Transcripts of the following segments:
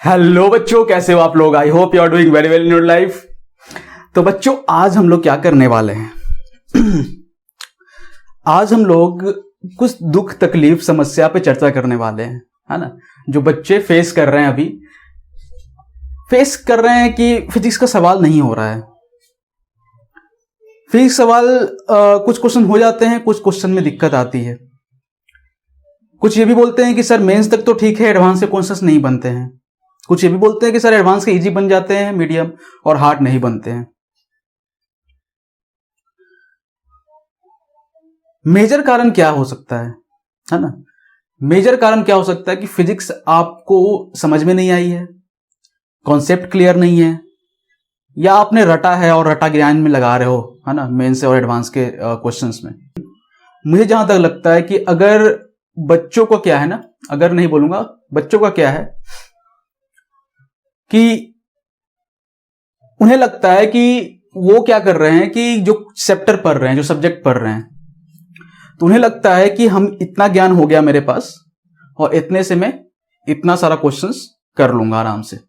Hello बच्चों, कैसे हो आप लोग। I hope you are doing very well in your life. तो बच्चों, आज हम लोग क्या करने वाले हैं आज हम लोग कुछ दुख तकलीफ समस्या पे चर्चा करने वाले हैं, है ना। जो बच्चे फेस कर रहे हैं, अभी फेस कर रहे हैं कि फिजिक्स का सवाल नहीं हो रहा है। फिजिक्स सवाल कुछ क्वेश्चन हो जाते हैं, कुछ क्वेश्चन में दिक्कत आती है। कुछ ये भी बोलते हैं कि सर मेंस तक तो ठीक है, एडवांस के क्वेश्चंस नहीं बनते हैं। कुछ ये भी बोलते हैं कि सर एडवांस के इजी बन जाते हैं, मीडियम और हार्ड नहीं बनते हैं। मेजर कारण क्या हो सकता है ना। मेजर कारण क्या हो सकता है कि फिजिक्स आपको समझ में नहीं आई है, कॉन्सेप्ट क्लियर नहीं है, या आपने रटा है और रटा ज्ञान में लगा रहे हो, है ना, मेंस और एडवांस के क्वेश्चंस में। मुझे जहां तक लगता है कि अगर बच्चों को क्या है ना, अगर नहीं बोलूंगा, बच्चों का क्या है कि उन्हें लगता है कि वो क्या कर रहे हैं कि जो चैप्टर पढ़ रहे हैं, जो सब्जेक्ट पढ़ रहे हैं, तो उन्हें लगता है कि हम इतना ज्ञान हो गया मेरे पास और इतने से मैं इतना सारा क्वेश्चंस कर लूंगा आराम से।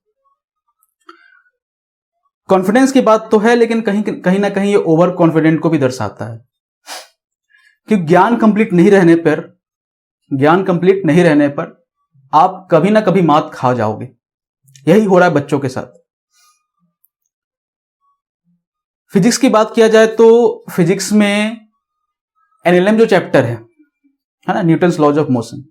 कॉन्फिडेंस की बात तो है, लेकिन कहीं ना कहीं ये ओवर कॉन्फिडेंट को भी दर्शाता है कि ज्ञान कंप्लीट नहीं रहने पर आप कभी ना कभी मात खा जाओगे। यही हो रहा है बच्चों के साथ। फिजिक्स की बात किया जाए तो फिजिक्स में एनएलएम जो चैप्टर है ना, न्यूटन्स लॉज ऑफ मोशन,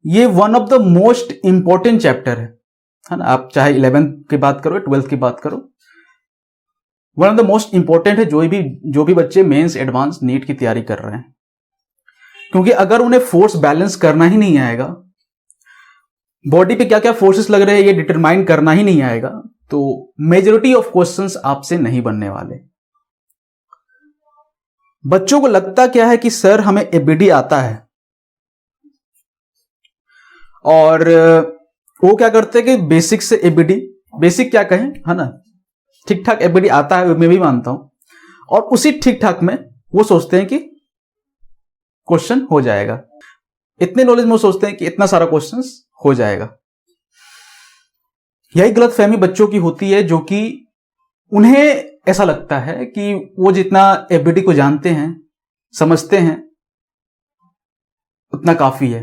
ये one of the most important chapter है ना। आप चाहे 11th की बात करो, 12th की बात करो, one of the most important है। जो भी बच्चे मेंस, एडवांस, नीट की तैयारी कर रहे हैं, क्योंकि अगर उन्हें फोर्स बैलेंस करना ही नहीं आएगा, बॉडी पे क्या क्या फोर्सेस लग रहे हैं ये डिटरमाइन करना ही नहीं आएगा, तो मेजॉरिटी ऑफ क्वेश्चंस आपसे नहीं बनने वाले। बच्चों को लगता क्या है कि सर हमें एबीडी आता है, और वो क्या करते हैं कि बेसिक से एबीडी, बेसिक क्या कहें, है ना, ठीक ठाक एबीडी आता है, मैं भी मानता हूं, और उसी ठीक ठाक में वो सोचते हैं कि क्वेश्चन हो जाएगा। इतने नॉलेज में वो सोचते हैं कि इतना सारा क्वेश्चन हो जाएगा। यही गलतफहमी बच्चों की होती है, जो कि उन्हें ऐसा लगता है कि वो जितना एबीडी को जानते हैं, समझते हैं, उतना काफी है।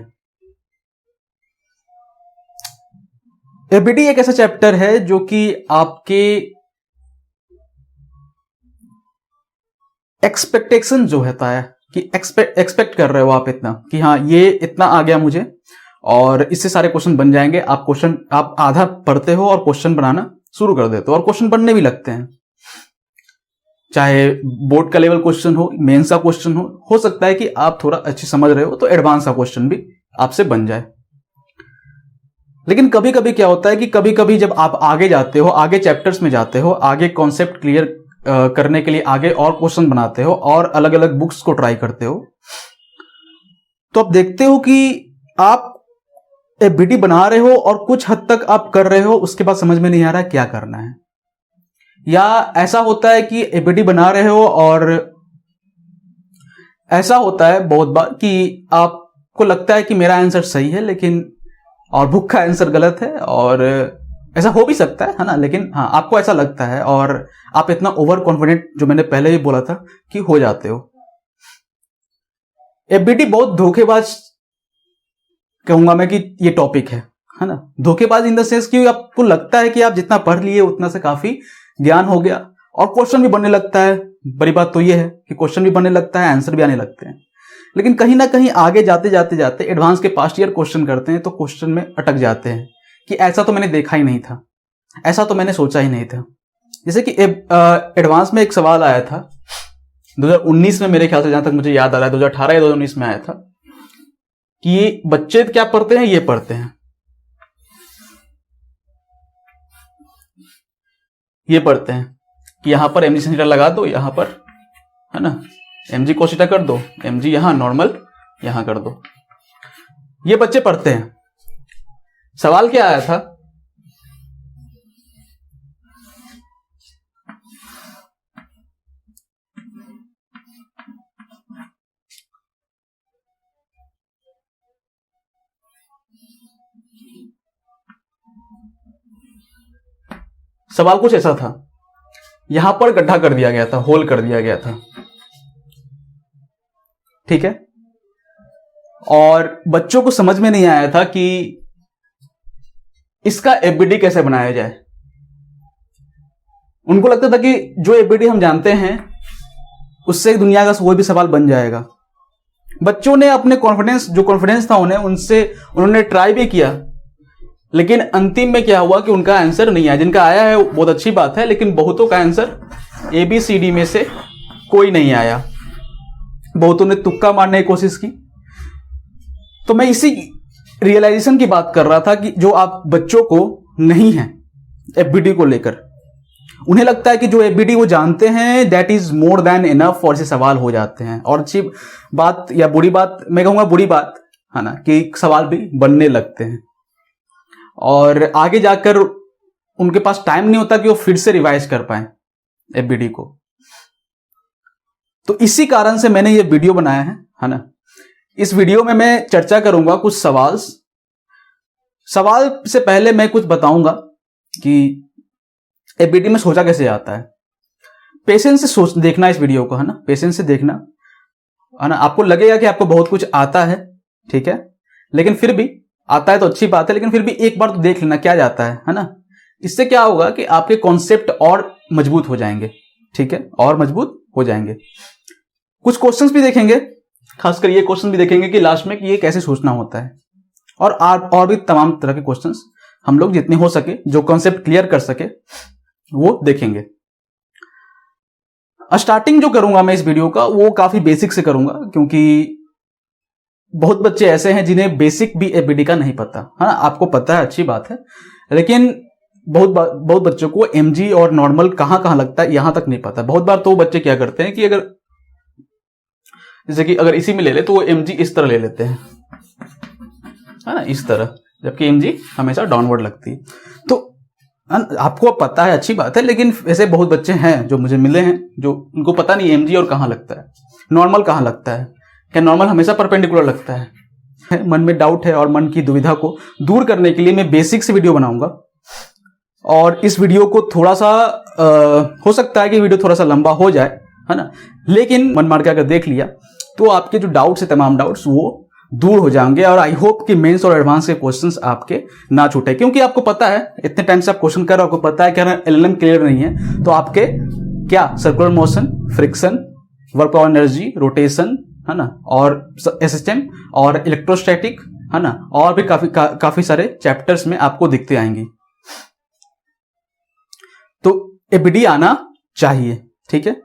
एबीडी एक ऐसा चैप्टर है जो कि आपके एक्सपेक्टेशन जो होता है कि एक्सपेक्ट कर रहे हो आप इतना, कि हाँ ये इतना आ गया मुझे और इससे सारे क्वेश्चन बन जाएंगे। आप आधा पढ़ते हो और क्वेश्चन बनाना शुरू कर देते हो, और क्वेश्चन बनने भी लगते हैं। चाहे बोर्ड का लेवल क्वेश्चन हो, मेंस का क्वेश्चन हो सकता है कि आप थोड़ा अच्छी समझ रहे हो तो एडवांस का क्वेश्चन भी आपसे बन जाए। लेकिन कभी कभी क्या होता है कि कभी कभी जब आप आगे जाते हो, आगे चैप्टर्स में जाते हो, आगे कॉन्सेप्ट क्लियर करने के लिए आगे और क्वेश्चन बनाते हो और अलग अलग बुक्स को ट्राई करते हो, तो आप देखते हो कि आप एबीडी बना रहे हो और कुछ हद तक आप कर रहे हो, उसके बाद समझ में नहीं आ रहा है क्या करना है। या ऐसा होता है कि एबीडी बना रहे हो और ऐसा होता है बहुत बार कि आपको लगता है कि मेरा आंसर सही है, लेकिन और बुक का आंसर गलत है, और ऐसा हो भी सकता है ना, लेकिन हाँ आपको ऐसा लगता है और आप इतना ओवर कॉन्फिडेंट, जो मैंने पहले भी बोला था, कि हो जाते हो। एबीडी बहुत धोखेबाज कहूंगा मैं कि ये टॉपिक है ना। धोखेबाज इन द सेंस कि आपको लगता है कि आप जितना पढ़ लिए उतना से काफी ज्ञान हो गया, और क्वेश्चन भी बनने लगता है। बड़ी बात तो ये है कि क्वेश्चन भी बनने लगता है, आंसर भी आने लगते हैं, लेकिन कहीं ना कहीं आगे जाते जाते जाते एडवांस के पास्ट ईयर क्वेश्चन करते हैं तो क्वेश्चन में अटक जाते हैं कि ऐसा तो मैंने देखा ही नहीं था, ऐसा तो मैंने सोचा ही नहीं था। जैसे कि एडवांस में एक सवाल आया था 2019 में, मेरे ख्याल से, जहां तक मुझे याद आ रहा है 2018 या 2019 में आया था, कि ये बच्चे क्या पढ़ते हैं, ये पढ़ते हैं, ये पढ़ते हैं कि यहां पर एमजी सीटा लगा दो, यहां पर, है ना, एमजी कोशिटा कर दो, एमजी यहां नॉर्मल यहां कर दो। ये बच्चे पढ़ते हैं। सवाल क्या आया था, सवाल कुछ ऐसा था, यहां पर गड्ढा कर दिया गया था, होल कर दिया गया था, ठीक है, और बच्चों को समझ में नहीं आया था कि इसका एफबीडी कैसे बनाया जाए। उनको लगता था कि जो एफबीडी हम जानते हैं उससे दुनिया का कोई भी सवाल बन जाएगा। बच्चों ने अपने कॉन्फिडेंस था उन्होंने ट्राई भी किया, लेकिन अंतिम में क्या हुआ कि उनका आंसर नहीं आया। जिनका आया है वो बहुत अच्छी बात है, लेकिन बहुतों का आंसर ABCD में से कोई नहीं आया। बहुतों ने तुक्का मारने की कोशिश की। तो मैं इसी रियलाइजेशन की बात कर रहा था कि जो आप बच्चों को नहीं है एफबीडी को लेकर, उन्हें लगता है कि जो एफबीडी वो जानते हैं that is more than enough, और ऐसे सवाल हो जाते हैं। और अच्छी बात या बुरी बात, मैं कहूंगा बुरी बात है ना, कि सवाल भी बनने लगते हैं और आगे जाकर उनके पास टाइम नहीं होता कि वो फिर से रिवाइज कर पाए एफबीडी को। तो इसी कारण से मैंने ये वीडियो बनाया है ना। इस वीडियो में मैं चर्चा करूंगा कुछ सवाल से पहले मैं कुछ बताऊंगा कि एफबीडी में सोचा कैसे जाता है। पेशेंस से देखना इस वीडियो को, है ना, पेशेंस से देखना, है ना। आपको लगेगा कि आपको बहुत कुछ आता है, ठीक है, लेकिन फिर भी आता है तो अच्छी बात है, लेकिन फिर भी एक बार तो देख लेना क्या जाता है ना। इससे क्या होगा कि आपके कॉन्सेप्ट और मजबूत हो जाएंगे, ठीक है, और मजबूत हो जाएंगे। कुछ क्वेश्चंस भी देखेंगे, खासकर ये क्वेश्चन भी देखेंगे कि लास्ट में कि ये कैसे सोचना होता है, और भी तमाम तरह के क्वेश्चंस हम लोग जितने हो सके जो कॉन्सेप्ट क्लियर कर सके वो देखेंगे। स्टार्टिंग जो करूंगा मैं इस वीडियो का वो काफी बेसिक से करूंगा, क्योंकि बहुत बच्चे ऐसे हैं जिन्हें बेसिक भी एफबीडी का नहीं पता, है ना। आपको पता है, अच्छी बात है, लेकिन बहुत बच्चों को एमजी और नॉर्मल कहां कहां लगता है यहां तक नहीं पता। बहुत बार तो बच्चे क्या करते हैं कि जैसे कि अगर इसी में ले ले तो वो एमजी इस तरह ले लेते हैं, है ना, इस तरह, जबकि एमजी हमेशा डाउनवर्ड लगती है। तो आपको पता है, अच्छी बात है, लेकिन ऐसे बहुत बच्चे हैं जो मुझे मिले हैं जो उनको पता नहीं एमजी और कहां लगता है, नॉर्मल कहां लगता है, क्या नॉर्मल हमेशा परपेंडिकुलर लगता है। मन में डाउट है और मन की दुविधा को दूर करने के लिए मैं बेसिक से वीडियो बनाऊंगा। और इस वीडियो को थोड़ा सा हो सकता है कि वीडियो थोड़ा सा लंबा हो जाए, है ना, लेकिन मन मार के अगर देख लिया तो आपके जो डाउट्स है, तमाम डाउट्स वो दूर हो जाएंगे। और आई होप कि मेंस और एडवांस के क्वेश्चंस आपके ना छूटे, क्योंकि आपको पता है इतने टाइम से आप क्वेश्चन कर रहे हो, आपको पता है कि अगर एलएलएम क्लियर नहीं है तो आपके क्या circular motion, friction, work on energy, rotation, है ना, और एसएसएम और इलेक्ट्रोस्टैटिक, है ना, और भी काफी सारे चैप्टर्स में आपको दिखते आएंगे। तो एफबीडी आना चाहिए, ठीक है।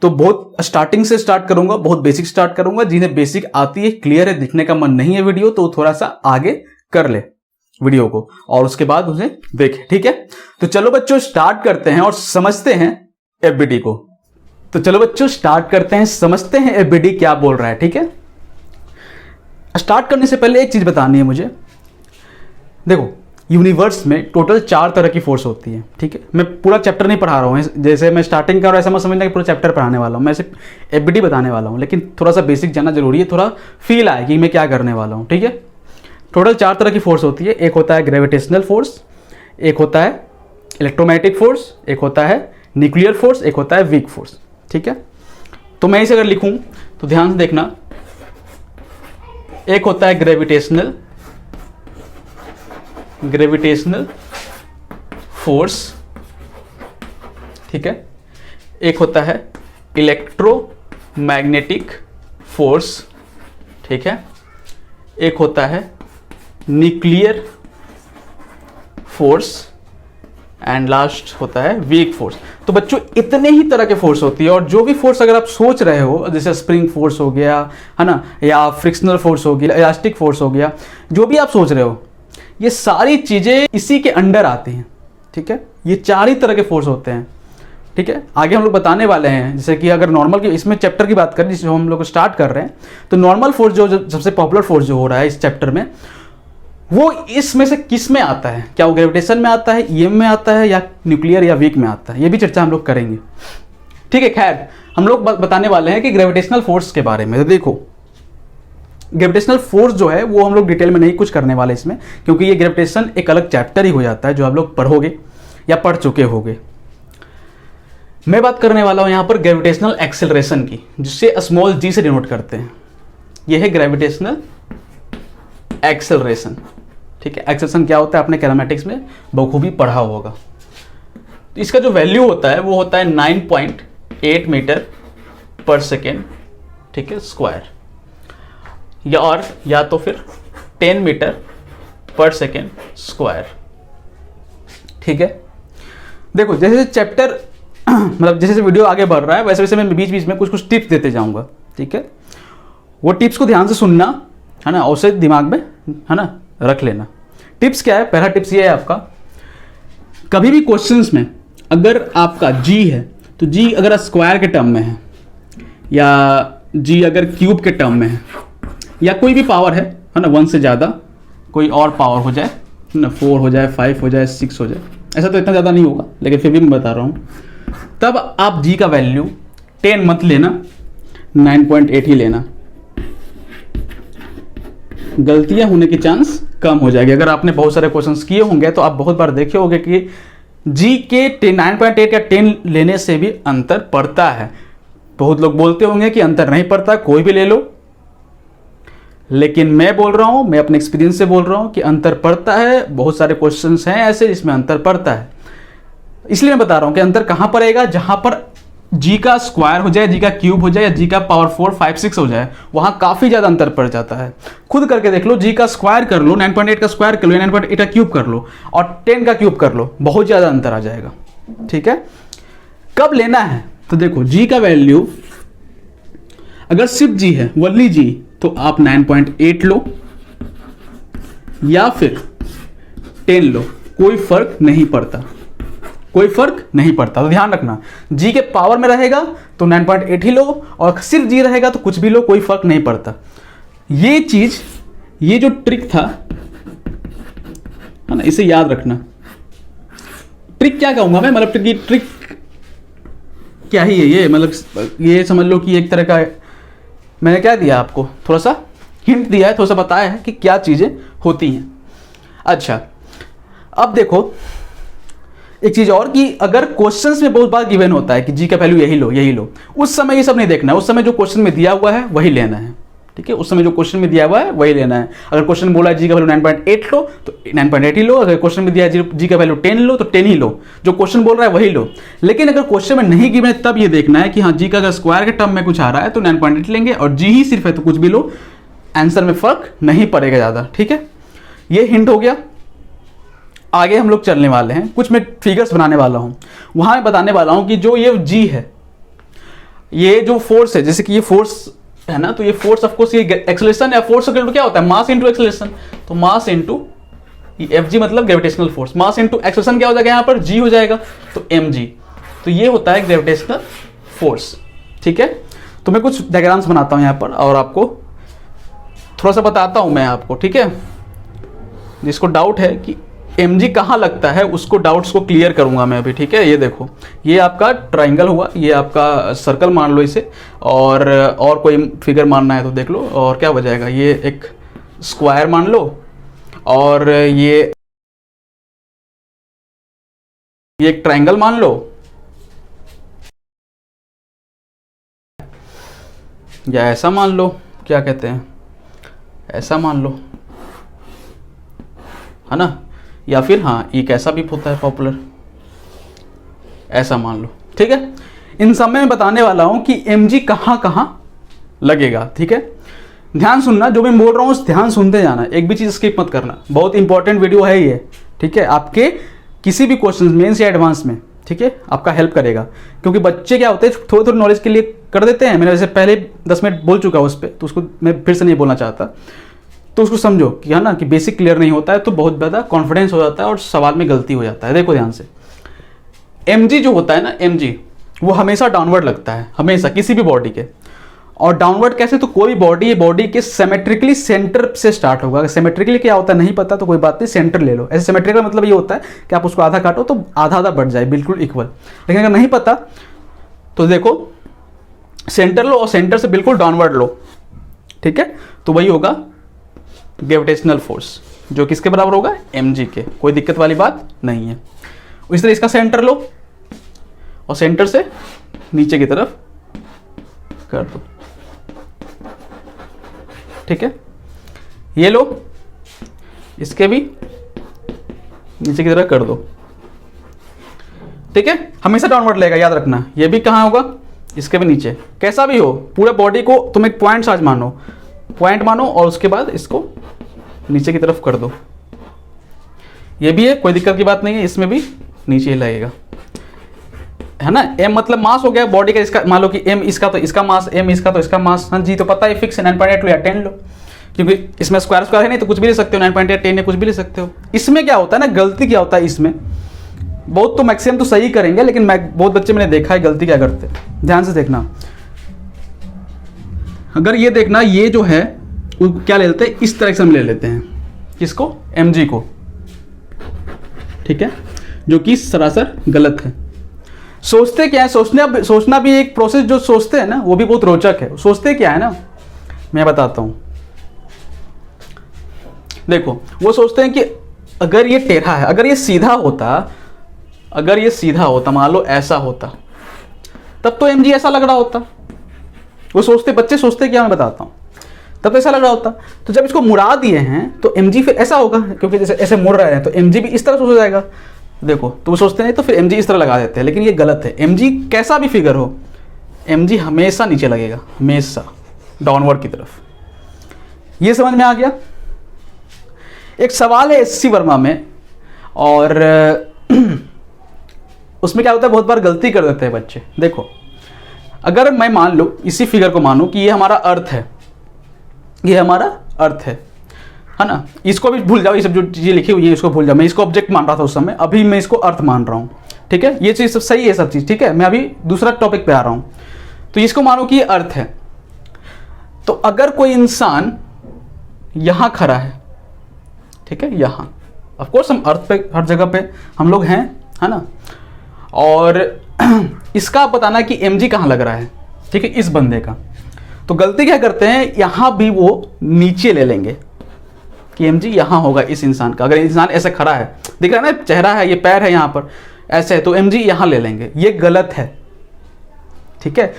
तो बहुत स्टार्टिंग से स्टार्ट करूंगा, बहुत बेसिक स्टार्ट करूंगा। जिन्हें बेसिक आती है, क्लियर है, दिखने का मन नहीं है वीडियो, तो थोड़ा सा आगे कर ले वीडियो को और उसके बाद उसे देखें, ठीक है। तो चलो बच्चों स्टार्ट करते हैं और समझते हैं एफबीडी को। तो चलो बच्चों स्टार्ट करते हैं, समझते हैं एफबीडी क्या बोल रहा है, ठीक है। स्टार्ट करने से पहले एक चीज बतानी है मुझे। देखो, यूनिवर्स में टोटल 4 तरह की फोर्स होती है, ठीक है। मैं पूरा चैप्टर नहीं पढ़ा रहा हूँ, जैसे मैं स्टार्टिंग कर रहा हूँ ऐसा मत समझना कि पूरा चैप्टर पढ़ाने वाला हूँ। मैं सिर्फ एफबीडी बताने वाला हूँ, लेकिन थोड़ा सा बेसिक जानना जरूरी है, थोड़ा फील आए कि मैं क्या करने वाला हूँ, ठीक है। टोटल 4 तरह की फोर्स होती है। एक होता है ग्रेविटेशनल फोर्स, एक होता है इलेक्ट्रोमैग्नेटिक फोर्स, एक होता है न्यूक्लियर फोर्स, एक होता है वीक फोर्स, ठीक है। तो मैं इसे अगर लिखूँ तो ध्यान से देखना, एक होता है ग्रेविटेशनल फोर्स, ठीक है। एक होता है इलेक्ट्रोमैग्नेटिक फोर्स, ठीक है। एक होता है न्यूक्लियर फोर्स एंड लास्ट होता है वीक फोर्स। तो बच्चों इतने ही तरह के फोर्स होती है, और जो भी फोर्स अगर आप सोच रहे हो, जैसे स्प्रिंग फोर्स हो गया, है ना, या फ्रिक्शनल फोर्स हो गया, इलास्टिक फोर्स हो गया, जो भी आप सोच रहे हो, ये सारी चीजें इसी के अंडर आती हैं, ठीक है। ये 4 ही तरह के फोर्स होते हैं, ठीक है। आगे हम लोग बताने वाले हैं, जैसे कि अगर नॉर्मल की इसमें चैप्टर की बात करें जिसे हम लोग स्टार्ट कर रहे हैं, तो नॉर्मल फोर्स जो सबसे पॉपुलर फोर्स जो हो रहा है इस चैप्टर में, वो इसमें से किस में आता है? क्या वो ग्रेविटेशन में आता है, ईएम में आता है, या न्यूक्लियर या वीक में आता है? ये भी चर्चा हम लोग करेंगे, ठीक है। खैर, हम लोग बताने वाले हैं कि ग्रेविटेशनल फोर्स के बारे में। तो देखो, ग्रेविटेशनल फोर्स जो है वो हम लोग डिटेल में नहीं कुछ करने वाले इसमें, क्योंकि ये ग्रेविटेशन एक अलग चैप्टर ही हो जाता है जो आप लोग पढ़ोगे। या पढ़ चुके होंगे। मैं बात करने वाला हूं यहां पर ग्रेविटेशनल एक्सेलरेशन की, जिसे स्मॉल जी से डिनोट करते हैं। यह है ग्रेविटेशनल एक्सेलरेशन। ठीक है, एक्सेलरेशन क्या होता है आपने कैलमेटिक्स में बखूबी पढ़ा होगा। तो इसका जो वैल्यू होता है वो होता है 9.8 मीटर पर सेकेंड, ठीक है, स्क्वायर, या तो फिर 10 मीटर पर सेकेंड स्क्वायर। ठीक है, देखो जैसे चैप्टर मतलब जैसे वीडियो आगे बढ़ रहा है वैसे वैसे मैं बीच बीच में कुछ कुछ टिप्स देते जाऊंगा। ठीक है, वो टिप्स को ध्यान से सुनना है ना, और उसे दिमाग में है ना रख लेना। टिप्स क्या है? पहला टिप्स ये है आपका, कभी भी क्वेश्चंस में अगर आपका जी है तो जी अगर स्क्वायर के टर्म में है, या जी अगर क्यूब के टर्म में है, या कोई भी पावर है ना 1 से ज़्यादा कोई और पावर हो जाए ना, 4 हो जाए, 5 हो जाए, 6 हो जाए, ऐसा तो इतना ज़्यादा नहीं होगा लेकिन फिर भी मैं बता रहा हूँ, तब आप जी का वैल्यू 10 मत लेना, 9.8 ही लेना। गलतियां होने की चांस कम हो जाएगी। अगर आपने बहुत सारे क्वेश्चंस किए होंगे तो आप बहुत बार देखे होंगे कि जी के 9.8 या 10 लेने से भी अंतर पड़ता है। बहुत लोग बोलते होंगे कि अंतर नहीं पड़ता, कोई भी ले लो, लेकिन मैं बोल रहा हूं, मैं अपने एक्सपीरियंस से बोल रहा हूं कि अंतर पड़ता है। बहुत सारे क्वेश्चंस हैं ऐसे जिसमें अंतर पड़ता है, इसलिए मैं बता रहा हूं कि अंतर कहां पड़ेगा, जहां पर जी का स्क्वायर हो जाए, जी का क्यूब हो जाए, या जी का पावर 4, 5, 6 हो जाए, वहां काफी ज्यादा अंतर पड़ जाता है। खुद करके देख लो, जी का स्क्वायर कर लो, 9.8 का स्क्वायर कर लो, 9.8 का क्यूब कर लो, और 10 का क्यूब कर लो, बहुत ज्यादा अंतर आ जाएगा। ठीक है, कब लेना है तो देखो, जी का वैल्यू अगर सिर्फ जी है, वनली जी, तो आप 9.8 लो या फिर 10 लो, कोई फर्क नहीं पड़ता, कोई फर्क नहीं पड़ता। तो ध्यान रखना, जी के पावर में रहेगा तो 9.8 ही लो, और सिर्फ जी रहेगा तो कुछ भी लो, कोई फर्क नहीं पड़ता। ये चीज, ये जो ट्रिक था है ना, इसे याद रखना। ट्रिक क्या कहूंगा मैं, मतलब ट्रिक क्या ही है ये, मतलब ये समझ लो कि एक तरह का मैंने क्या दिया आपको, थोड़ा सा हिंट दिया है, थोड़ा सा बताया है कि क्या चीजें होती हैं। अच्छा, अब देखो एक चीज और, कि अगर क्वेश्चंस में बहुत बार गिवन होता है कि जी का वैल्यू यही लो यही लो, उस समय ये सब नहीं देखना है। उस समय जो क्वेश्चन में दिया हुआ है वही लेना है। ठीक है, उस समय जो क्वेश्चन में दिया हुआ है वही लेना है। अगर क्वेश्चन बोला है जी का वैल्यू 9.8 लो तो 9.8 ही लो, अगर क्वेश्चन में दिया है जी का वैल्यू 10 लो तो 10 ही लो, जो क्वेश्चन बोल रहा है वही लो। लेकिन अगर क्वेश्चन में नहीं गिवन है तब ये देखना है कि हाँ जी का अगर स्क्वायर के टर्म में कुछ आ रहा है तो 9.8 लेंगे, और जी ही सिर्फ है तो कुछ भी लो, आंसर में फर्क नहीं पड़ेगा ज्यादा। ठीक है, ये हिंट हो गया। आगे हम लोग चलने वाले हैं, कुछ मैं फिगर्स बनाने वाला हूं, वहां मैं बताने वाला हूं कि जो ये जी है, ये जो फोर्स है, जैसे कि ये फोर्स है ना, तो ये फोर्स ऑफ कोर्स ये एक्सेलरेशन या फोर्स इक्वल टू क्या होता है, मास इनटू एक्सेलरेशन। तो मास इनटू एफ जी मतलब gravitational force, mass into acceleration क्या हो जाएगा, यहां पर जी हो जाएगा तो एम जी। तो ये होता है ग्रेविटेशनल फोर्स। ठीक है, तो मैं कुछ डायग्राम्स बनाता हूं यहां पर और आपको थोड़ा सा बताता हूं मैं आपको। ठीक है, जिसको डाउट है कि mg कहाँ लगता है उसको डाउट्स को क्लियर करूंगा मैं अभी। ठीक है, ये देखो, ये आपका ट्राइंगल हुआ, ये आपका सर्कल मान लो इसे, और कोई फिगर मानना है तो देख लो, और क्या हो जाएगा, ये एक स्क्वायर मान लो, और ये एक ट्राइंगल मान लो, या ऐसा मान लो, क्या कहते हैं, ऐसा मान लो, है ना, या फिर हाँ एक ऐसा भी होता है पॉपुलर, ऐसा मान लो। ठीक है, इन सब में मैं बताने वाला हूं कि mg कहां कहां लगेगा। ठीक है, ध्यान सुनना, जो मैं बोल रहा हूं ध्यान सुनते जाना, एक भी चीज स्किप मत करना, बहुत इंपॉर्टेंट वीडियो है ये। ठीक है, आपके किसी भी क्वेश्चन मेंस या एडवांस में, ठीक है, आपका हेल्प करेगा। क्योंकि बच्चे क्या होते हैं, थोड़े थोड़े नॉलेज के लिए कर देते हैं, मैंने वैसे पहले 10 मिनट बोल चुका हूं उस पर, तो उसको मैं फिर से नहीं बोलना चाहता। तो उसको समझो कि है ना, कि बेसिक क्लियर नहीं होता है तो बहुत ज़्यादा कॉन्फिडेंस हो जाता है और सवाल में गलती हो जाता है। देखो ध्यान से, mg जो होता है ना, mg वो हमेशा डाउनवर्ड लगता है, हमेशा किसी भी बॉडी के। और डाउनवर्ड कैसे, तो कोई बॉडी के सिमेट्रिकली सेंटर से स्टार्ट होगा। अगर सिमेट्रिकली क्या होता है नहीं पता तो कोई बात नहीं, सेंटर ले लो। ऐसे सिमेट्रिकल मतलब ये होता है कि आप उसको आधा काटो तो आधा आधा बढ़ जाए, बिल्कुल इक्वल। लेकिन अगर नहीं पता तो देखो सेंटर लो और सेंटर से बिल्कुल डाउनवर्ड लो। ठीक है, तो वही होगा ग्रेविटेशनल फोर्स, जो किसके बराबर होगा, mg के। कोई दिक्कत वाली बात नहीं है। इस तरह इसका सेंटर लो और सेंटर से नीचे की तरफ कर दो, ठीक है। ये लो, इसके भी नीचे की तरफ कर दो, ठीक है। हमेशा डाउनवर्ड लेगा, याद रखना। ये भी कहाँ होगा, इसके भी नीचे। कैसा भी हो, पूरे बॉडी को तुम एक पॉइंट साइज मानो, पॉइंट मानो और उसके बाद इसको नीचे की तरफ कर दो। ये भी है, कोई दिक्कत की बात नहीं है, इसमें भी नीचे ही लगेगा, है ना। m मतलब मास हो गया बॉडी का, इसका मान लो कि m इसका तो इसका मास, m इसका तो इसका मास। हाँ जी, तो पता है फिक्स है 9.8 लो या 10 लो, क्योंकि इसमें स्क्वायर स्क्वायर है नहीं, तो कुछ भी ले सकते हो, 9.8 10 है, कुछ भी ले सकते हो। इसमें क्या होता है ना, गलती क्या होता है इसमें, बहुत तो मैक्सिमम तो सही करेंगे, लेकिन बहुत बच्चे मैंने देखा है गलती क्या करते हैं। ध्यान से देखना, अगर ये देखना, ये जो है वो क्या ले लेते हैं, इस तरह से हम ले लेते हैं, किसको, mg को, ठीक है, जो कि सरासर गलत है। सोचते क्या है, सोचना भी एक प्रोसेस, जो सोचते हैं ना वो भी बहुत रोचक है। सोचते क्या है ना, मैं बताता हूं। देखो, वो सोचते हैं कि अगर ये टेढ़ा है, अगर ये सीधा होता, अगर ये सीधा होता, मान लो ऐसा होता, तब तो mg ऐसा लग रहा होता। वो सोचते, बच्चे सोचते क्या, मैं बताता हूं, तब तो ऐसा लग रहा होता। तो जब इसको मुड़ा दिए हैं तो mg फिर ऐसा होगा, क्योंकि जैसे ऐसे मुड़ रहे हैं तो mg भी इस तरह से हो जाएगा। देखो, तो वो सोचते हैं तो फिर mg इस तरह लगा देते हैं, लेकिन ये गलत है। mg कैसा भी फिगर हो, mg हमेशा नीचे लगेगा, हमेशा डाउनवर्ड की तरफ। ये समझ में आ गया। एक सवाल है SC वर्मा में, और उसमें क्या होता है, बहुत बार गलती कर देते हैं बच्चे। देखो, अगर मैं मान लो इसी फिगर को मानूं कि ये हमारा अर्थ है, ये हमारा अर्थ है ना। इसको भी भूल जाओ, ये सब जो चीजें लिखी हुई है इसको भूल जाओ। मैं इसको ऑब्जेक्ट मान रहा था उस समय, अभी मैं इसको अर्थ मान रहा हूं, ठीक है। ये चीज सब सही है, सब चीज ठीक है। मैं अभी दूसरा टॉपिक पे आ रहा हूं। तो इसको मानो कि ये अर्थ है। तो अगर कोई इंसान यहां खड़ा है, ठीक है, यहां, ऑफकोर्स हम अर्थ पे हर जगह पे हम लोग हैं, है ना। और इसका बताना कि mg कहां लग रहा है, ठीक है, इस बंदे का। तो गलती क्या करते हैं, यहां भी वो नीचे ले लेंगे कि mg यहां होगा इस इंसान का। अगर इंसान ऐसे खड़ा है, दिख रहा है ना, चेहरा है, ये पैर है यहां पर, ऐसे है, तो mg यहां ले लेंगे। ये गलत है, ठीक है।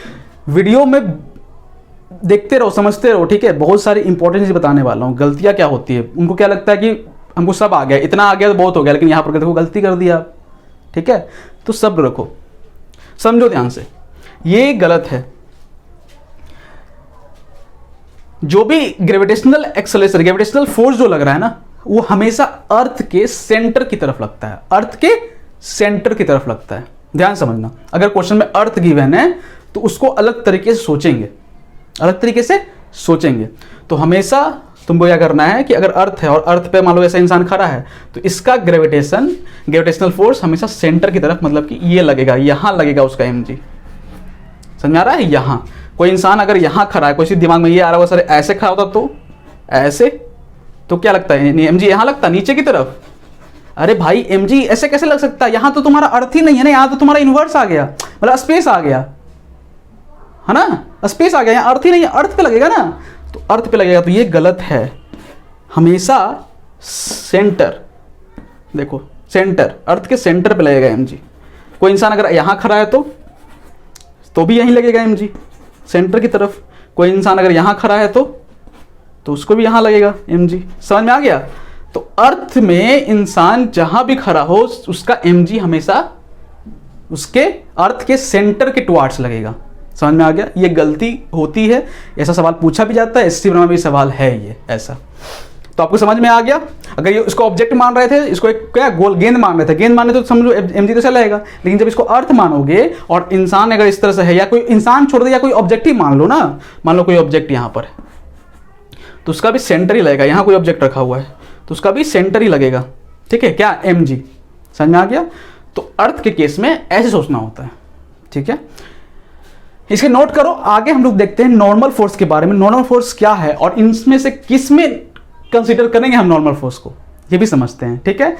वीडियो में देखते रहो, समझते रहो, ठीक है। बहुत सारी इंपॉर्टेंट चीज बताने वाला हूं। गलतियां क्या होती है, उनको क्या लगता है कि हमको सब आ गया, इतना आ गया तो बहुत हो गया, लेकिन यहां पर देखो गलती कर दिया, ठीक है। तो सब्र रखो, समझो ध्यान से, ये गलत है। जो भी ग्रेविटेशनल एक्सेलरेशन, ग्रेविटेशनल फोर्स जो लग रहा है ना, वो हमेशा अर्थ के सेंटर की तरफ लगता है, अर्थ के सेंटर की तरफ लगता है। ध्यान समझना, अगर क्वेश्चन में अर्थ गिवन है तो उसको अलग तरीके से सोचेंगे, अलग तरीके से सोचेंगे। तो हमेशा तुमको क्या करना है कि अगर अर्थ है और अर्थ पे मान लो ऐसा इंसान खड़ा है, तो इसका ग्रेविटेशनल फोर्स हमेशा सेंटर की तरफ, मतलब कि ये लगेगा, यहां लगेगा उसका mg। समझ में आ रहा है। यहां कोई इंसान अगर यहां खड़ा है, कोई दिमाग में ये आ रहा होगा सर ऐसे खड़ा होता तो ऐसे, तो क्या लगता है mg यहां लगता, नीचे की तरफ। अरे भाई mg ऐसे कैसे लग सकता है, यहां तो तुम्हारा अर्थ ही नहीं है ना, यहां तो तुम्हारा इनवर्स आ गया, मतलब स्पेस आ गया, है ना, स्पेस आ गया, यहां अर्थ ही नहीं है, अर्थ पे लगेगा ना, तो अर्थ पे लगेगा। तो ये गलत है, हमेशा सेंटर, देखो सेंटर, अर्थ के सेंटर पे लगेगा mg। कोई इंसान अगर यहां खड़ा है तो भी यहीं लगेगा mg, सेंटर की तरफ। कोई इंसान अगर यहां खड़ा है तो उसको भी यहां लगेगा mg। समझ में आ गया। तो अर्थ में इंसान जहां भी खड़ा हो, उसका mg हमेशा उसके अर्थ के सेंटर के टुवार्ड्स लगेगा। समझ में आ गया। ये गलती होती है, ऐसा सवाल पूछा भी जाता है, SC वर्मा में भी सवाल है ये ऐसा। तो आपको समझ में आ गया। अगर ये इसको ऑब्जेक्ट मान रहे थे, इसको एक क्या गोल गेंद मान रहे थे, गेंद मानने तो समझो mg तो चलेगा, लेकिन जब इसको अर्थ मानोगे और इंसान अगर इस तरह से है, या कोई इंसान छोड़ दे, या कोई ऑब्जेक्ट ही मान लो ना, मान लो कोई ऑब्जेक्ट यहां पर है, तो उसका भी सेंटर ही लगेगा। यहां कोई ऑब्जेक्ट रखा हुआ है तो उसका भी सेंटर ही लगेगा, ठीक है, क्या mg। समझ में आ गया। तो अर्थ के केस में ऐसे सोचना होता है, ठीक है। इसके नोट करो। आगे हम लोग देखते हैं नॉर्मल फोर्स के बारे में। नॉर्मल फोर्स क्या है और इनमें से किस में कंसीडर करेंगे हम नॉर्मल फोर्स को, ये भी समझते हैं, ठीक है।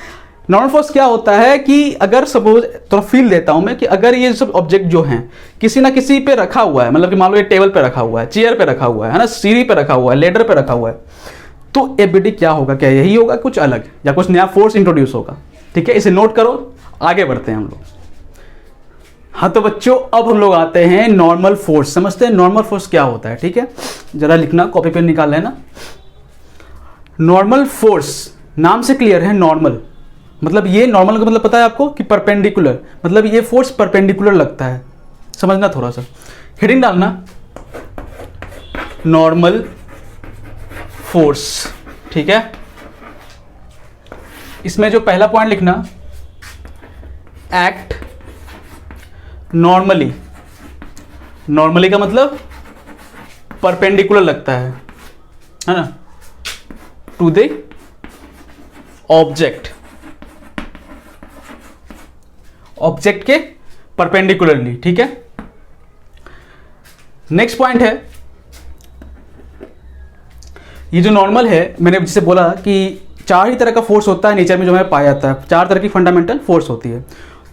नॉर्मल फोर्स क्या होता है कि अगर सपोज थोड़ा फील देता हूं मैं कि अगर ये सब ऑब्जेक्ट जो हैं किसी ना किसी पे रखा हुआ है, मतलब कि मान लो ये टेबल पे रखा हुआ है, चेयर पे रखा हुआ है ना, सीढ़ी पे रखा हुआ है, लेडर पे रखा हुआ है, तो एबिलिटी क्या होगा, क्या यही होगा कुछ अलग, या कुछ नया फोर्स इंट्रोड्यूस होगा। ठीक है, इसे नोट करो, आगे बढ़ते हैं हम लोग। हाँ तो बच्चों अब हम लोग आते हैं नॉर्मल फोर्स, समझते हैं नॉर्मल फोर्स क्या होता है। ठीक है, जरा लिखना, कॉपी पेन निकाल लेना। नॉर्मल फोर्स नाम से क्लियर है, नॉर्मल मतलब ये नॉर्मल का मतलब पता है आपको कि परपेंडिकुलर, मतलब ये फोर्स परपेंडिकुलर लगता है, समझना थोड़ा सा। हेडिंग डालना नॉर्मल फोर्स। ठीक है, इसमें जो पहला पॉइंट लिखना, एक्ट नॉर्मली। नॉर्मली का मतलब परपेंडिकुलर लगता है ना, टू द ऑब्जेक्ट, ऑब्जेक्ट के परपेंडिकुलरली। ठीक है, नेक्स्ट पॉइंट है, ये जो नॉर्मल है, मैंने जिसे बोला कि 4 ही तरह का फोर्स होता है नेचर में जो हमें पाया जाता है, 4 तरह की फंडामेंटल फोर्स होती है।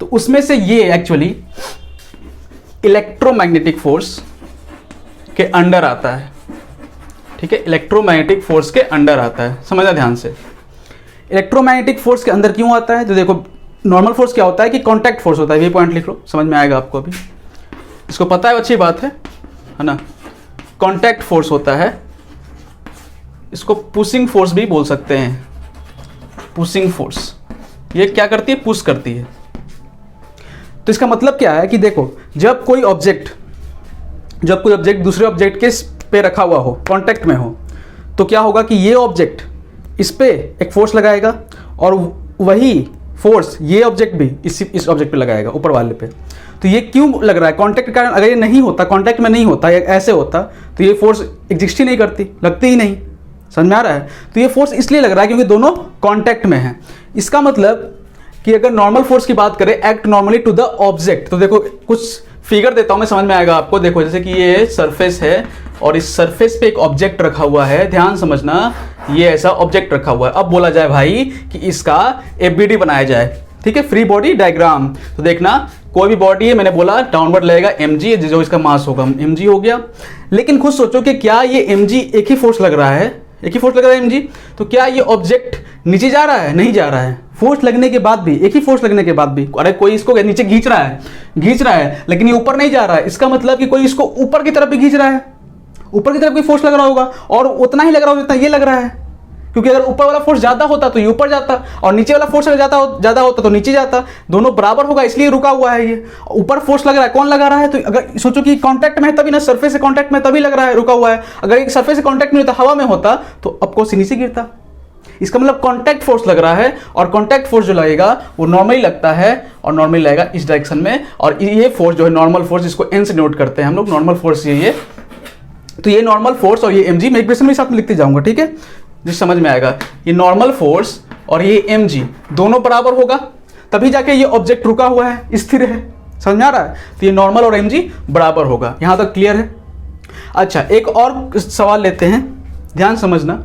तो उसमें से ये एक्चुअली इलेक्ट्रोमैग्नेटिक फोर्स के अंडर आता है। ठीक है, इलेक्ट्रोमैग्नेटिक फोर्स के अंडर आता है, समझना ध्यान से। इलेक्ट्रोमैग्नेटिक फोर्स के अंदर क्यों आता है? तो देखो नॉर्मल फोर्स क्या होता है कि कांटेक्ट फोर्स होता है, ये पॉइंट लिख लो, समझ में आएगा आपको। अभी इसको पता है, अच्छी बात है ना। कांटेक्ट फोर्स होता है, इसको पुशिंग फोर्स भी बोल सकते हैं। पुशिंग फोर्स ये क्या करती है? पुश करती है। तो इसका मतलब क्या है कि देखो जब कोई ऑब्जेक्ट दूसरे ऑब्जेक्ट के पे रखा हुआ हो, कांटेक्ट में हो, तो क्या होगा कि ये ऑब्जेक्ट इस पे एक फोर्स लगाएगा और वही फोर्स ये ऑब्जेक्ट भी इस ऑब्जेक्ट पे लगाएगा, ऊपर वाले पे। तो ये क्यों लग रहा है? कांटेक्ट के कारण। अगर ये नहीं होता, कांटेक्ट में नहीं होता, ये ऐसे होता, तो ये फोर्स एग्जिस्ट ही नहीं करती, लगती ही नहीं। समझ में आ रहा है? तो ये फोर्स इसलिए लग रहा है क्योंकि दोनों कांटेक्ट में हैं। इसका मतलब कि अगर नॉर्मल फोर्स की बात करें, act normally to the object, तो देखो कुछ फिगर देता हूं मैं, समझ में आएगा आपको। देखो जैसे कि ये सरफेस है और इस सरफेस पे एक ऑब्जेक्ट रखा हुआ है, ध्यान समझना, ये ऐसा ऑब्जेक्ट रखा हुआ है। अब बोला जाए भाई कि इसका एफबीडी बनाया जाए, ठीक है, फ्री बॉडी डायग्राम। तो देखना कोई भी बॉडी है, मैंने बोला डाउनवर्ड लगेगा mg, जो इसका मास होगा mg हो गया। लेकिन खुद सोचो कि क्या ये mg एक ही फोर्स लग रहा है? एक ही फोर्स लग रहा है mg, तो क्या ये ऑब्जेक्ट नीचे जा रहा है? नहीं जा रहा है। फोर्स लगने के बाद भी, एक ही फोर्स लगने के बाद भी, अरे कोई इसको नीचे खींच रहा है लेकिन ये ऊपर नहीं जा रहा है, इसका मतलब कि कोई इसको ऊपर की तरफ भी खींच रहा है। ऊपर की तरफ कोई फोर्स लग रहा होगा और उतना ही लग रहा होगा जितना ये लग रहा है, क्योंकि अगर ऊपर वाला फोर्स ज्यादा होता तो ये ऊपर जाता और नीचे वाला फोर्स ज्यादा होता तो नीचे जाता, दोनों बराबर होगा, इसलिए रुका हुआ है। ये ऊपर फोर्स लग रहा है, कौन लगा रहा है? तो अगर सोचो कि कांटेक्ट में है तभी ना, सरफेस से कांटेक्ट में तभी लग रहा है, रुका हुआ है। अगर एक सरफेस से कांटेक्ट में होता, हवा में होता, तो ऑफकोर्स नीचे गिरता। इसका मतलब कांटेक्ट फोर्स लग रहा है, और कांटेक्ट फोर्स जो लगेगा वो नॉर्मली लगता है और नॉर्मली लगेगा इस डायरेक्शन में। और ये फोर्स जो है नॉर्मल फोर्स, इसको एन से नोट करते हैं हम लोग, नॉर्मल फोर्स ये। तो ये नॉर्मल फोर्स और ये mg, मैं इक्वेशन में साथ में लिखते जाऊंगा, ठीक है, जो समझ में आएगा। ये नॉर्मल फोर्स और ये mg दोनों बराबर होगा, तभी जाके ये ऑब्जेक्ट रुका हुआ है, स्थिर है। समझ में आ रहा है? तो ये नॉर्मल और mg बराबर होगा। यहां तक क्लियर है? अच्छा, एक और सवाल लेते हैं, ध्यान समझना,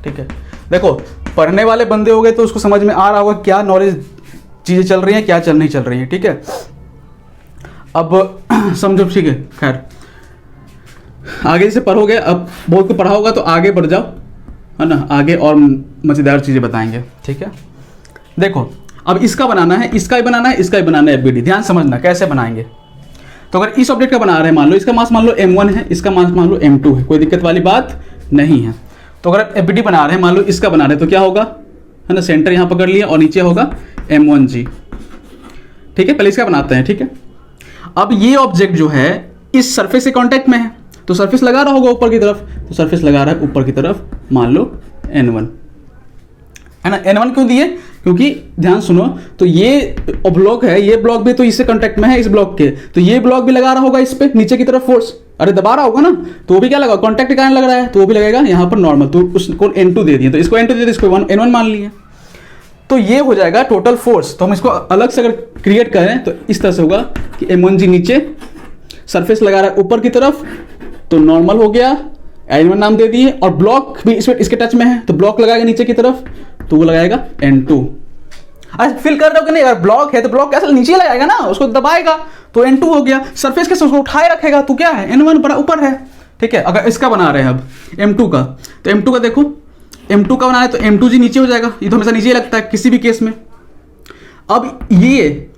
ठीक है। देखो पढ़ने वाले बंदे हो गए तो उसको समझ में आ रहा होगा क्या नॉलेज चीजें चल रही हैं, क्या नहीं चल रही हैं, ठीक है। अब समझो, ठीक है, खैर आगे से पढ़ोगे, अब बहुत को पढ़ा होगा तो आगे बढ़ जाओ, है ना, आगे और मजेदार चीजें बताएंगे, ठीक है। देखो अब इसका बनाना है, इसका ही बनाना है, इसका ही बनाना है एफबीडी। ध्यान समझना कैसे बनाएंगे। तो अगर इस ऑब्जेक्ट का बना रहे हैं, मान लो इसका मास मान लो m1 है, इसका मास मान लो m2 है, कोई दिक्कत वाली बात नहीं है। तो अगर एफबीडी बना रहे हैं, मान लो इसका बना रहे हैं, तो क्या होगा, है ना, सेंटर यहाँ पकड़ लिया और नीचे होगा m1g, ठीक है। पहले इसका बनाते हैं, ठीक है। अब ये ऑब्जेक्ट जो है इस सरफेस से कांटेक्ट में है, तो सरफेस लगा रहा होगा ऊपर की तरफ, तो सरफेस लगा रहा है ऊपर की तरफ, मान लो n1, है ना। n1 क्यों दिए? क्योंकि ध्यान सुनो, तो ये ब्लॉक है, ये ब्लॉक भी तो इससे कांटेक्ट में है, इस ब्लॉक के, तो ये ब्लॉक भी लगा रहा होगा इस पे नीचे की तरफ फोर्स, अरे दबा रहा होगा ना, तो वो भी क्या लगा, कांटेक्ट के कारण लग रहा है, तो वो भी लगेगा यहाँ पर नॉर्मल। तो उसको n2 दे दिए, तो इसको n2 दे दिए, इसको n1 मान लिए, तो ये हो जाएगा टोटल फोर्स। तो हम इसको अलग से अगर क्रिएट करें तो इस तरह से होगा कि m1g नीचे, सरफेस लगा रहा है ऊपर की तरफ, तो नॉर्मल हो गया, n1 नाम दे दिए, और ब्लॉक भी इसके टच में है, तो ब्लॉक लगाएगा नीचे की तरफ, तो वो लगाएगा n2। अच्छा फील कर रहे हो कि नहीं? अगर ब्लॉक है तो ब्लॉक कैसे नीचे लगाएगा ना, उसको दबाएगा, तो n2 हो गया। सरफेस के उसको उठाए रखेगा, तो क्या है, n1 बड़ा ऊपर है, ठीक है। अगर इसका बना रहे हैं अब m2 का, तो m2 का देखो M2 का बनाना है तो M2G नीचे हो जाएगा, ये तो हमेशा नीचे ही लगता है किसी भी केस में। अब ये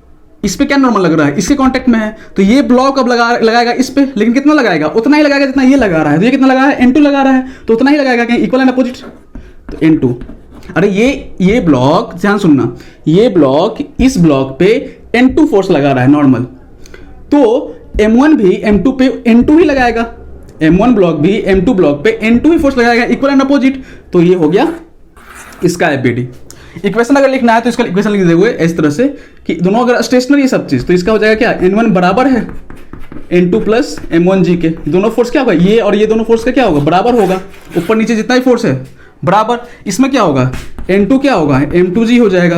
इस पे क्या नॉर्मल लग रहा है, इसके कांटेक्ट में है, तो ये ब्लॉक अब लगाएगा इस पे, लेकिन कितना लगाएगा, उतना ही लगाएगा जितना ये लगा रहा है। तो ये कितना लगा है, N2 लगा रहा है, तो उतना ही लगाएगा, कहीं इक्वल एंड अपोजिट, तो N2। अरे ये ब्लॉक ध्यान सुनना, ये ब्लॉक इस ब्लॉक पे N2 फोर्स लगा रहा है नॉर्मल, तो M1 भी M2 पे N2 ही लगाएगा, M1 ब्लॉक भी M2 ब्लॉक पे N2 ही फोर्स लगाएगा, इक्वल एंड अपोजिट। तो ये हो गया इसका FBD। इक्वेशन अगर लिखना है तो इसका इक्वेशन लिख देंगे इस तरह से कि दोनों अगर स्टेशनरी है सब चीज, तो इसका हो जाएगा क्या, N1 बराबर है N2 प्लस M1G के। दोनों फोर्स क्या होगा, ये और ये दोनों फोर्स का क्या होगा, बराबर होगा, ऊपर नीचे जितना ही फोर्स है बराबर। इसमें क्या होगा, N2 क्या होगा, M2G हो जाएगा।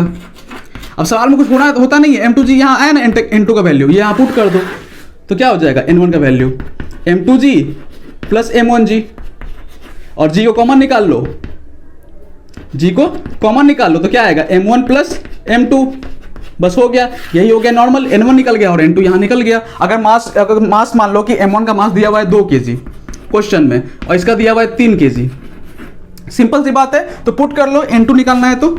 अब सवाल में कुछ होता नहीं है, M2G यहाँ आया ना, N2 का वैल्यू ये यहाँ पुट कर दो, तो क्या हो जाएगा, N1 का वैल्यू M2G प्लस M1G, और G को कॉमन निकाल लो, G को कॉमन निकाल लो, तो क्या आएगा, M1 प्लस M2, बस हो गया, यही हो गया नॉर्मल। N1 निकल गया और N2 यहाँ निकल गया। अगर मास मान लो कि M1 का मास दिया हुआ है 2 kg क्वेश्चन में, और इसका दिया हुआ है 3 kg, सिंपल सी बात है, तो पुट कर लो, N2 निकालना है तो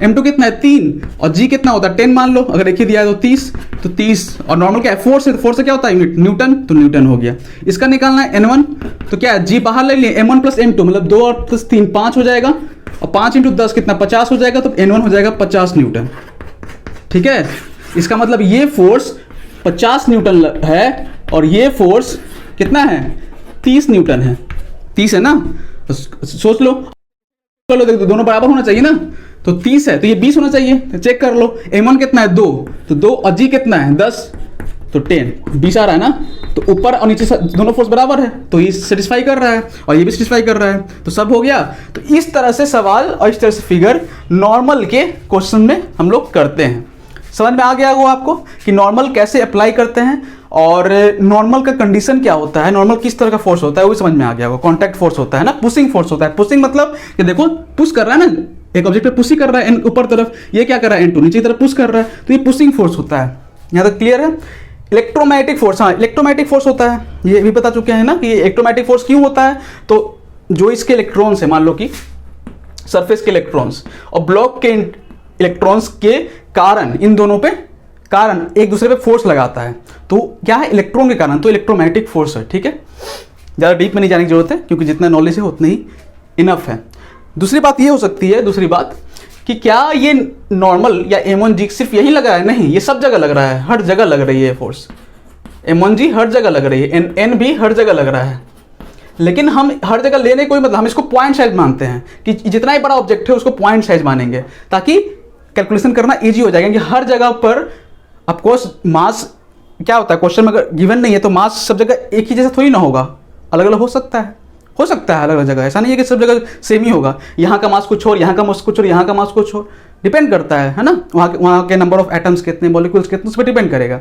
M2 कितना है 3, और G कितना होता है 10 मान लो, अगर एक ही दिया है तो 30, तो 30, और नॉर्मल क्या है, फोर्स है, तो फोर्स से क्या होता है यूनिट, न्यूटन, तो न्यूटन हो गया। इसका निकालना है N1, तो क्या है, G बाहर ले लिए, M1 प्लस M2 मतलब 2 और प्लस 3 5 हो जाएगा, और 5 × 10 कितना 50 हो जाएगा, तो N1 हो जाएगा 50 न्यूटन। ठीक है, इसका मतलब ये फोर्स 50 न्यूटन है, और ये फोर्स कितना है, 30 न्यूटन है, 30 है ना, तो सोच लो, देखो दोनों बराबर होना चाहिए ना, तो 30 है तो ये 20 होना चाहिए, तो चेक कर लो, M1 कितना है 2, तो 2 और G कितना है 10, तो 10, 20 आ रहा है ना, तो ऊपर और नीचे दोनों फोर्स बराबर है, तो ये सेटिस्फाई कर रहा है और ये भी सेटिस्फाई कर रहा है, तो सब हो गया। तो इस तरह से सवाल और इस तरह से फिगर नॉर्मल के क्वेश्चन में हम लोग करते हैं। समझ में आ गया होगा आपको कि नॉर्मल कैसे अप्लाई करते हैं, और नॉर्मल का कंडीशन क्या होता है, नॉर्मल किस तरह का फोर्स होता है वो समझ में आ गया होगा। कॉन्टैक्ट फोर्स होता है ना, पुशिंग फोर्स होता है। पुशिंग मतलब कि देखो पुश कर रहा है ना, एक ऑब्जेक्ट पे पुश ही कर रहा है ऊपर तरफ, ये क्या कर रहा है N2 नीचे की तरफ पुश कर रहा है, तो ये पुशिंग फोर्स होता है। यहाँ तक क्लियर है। इलेक्ट्रोमैग्नेटिक फोर्स, हाँ इलेक्ट्रोमैग्नेटिक फोर्स होता है, ये भी बता चुके हैं ना कि ये इलेक्ट्रोमैग्नेटिक फोर्स क्यों होता है, तो जो इसके इलेक्ट्रॉन्स है, मान लो कि सरफेस के इलेक्ट्रॉन्स और ब्लॉक के इलेक्ट्रॉन्स के कारण, इन दोनों पे कारण एक दूसरे पे फोर्स लगाता है, तो क्या है, इलेक्ट्रॉन के कारण, तो इलेक्ट्रोमैग्नेटिक फोर्स है। ठीक है, ज़्यादा डीप में नहीं जाने की जरूरत है, क्योंकि जितना नॉलेज है उतना ही इनफ है। दूसरी बात ये हो सकती है, दूसरी बात कि क्या ये नॉर्मल या M1G सिर्फ यही लग रहा है, नहीं, ये सब जगह लग रहा है, हर जगह लग रही है फोर्स, M1G हर जगह लग रही है, N भी हर जगह लग रहा है। लेकिन हम हर जगह लेने कोई मतलब, हम इसको पॉइंट साइज मानते हैं कि जितना ही बड़ा ऑब्जेक्ट है उसको पॉइंट साइज मानेंगे, ताकि कैलकुलेशन करना ईजी हो जाएगा। कि हर जगह पर ऑफकोर्स मास क्या होता है, क्वेश्चन में अगर गिवन नहीं है तो मास सब जगह एक ही जैसा थोड़ी ना होगा, अलग अलग हो सकता है अलग अलग जगह, ऐसा नहीं है कि सब जगह सेम ही होगा। यहाँ का मास कुछ और, यहाँ का मास कुछ और, यहाँ का मास कुछ और, डिपेंड करता है ना, वहाँ के नंबर ऑफ एटम्स कितने, मॉलिक्यूल्स कितने, उस पर डिपेंड करेगा।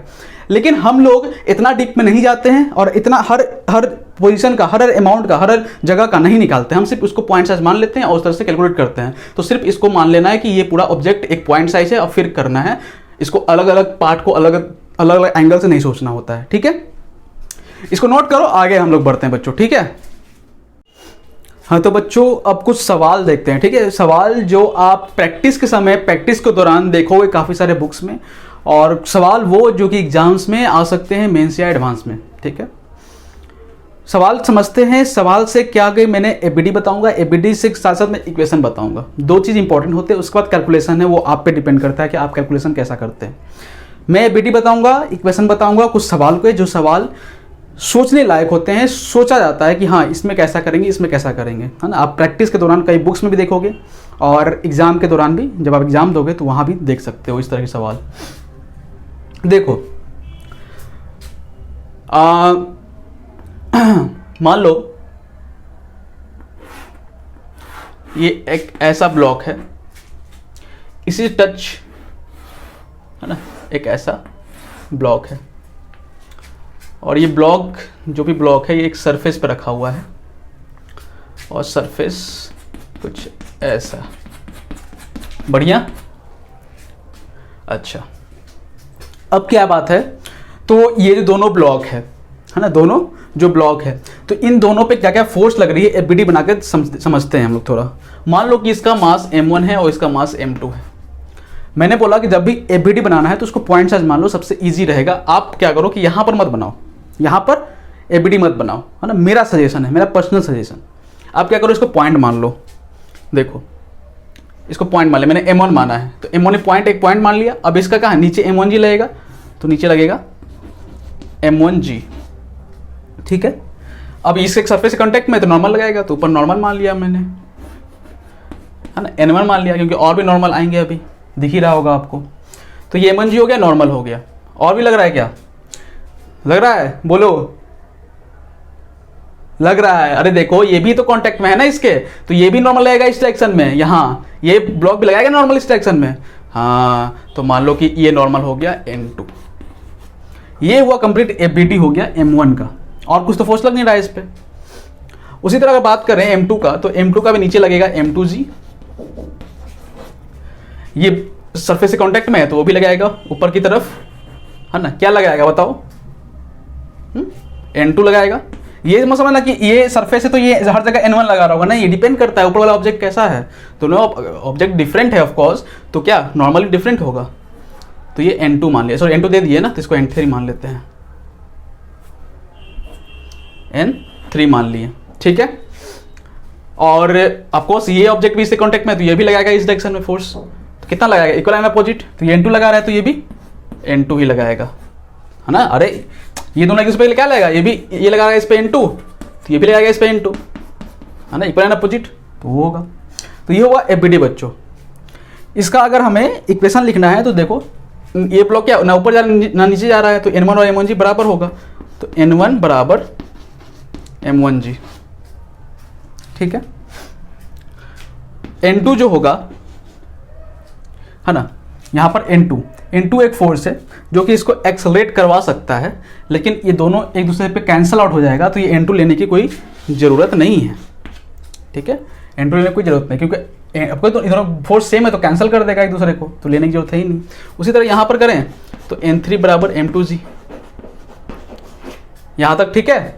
लेकिन हम लोग इतना डीप में नहीं जाते हैं और इतना हर पोजीशन का, हर अमाउंट का, हर जगह का नहीं निकालते हैं। हम सिर्फ उसको पॉइंट साइज मान लेते हैं और उस तरह से कैलकुलेट करते हैं। तो सिर्फ इसको मान लेना है कि ये पूरा ऑब्जेक्ट एक पॉइंट साइज है, और फिर करना है इसको अलग अलग पार्ट को अलग अलग एंगल से नहीं सोचना होता है। ठीक है, इसको नोट करो, आगे हम लोग बढ़ते हैं बच्चों। ठीक है, हाँ तो बच्चों अब कुछ सवाल देखते हैं। ठीक है, सवाल जो आप प्रैक्टिस के समय, प्रैक्टिस के दौरान देखोगे काफ़ी सारे बुक्स में, और सवाल वो जो कि एग्जाम्स में आ सकते हैं, मेंस या एडवांस में। ठीक है, सवाल समझते हैं। सवाल से क्या गए, मैंने एबीडी बताऊंगा, एबीडी से साथ साथ मैं इक्वेशन बताऊंगा। दो चीज़ इंपॉर्टेंट होते हैं, उसके बाद कैलकुलेशन है, वो आप पे डिपेंड करता है कि आप कैलकुलेशन कैसा करते हैं। मैं एबीडी बताऊंगा, इक्वेशन बताऊंगा, कुछ सवाल को जो सवाल सोचने लायक होते हैं, सोचा जाता है कि हाँ इसमें कैसा करेंगे, इसमें कैसा करेंगे, है ना। आप प्रैक्टिस के दौरान कई बुक्स में भी देखोगे, और एग्जाम के दौरान भी, जब आप एग्जाम दोगे तो वहाँ भी देख सकते हो इस तरह के सवाल। देखो मान लो ये एक ऐसा ब्लॉक है, इसी टच, है ना, एक ऐसा ब्लॉक है, और ये ब्लॉक, जो भी ब्लॉक है, ये एक सरफेस पर रखा हुआ है, और सरफेस कुछ ऐसा, बढ़िया। अच्छा, अब क्या बात है, तो ये जो दोनों ब्लॉक है ना, दोनों जो ब्लॉक है, तो इन दोनों पे क्या क्या फोर्स लग रही है एफबीडी बना के समझते हैं हम लोग थोड़ा। मान लो कि इसका मास m1 है और इसका मास m2 है। मैंने बोला कि जब भी एफबीडी बनाना है तो उसको पॉइंट साइज मान लो, सबसे ईजी रहेगा। आप क्या करो कि यहाँ पर मत बनाओ, यहाँ पर एफबीडी मत बनाओ, है ना, मेरा सजेशन है, मेरा पर्सनल सजेशन। आप क्या करो, इसको पॉइंट मान लो। देखो इसको पॉइंट मान लिया मैंने, m1 माना है तो m1 ने पॉइंट, एक पॉइंट मान लिया। अब इसका कहाँ नीचे m1g लगेगा, तो नीचे लगेगा m1g, ठीक है। अब इसके सरफेस कांटेक्ट में तो नॉर्मल लगाएगा, तो ऊपर नॉर्मल मान लिया मैंने, है ना, n1 मान लिया, क्योंकि और भी नॉर्मल आएंगे, अभी दिख ही रहा होगा आपको। तो ये m1g हो गया, नॉर्मल हो गया। और भी लग रहा है क्या, लग रहा है, बोलो लग रहा है। अरे देखो ये भी तो कांटेक्ट में है ना इसके, तो ये भी नॉर्मल लगेगा इस डायरेक्शन में, यहाँ ये ब्लॉक भी लगाएगा नॉर्मल इस डायरेक्शन में। हाँ, तो मान लो कि ये नॉर्मल हो गया n2। ये हुआ कंप्लीट एफबीडी हो गया m1 का, और कुछ तो फोर्स लग नहीं रहा है इस पे। उसी तरह अगर बात करें m2 का, तो m2 का भी नीचे लगेगा m2g। ये सरफेस से कांटेक्ट में है तो वो भी लगाएगा ऊपर की तरफ, है ना। क्या लगाएगा बताओ, n2 लगाएगा। ये मत समझना कि ये सरफेस है तो ये हर जगह n1 लगा रहा होगा, ना, ये डिपेंड करता है ऊपर वाला ऑब्जेक्ट कैसा है। दोनों ऑब्जेक्ट डिफरेंट है ऑफ कोर्स, तो क्या नॉर्मली डिफरेंट होगा। तो ये n2 मान लिया, सॉरी n2 दे दिए ना, तो इसको n3 मान लेते हैं, n3 मान लिए, ठीक है। और ऑफकोर्स ये ऑब्जेक्ट भी इससे कॉन्टेक्ट में है तो ये भी लगाएगा इस डायरेक्शन में फोर्स। तो कितना लगाएगा, इक्वल एंड अपोजिट, तो ये n2 लगा रहा है तो ये भी n2 ही लगाएगा, है ना। अरे ये दोनों इस पे क्या लगाएगा, ये भी ये लगाएगा इस पे n2, तो ये भी लगाएगा इस पे n2, है ना, इक्वल एंड अपोजिट, तो वो होगा। तो ये होगा एफबीडी बच्चों। इसका अगर हमें इक्वेशन लिखना है तो देखो ये ब्लॉक क्या ना ऊपर जा रहा है ना नीचे जा रहा है, तो n1 और m1g बराबर होगा, तो n1 बराबर m1g, ठीक है। n2 जो होगा, है ना, यहाँ पर n2 एक फोर्स है जो कि इसको एक्सेलरेट करवा सकता है, लेकिन ये दोनों एक दूसरे पे कैंसिल आउट हो जाएगा, तो ये n2 लेने की कोई ज़रूरत नहीं है, ठीक है। n2 लेने की कोई ज़रूरत नहीं, क्योंकि आपको तो दोनों फोर्स सेम है तो कैंसिल कर देगा एक दूसरे को, तो लेने की जरूरत है ही नहीं। उसी तरह यहाँ पर करें तो n3 बराबर m2g, यहाँ तक ठीक है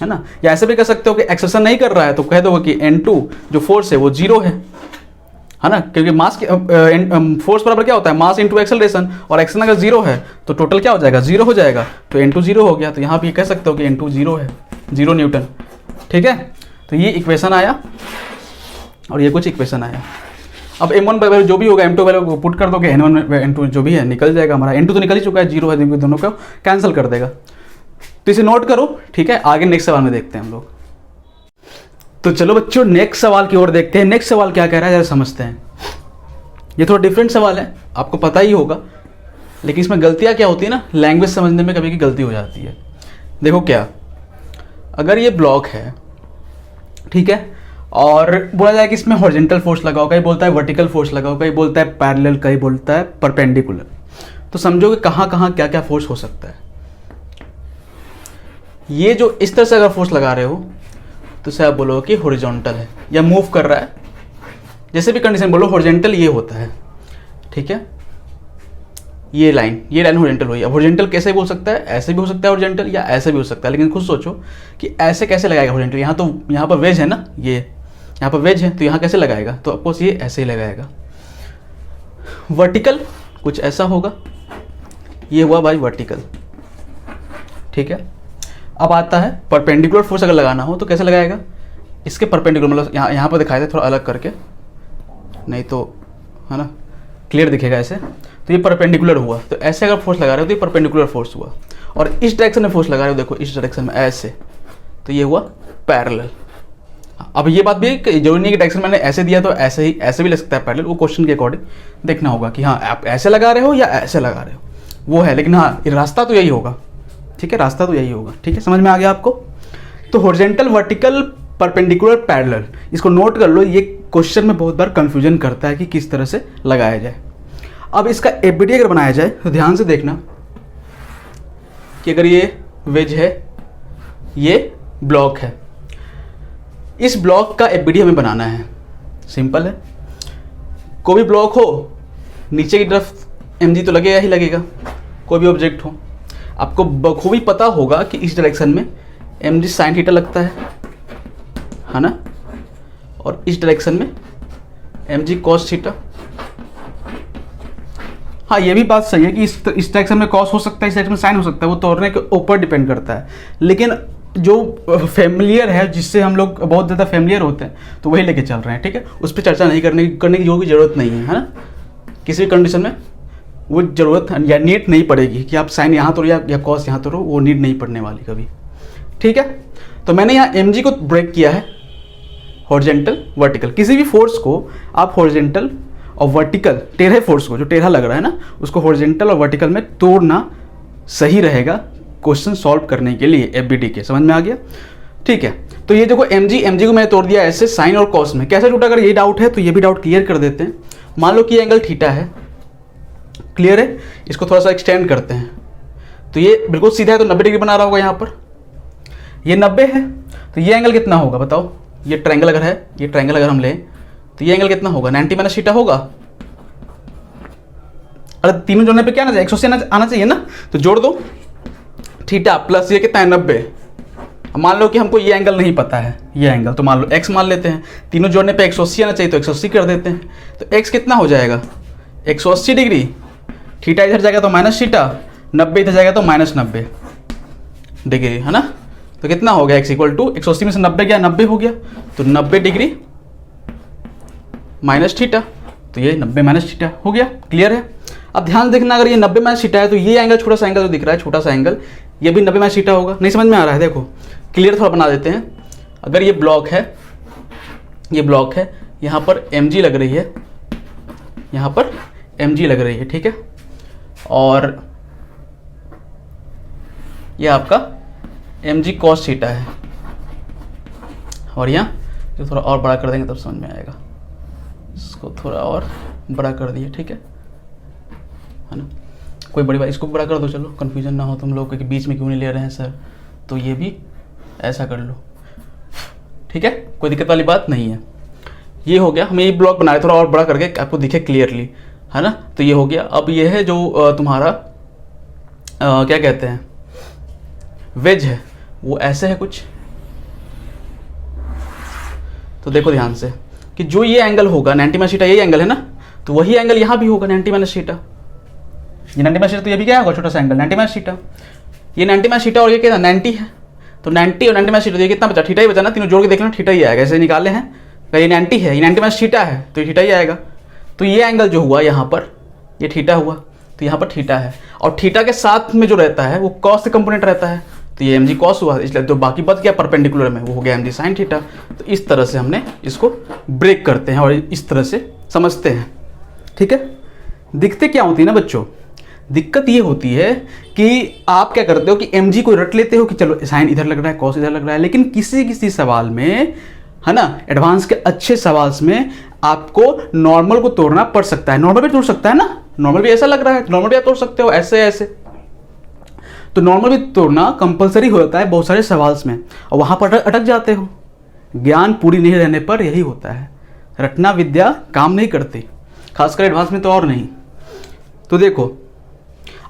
ना। या ऐसे भी कर सकते हो कि एक्सेशन नहीं कर रहा है तो कह दो कि n2 जो फोर्स है वो 0 है ना, क्योंकि मास फोर्स बराबर क्या होता है, मास इंटू एक्सेलरेशन, और एक्सेलरेशन अगर 0 है तो टोटल क्या हो जाएगा, 0 हो जाएगा, तो n2 0 हो गया। तो यहाँ भी कह सकते हो कि n2 0 है, 0 न्यूटन, ठीक है। तो ये इक्वेशन आया और ये कुछ इक्वेशन आया। अब m1 वैल्यू जो भी होगा m2 वैल्यू को पुट कर दोगे, n1 n2 जो भी है निकल जाएगा हमारा। n2 तो निकल ही चुका है, 0 है, दोनों को कैंसिल कर देगा। तो इसे नोट करो, ठीक है। आगे नेक्स्ट सवाल में देखते हैं हम लोग। तो चलो बच्चों नेक्स्ट सवाल की ओर देखते हैं। नेक्स्ट सवाल क्या कह रहा है जरा समझते हैं। ये थोड़ा डिफरेंट सवाल है, आपको पता ही होगा, लेकिन इसमें गलतियाँ क्या होती है ना, लैंग्वेज समझने में कभी की गलती हो जाती है। देखो क्या, अगर ये ब्लॉक है, ठीक है, और बोला जाए कि इसमें हॉरिजॉन्टल फोर्स लगाओ, कहीं बोलता है वर्टिकल फोर्स लगाओ, कहीं बोलता है पैरेलल, कहीं बोलता है परपेंडिकुलर, तो समझो कि कहाँ कहाँ क्या क्या फोर्स हो सकता है। ये जो इस तरह से अगर फोर्स लगा रहे हो तो से आप बोलो कि हॉरिजॉन्टल है या मूव कर रहा है, जैसे भी कंडीशन बोलो, हॉरिजॉन्टल ये होता है, ठीक है। ये लाइन हॉरिजॉन्टल हुई। अब हॉरिजॉन्टल कैसे बोल सकता है, ऐसे भी हो सकता है हॉरिजॉन्टल, या ऐसे भी हो सकता है, लेकिन खुद सोचो कि ऐसे कैसे लगाएगा हॉरिजॉन्टल। यहाँ पर वेज है ना, ये यहाँ पर वेज है, तो यहाँ कैसे लगाएगा, तो ऑफकोर्स ये ऐसे ही लगाएगा। वर्टिकल कुछ ऐसा होगा, ये हुआ भाई वर्टिकल, ठीक है। अब आता है परपेंडिकुलर फोर्स अगर लगाना हो तो कैसे लगाएगा, इसके परपेंडिकुलर, मतलब यहाँ पर दिखाया था थोड़ा अलग करके, नहीं तो है ना क्लियर दिखेगा ऐसे। तो ये परपेंडिकुलर हुआ, तो ऐसे अगर फोर्स लगा रहे हो तो ये परपेंडिकुलर फोर्स हुआ, और इस डायरेक्शन में फोर्स लगा रहे हो, देखो इस डायरेक्शन में ऐसे, तो ये हुआ पैरेलल। अब ये बात भी जरूरी नहीं कि डायरेक्शन मैंने ऐसे दिया तो ऐसे ही, ऐसे भी लग सकता है पैरेलल, वो क्वेश्चन के अकॉर्डिंग देखना होगा कि हाँ आप ऐसे लगा रहे हो या ऐसे लगा रहे हो, वो है। लेकिन हाँ रास्ता तो यही होगा, ठीक है, रास्ता तो यही होगा, ठीक है। समझ में आ गया आपको। तो हॉरिजॉन्टल, वर्टिकल, परपेंडिकुलर, पैरेलल, इसको नोट कर लो। ये क्वेश्चन में बहुत बार कंफ्यूजन करता है कि किस तरह से लगाया जाए। अब इसका एफबीडी अगर बनाया जाए तो ध्यान से देखना कि अगर ये वेज है, ये ब्लॉक है, इस ब्लॉक का एफबीडी हमें बनाना है। सिंपल है, कोई भी ब्लॉक हो नीचे की तरफ mg तो लगेगा ही लगेगा, कोई भी ऑब्जेक्ट हो। आपको बखूबी पता होगा कि इस डायरेक्शन में mg साइन थीटा लगता है ना, और इस डायरेक्शन में mg कॉस थीटा। हाँ, ये भी बात सही है कि इस डायरेक्शन में कॉस हो सकता है, इस डायरेक्शन में साइन हो सकता है, वो तोड़ने के ऊपर डिपेंड करता है। लेकिन जो फेमिलियर है, जिससे हम लोग बहुत ज़्यादा फेमिलियर होते हैं, तो वही लेके चल रहे हैं, ठीक है। उस पर चर्चा नहीं करने की जो भी ज़रूरत नहीं है ना। किसी भी कंडीशन में वो ज़रूरत या नीड नहीं पड़ेगी कि आप साइन यहाँ तोड़ो या कॉस यहाँ तोड़ो, वो नीड नहीं पड़ने वाली कभी, ठीक है। तो मैंने यहाँ mg को ब्रेक किया है हॉरिजॉन्टल वर्टिकल। किसी भी फोर्स को आप हॉरिजॉन्टल और वर्टिकल, टेढ़े फोर्स को, जो टेढ़ा लग रहा है ना, उसको हॉरिजॉन्टल और वर्टिकल में तोड़ना सही रहेगा क्वेश्चन सॉल्व करने के लिए एफबीडी के। समझ में आ गया, ठीक है। तो ये देखो mg को मैंने तोड़ दिया ऐसे साइन और कॉस में, कैसे टूटा। अगर ये डाउट है तो ये भी डाउट क्लियर कर देते हैं। मान लो कि ये एंगल थीटा है, क्लियर है। इसको थोड़ा सा एक्सटेंड करते हैं, तो ये बिल्कुल सीधा है तो 90 डिग्री बना रहा होगा। यहाँ पर ये 90 है, तो ये एंगल कितना होगा बताओ। ये ट्रायंगल अगर है, ये ट्रायंगल अगर हम लें तो ये एंगल कितना होगा, 90 माइनस थीटा होगा। अरे तीनों जोड़ने पे क्या आना चाहिए, 180 आना चाहिए ना। तो जोड़ दो, थीटा प्लस ये कितना है 90। मान लो कि हमको ये एंगल नहीं पता है, ये एंगल, तो मान लो x मान लेते हैं। तीनों जोड़ने पे 180 आना चाहिए, तो 180 कर देते हैं। तो x कितना हो जाएगा 180 डिग्री। थीटा इधर जाएगा तो माइनस थीटा, 90 इधर जाएगा तो माइनस 90 डिग्री, है ना। तो कितना हो गया x इक्वल टू 180 में से 90 गया, 90 हो गया। तो 90 डिग्री माइनस थीटा, तो ये 90 माइनस थीटा हो गया। क्लियर है। अब ध्यान से देखना, अगर ये 90 माइनस थीटा है तो ये एंगल, छोटा सा एंगल जो दिख रहा है, छोटा सा एंगल, ये भी 90 माइनस थीटा होगा। नहीं समझ में आ रहा है, देखो क्लियर थोड़ा बना देते हैं। अगर ये ब्लॉक है, ये ब्लॉक है, यहाँ पर mg लग रही है, यहाँ पर mg लग रही है, ठीक है। और ये आपका mg cos थीटा है, और यहाँ जो थोड़ा और बड़ा कर देंगे तब समझ में आएगा। इसको थोड़ा और बड़ा कर दिए, ठीक है ना। कोई बड़ी बात, इसको बड़ा कर दो, चलो कन्फ्यूजन ना हो तुम लोग कि बीच में क्यों नहीं ले रहे हैं सर। तो ये भी ऐसा कर लो, ठीक है, कोई दिक्कत वाली बात नहीं है। ये हो गया, हमें ये ब्लॉक बना है थोड़ा और बड़ा करके आपको दिखे क्लियरली, है ना। तो ये हो गया। अब ये है जो तुम्हारा क्या कहते हैं, वेज है, वो ऐसे है कुछ। तो देखो ध्यान से कि जो ये एंगल होगा 90 माइनस थीटा, ये एंगल है ना, तो वही एंगल यहाँ भी होगा 90 माइनस थीटा। ये 90 माइनस थीटा, तो ये भी क्या होगा, छोटा सा एंगल 90 माइनस थीटा। ये 90 माइनस थीटा और ये क्या 90 है, तो 90 और 90 माइनस थीटा, तो ये कितना बचा, थीटा ही बचा ना। तीनों जोड़ के देख लेना, थीटा ही आएगा। ऐसे निकाले हैं, ये 90 है, ये 90 माइनस थीटा है, तो ये थीटा ही आएगा। तो ये एंगल जो हुआ यहाँ पर, ये थीटा हुआ, तो यहाँ पर थीटा है। और थीटा के साथ में जो रहता है वो कॉस से कंपोनेंट रहता है, तो ये mg कॉस हुआ, इसलिए जो बाकी बच गया परपेंडिकुलर में वो हो गया mg साइन थीटा। तो इस तरह से हमने इसको ब्रेक करते हैं और इस तरह से समझते हैं, ठीक है। दिक्कतें क्या होती है ना बच्चों, दिक्कत ये होती है कि आप क्या करते हो कि mg को रट लेते हो कि चलो साइन इधर लग रहा है, कॉस इधर लग रहा है। लेकिन किसी किसी सवाल में, है ना, एडवांस के अच्छे सवाल में आपको नॉर्मल को तोड़ना पड़ सकता है। नॉर्मल भी तोड़ सकता है ना, नॉर्मल भी ऐसा लग रहा है, नॉर्मल भी आप तोड़ सकते हो ऐसे ऐसे। तो नॉर्मल भी तोड़ना कंपलसरी हो जाता है बहुत सारे सवाल में, और वहां पर अटक जाते हो। ज्ञान पूरी नहीं रहने पर यही होता है, रटना विद्या काम नहीं करती, खासकर एडवांस में तो और नहीं। तो देखो,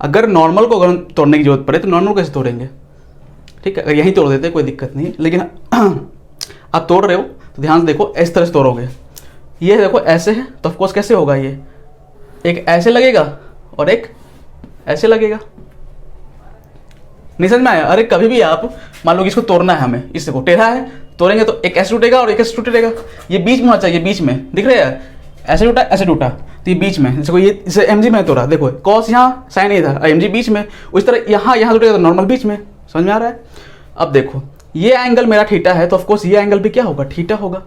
अगर नॉर्मल को अगर तोड़ने की जरूरत पड़े तो नॉर्मल कैसे तोड़ेंगे, ठीक है। अगर यहीं तोड़ देते कोई दिक्कत नहीं, लेकिन आप तोड़ रहे हो तो ध्यान से देखो, इस तरह से तोड़ोगे। ये देखो ऐसे है, तो ऑफकोर्स कैसे होगा, ये एक ऐसे लगेगा और एक ऐसे लगेगा। नहीं समझ में आया। अरे कभी भी आप मान लो कि इसको तोड़ना है हमें, इसको टेढ़ा है, तोड़ेंगे तो एक ऐसे टूटेगा और एक ऐसे टूटेगा। ये बीच में होना चाहिए, बीच में दिख रहा है, ऐसे टूटा ऐसे टूटा, तो ये बीच में। जैसे कोई ये इसे mg में तोड़ा, देखो कॉस यहाँ, साइन इधर, mg बीच में। उस तरह यहाँ यहाँ टूटेगा तो नॉर्मल बीच में। समझ में आ रहा है। अब देखो ये एंगल मेरा थीटा है, तो ऑफकोर्स ये एंगल भी क्या होगा, थीटा होगा।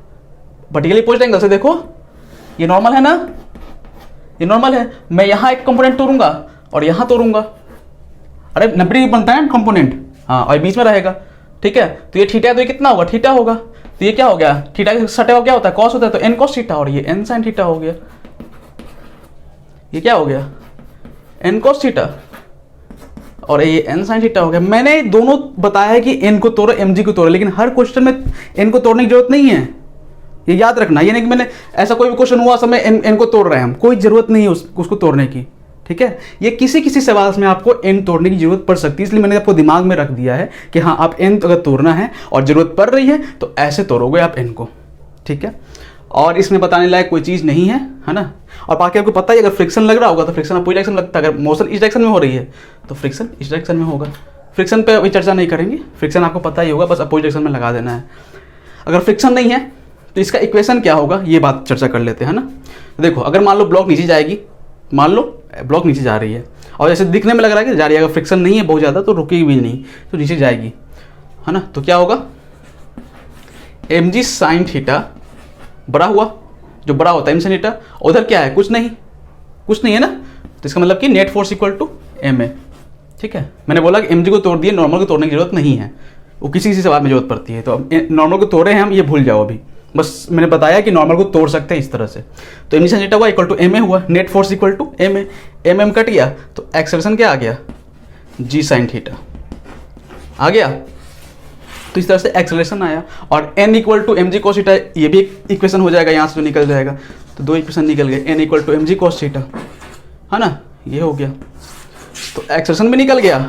वर्टिकली अपोजिट एंगल से देखो, ये नॉर्मल है ना, ये नॉर्मल है। मैं यहाँ एक कंपोनेंट तोड़ूंगा और यहाँ तोड़ूंगा, अरे 90 डिग्री बनता है ना कंपोनेंट, हाँ, और बीच में रहेगा, ठीक है। तो ये थीटा है, तो ये कितना होगा, थीटा होगा। तो ये क्या हो गया, थीटा के सटे हुआ क्या होता है, कॉस होता है, तो एन कॉस थीटा, और ये एन साइन थीटा हो गया। ये क्या हो गया, एन कॉस थीटा, और ये एन साइन थीटा हो गया। मैंने दोनों बताया है कि एन को तोड़ो, mg को तोड़ो, लेकिन हर क्वेश्चन में एन को तोड़ने की जरूरत नहीं है, ये याद रखना। ये नहीं कि मैंने ऐसा कोई भी क्वेश्चन हुआ सब में एन को तोड़ रहे हैं हम, कोई जरूरत नहीं है उसको तोड़ने की, ठीक है, ये किसी किसी सवाल में आपको n तोड़ने की जरूरत पड़ सकती है, इसलिए मैंने आपको दिमाग में रख दिया है कि हाँ आप n अगर तोड़ना है और जरूरत पड़ रही है तो ऐसे तोड़ोगे आप n को, ठीक है। और इसमें बताने लायक कोई चीज़ नहीं है ना। और बाकी आपको पता ही अगर फ्रिक्शन लग रहा होगा तो फ्रिक्शन अपोजिट डायरेक्शन लगता है, अगर मोशन इस डायरेक्शन में हो रही है तो फ्रिक्शन इस डायरेक्शन में होगा। फ्रिक्शन पे अभी चर्चा नहीं करेंगे, फ्रिक्शन आपको पता ही होगा, बस अपोजिट डायरेक्शन में लगा देना है। अगर फ्रिक्शन नहीं है तो इसका इक्वेशन क्या होगा ये बात चर्चा कर लेते हैं ना। देखो अगर मान लो ब्लॉक नीचे जाएगी, मान लो ब्लॉक नीचे जा रही है और जैसे दिखने में लग रहा है कि जा रही है, अगर फ्रिक्शन नहीं है बहुत ज़्यादा तो रुकेगी भी नहीं, तो नीचे जाएगी, है ना। तो क्या होगा, mg sin थीटा बड़ा हुआ, जो बड़ा होता है m sin थीटा, उधर क्या है, कुछ नहीं है ना। तो इसका मतलब कि net force equal to ma, ठीक है। मैंने बोला कि mg को तोड़ दिए, नॉर्मल को तोड़ने की जरूरत नहीं है, वो किसी किसी सवाल में जरूरत पड़ती है। तो अब नॉर्मल को तोड़े हैं हम, ये भूल जाओ अभी, बस मैंने बताया कि नॉर्मल को तोड़ सकते हैं इस तरह से। तो mg sin थीटा हुआ इक्वल टू ma हुआ, net force equal to ma, mm cut गया तो एक्सेलरेशन क्या आ गया, g sin थीटा आ गया। तो इस तरह से एक्सेलरेशन आया। और n equal to mg cos theta, ये भी एक इक्वेशन हो जाएगा, यहाँ से जो निकल जाएगा, तो दो इक्वेशन निकल गए, n equal to mg cos theta, है ना, ये हो गया। तो एक्सेलरेशन भी निकल गया,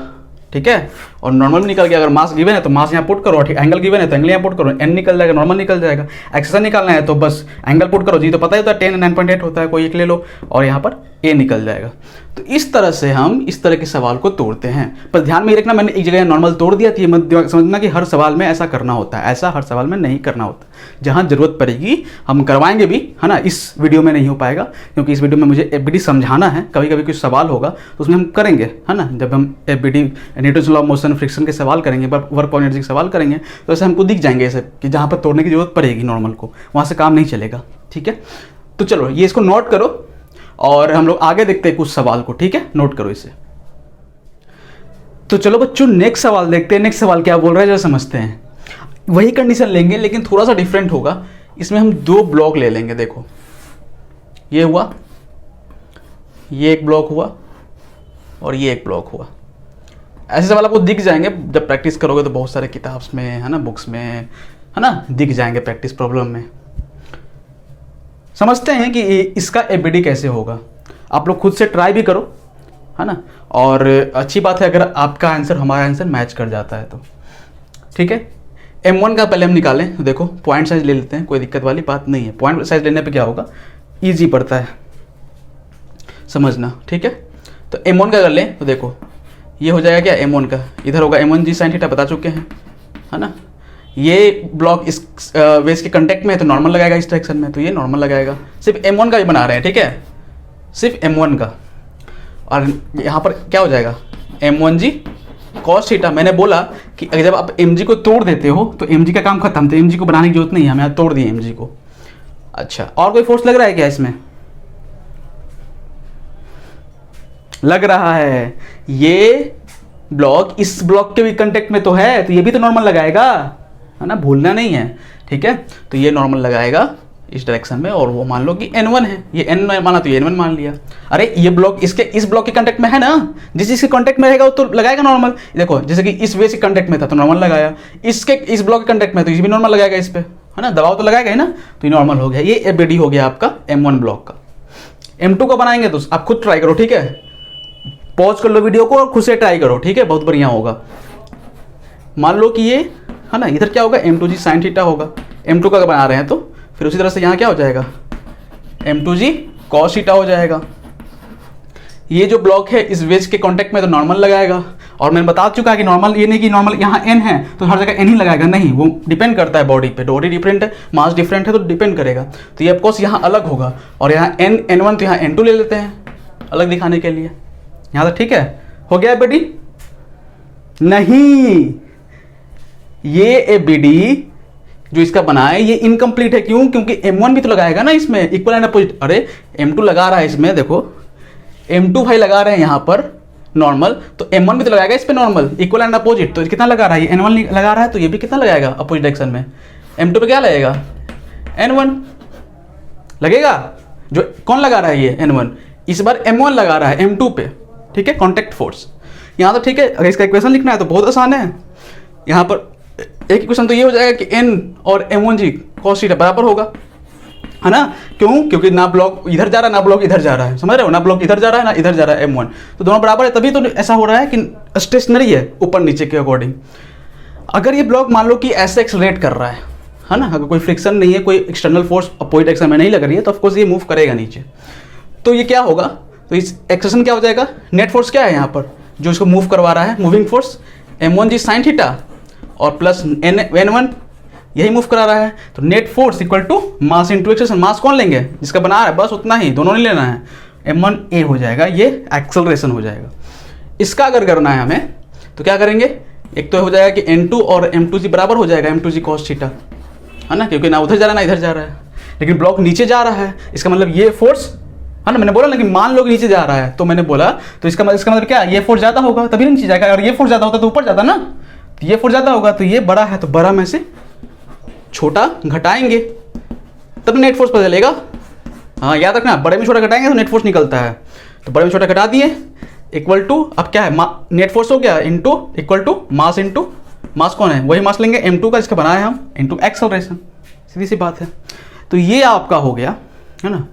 ठीक है, और नॉर्मल भी निकल गया। अगर मास गिवन है तो मास यहाँ पुट करो, ठीक, एंगल गिवन है तो एंगल यहाँ पुट करो, n निकल जाएगा, नॉर्मल निकल जाएगा। एक्सेलरेशन निकालना है तो बस एंगल पुट करो, जी तो पता ही होता है 10 9.8 होता है, कोई एक ले लो और यहाँ पर a निकल जाएगा। तो इस तरह से हम इस तरह के सवाल को तोड़ते हैं। पर ध्यान में रखना, मैंने एक जगह नॉर्मल तोड़ दिया थी, मत समझना कि हर सवाल में ऐसा करना होता है, ऐसा हर सवाल में नहीं करना होता। जहाँ जरूरत पड़ेगी हम करवाएंगे भी, है ना। इस वीडियो में नहीं हो पाएगा क्योंकि इस वीडियो में मुझे एफबीडी समझाना है, कभी कभी कुछ सवाल होगा तो उसमें हम करेंगे, है ना। जब हम FBD Newton's law of motion friction के सवाल करेंगे, वर्क ऑफ एनर्जी के सवाल करेंगे, तो ऐसे हमको दिख जाएंगे ऐसे कि जहाँ पर तोड़ने की जरूरत पड़ेगी नॉर्मल को, वहाँ से काम नहीं चलेगा, ठीक है। तो चलो ये इसको नोट करो और हम लोग आगे देखते हैं कुछ सवाल को, ठीक है, नोट करो इसे। तो चलो बच्चों नेक्स्ट सवाल देखते हैं। नेक्स्ट सवाल क्या बोल रहा है जरा समझते हैं। वही कंडीशन लेंगे लेकिन थोड़ा सा डिफरेंट होगा। इसमें हम दो ब्लॉक ले लेंगे, देखो ये हुआ, ये एक ब्लॉक हुआ और ये एक ब्लॉक हुआ। ऐसे सवाल आपको दिख जाएंगे जब प्रैक्टिस करोगे तो बहुत सारे किताब्स में, है ना, बुक्स में, है ना, दिख जाएंगे प्रैक्टिस प्रॉब्लम में। समझते हैं कि इसका एफबीडी कैसे होगा। आप लोग खुद से ट्राई भी करो, है ना। और अच्छी बात है अगर आपका आंसर हमारा आंसर मैच कर जाता है तो, ठीक है। M1 का पहले हम निकालें, तो देखो पॉइंट साइज ले लेते हैं, कोई दिक्कत वाली बात नहीं है। पॉइंट साइज लेने पे क्या होगा, ईजी पड़ता है समझना, ठीक है। तो M1 का कर लें तो देखो ये हो जाएगा क्या, M1 का इधर होगा M1g sin थीटा, बता चुके हैं, है ना। ये ब्लॉक इस वेस के कांटेक्ट में है तो नॉर्मल लगाएगा इस डायरेक्शन में, तो ये नॉर्मल लगाएगा। सिर्फ M1 का ही बना रहे हैं, ठीक है, सिर्फ M1 का। और यहाँ पर क्या हो जाएगा, M1g cos थीटा। मैंने बोला कि अगर जब आप mg को तोड़ देते हो तो mg का काम खत्म, तो mg को बनाने की जरूरत नहीं है, हम यहाँ तोड़ दिए mg को। अच्छा, और कोई फोर्स लग रहा है क्या इसमें, लग रहा है। ये ब्लॉक इस ब्लॉक के भी कांटेक्ट में तो है, तो ये भी तो नॉर्मल लगाएगा, है ना, भूलना नहीं है, ठीक है। तो ये नॉर्मल लगाएगा इस डायरेक्शन में, और वो मान लो कि N1 है, ये N माना तो ये N1 मान लिया। अरे ये ब्लॉक इसके इस ब्लॉक के कांटेक्ट में है ना, जिस चीज के कांटेक्ट में रहेगा वो तो लगाएगा नॉर्मल। देखो जैसे कि इस वे से कांटेक्ट में था तो नॉर्मल लगाया, इसके इस ब्लॉक के कांटेक्ट में तो ये भी नॉर्मल लगाएगा इस पे, है ना, दबाव तो लगाएगा ही ना, तो ये नॉर्मल हो गया। ये एफबीडी हो गया आपका M1 ब्लॉक का। M2 का बनाएंगे तो आप खुद ट्राई करो, ठीक है, पॉज कर लो वीडियो को और खुद से ट्राई करो, ठीक है, बहुत बढ़िया होगा। मान लो कि ये, है ना, इधर क्या होगा, M2g sin थीटा होगा। M2 का बना रहे हैं तो फिर उसी तरह से यहाँ क्या हो जाएगा, M2g cos थीटा हो जाएगा। ये जो ब्लॉक है इस वेज के कांटेक्ट में तो नॉर्मल लगाएगा, और मैंने बता चुका है कि नॉर्मल ये नहीं कि नॉर्मल यहाँ n है तो हर जगह n ही लगाएगा, नहीं, वो डिपेंड करता है बॉडी पे, बॉडी डिफरेंट है, मास डिफरेंट है तो डिपेंड करेगा। तो ये ऑफकोर्स यहाँ अलग होगा, और यहाँ N1 तो यहाँ N2 ले लेते हैं अलग दिखाने के लिए। यहाँ तक ठीक है, हो गया एफबीडी? नहीं, ये एफबीडी जो इसका बना है ये इनकम्प्लीट है। क्यों? क्योंकि M1 भी तो लगाएगा ना इसमें, इक्वल एंड अपोजिट। अरे M2 लगा रहा है इसमें, देखो M2 भाई लगा रहे हैं यहाँ पर नॉर्मल, तो M1 भी तो लगाएगा इस पे नॉर्मल, इक्वल एंड अपोजिट। तो कितना लगा रहा है, ये N1 लगा रहा है, तो ये भी कितना लगाएगा अपोजिट डायरेक्शन में। M2 पे क्या लगेगा, N1 लगेगा। जो कौन लगा रहा है, ये N1, इस बार M1 लगा रहा है M2 पे, ठीक है, कॉन्टैक्ट फोर्स। यहाँ तो ठीक है, अगर इसका इक्वेशन लिखना है तो बहुत आसान है। यहाँ पर एक इक्वेशन तो ये हो जाएगा कि N और M1g cos थीटा बराबर होगा, है ना। क्यों? क्योंकि ना ब्लॉक इधर जा रहा है ना ब्लॉक इधर जा रहा है, समझ रहे हो, ना ब्लॉक इधर जा रहा है ना इधर जा रहा है M1, तो दोनों बराबर है, तभी तो ऐसा हो रहा है कि स्टेशनरी है ऊपर नीचे के अकॉर्डिंग। अगर ये ब्लॉक मान लो कि ऐसे एक्सेलरेट कर रहा है ना, अगर कोई फ्रिक्शन नहीं है, कोई एक्सटर्नल फोर्स अपोजिट डायरेक्शन में नहीं लग रही है, तो ऑफकोर्स ये मूव करेगा नीचे। तो ये क्या होगा, तो इस एक्सेशन क्या हो जाएगा, नेट फोर्स क्या है यहाँ पर जो इसको मूव करवा रहा है, moving force M1G sin theta और प्लस N1 यही मूव करा रहा है। तो net force equal to mass into acceleration. Mass कौन लेंगे, जिसका बना रहा है, बस उतना ही, दोनों नहीं लेना है। M1A हो जाएगा, ये एक्सेलरेशन हो जाएगा। इसका अगर करना है हमें तो क्या करेंगे, एक तो हो जाएगा कि N2 और M2G बराबर हो जाएगा M2G cos थीटा, है ना, क्योंकि ना उधर जा रहा है ना इधर जा रहा है, लेकिन ब्लॉक नीचे जा रहा है, इसका मतलब ये फोर्स, है ना, मैंने बोला ना कि मान लो कि नीचे जा रहा है, तो मैंने बोला तो इसका मतलब क्या, ये फोर्स ज़्यादा होगा तभी नीचे जाएगा, अगर ये फोर्स ज़्यादा होता तो ऊपर जाता ना, तो ये फोर्स ज़्यादा होगा, तो ये बड़ा है तो बड़ा में से छोटा घटाएंगे तब नेट फोर्स पता चलेगा। हाँ याद रखना, बड़े में छोटा घटाएंगे तो नेट फोर्स निकलता है, तो बड़े में छोटा घटा दिए इक्वल टू, अब क्या है, नेट फोर्स हो गया into equal to mass, into mass कौन है, वही मास लेंगे M2 का जिसका बनाया हम, इंटू एक्सेलरेशन, सीधी सी बात है। तो ये आपका हो गया, है ना।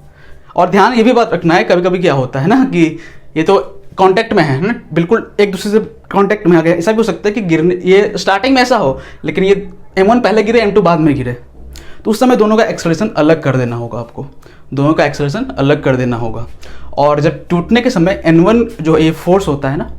और ध्यान ये भी बात रखना है, कभी कभी क्या होता है ना कि ये तो कांटेक्ट में है ना, बिल्कुल एक दूसरे से कांटेक्ट में आ गया, ऐसा भी हो सकता है कि गिरने, ये स्टार्टिंग में ऐसा हो लेकिन ये M1 पहले गिरे M2 बाद में गिरे, तो उस समय दोनों का एक्सेलरेशन अलग कर देना होगा आपको, दोनों का एक्सेलरेशन अलग कर देना होगा। और जब टूटने के समय N1 जो ये फोर्स होता है ना,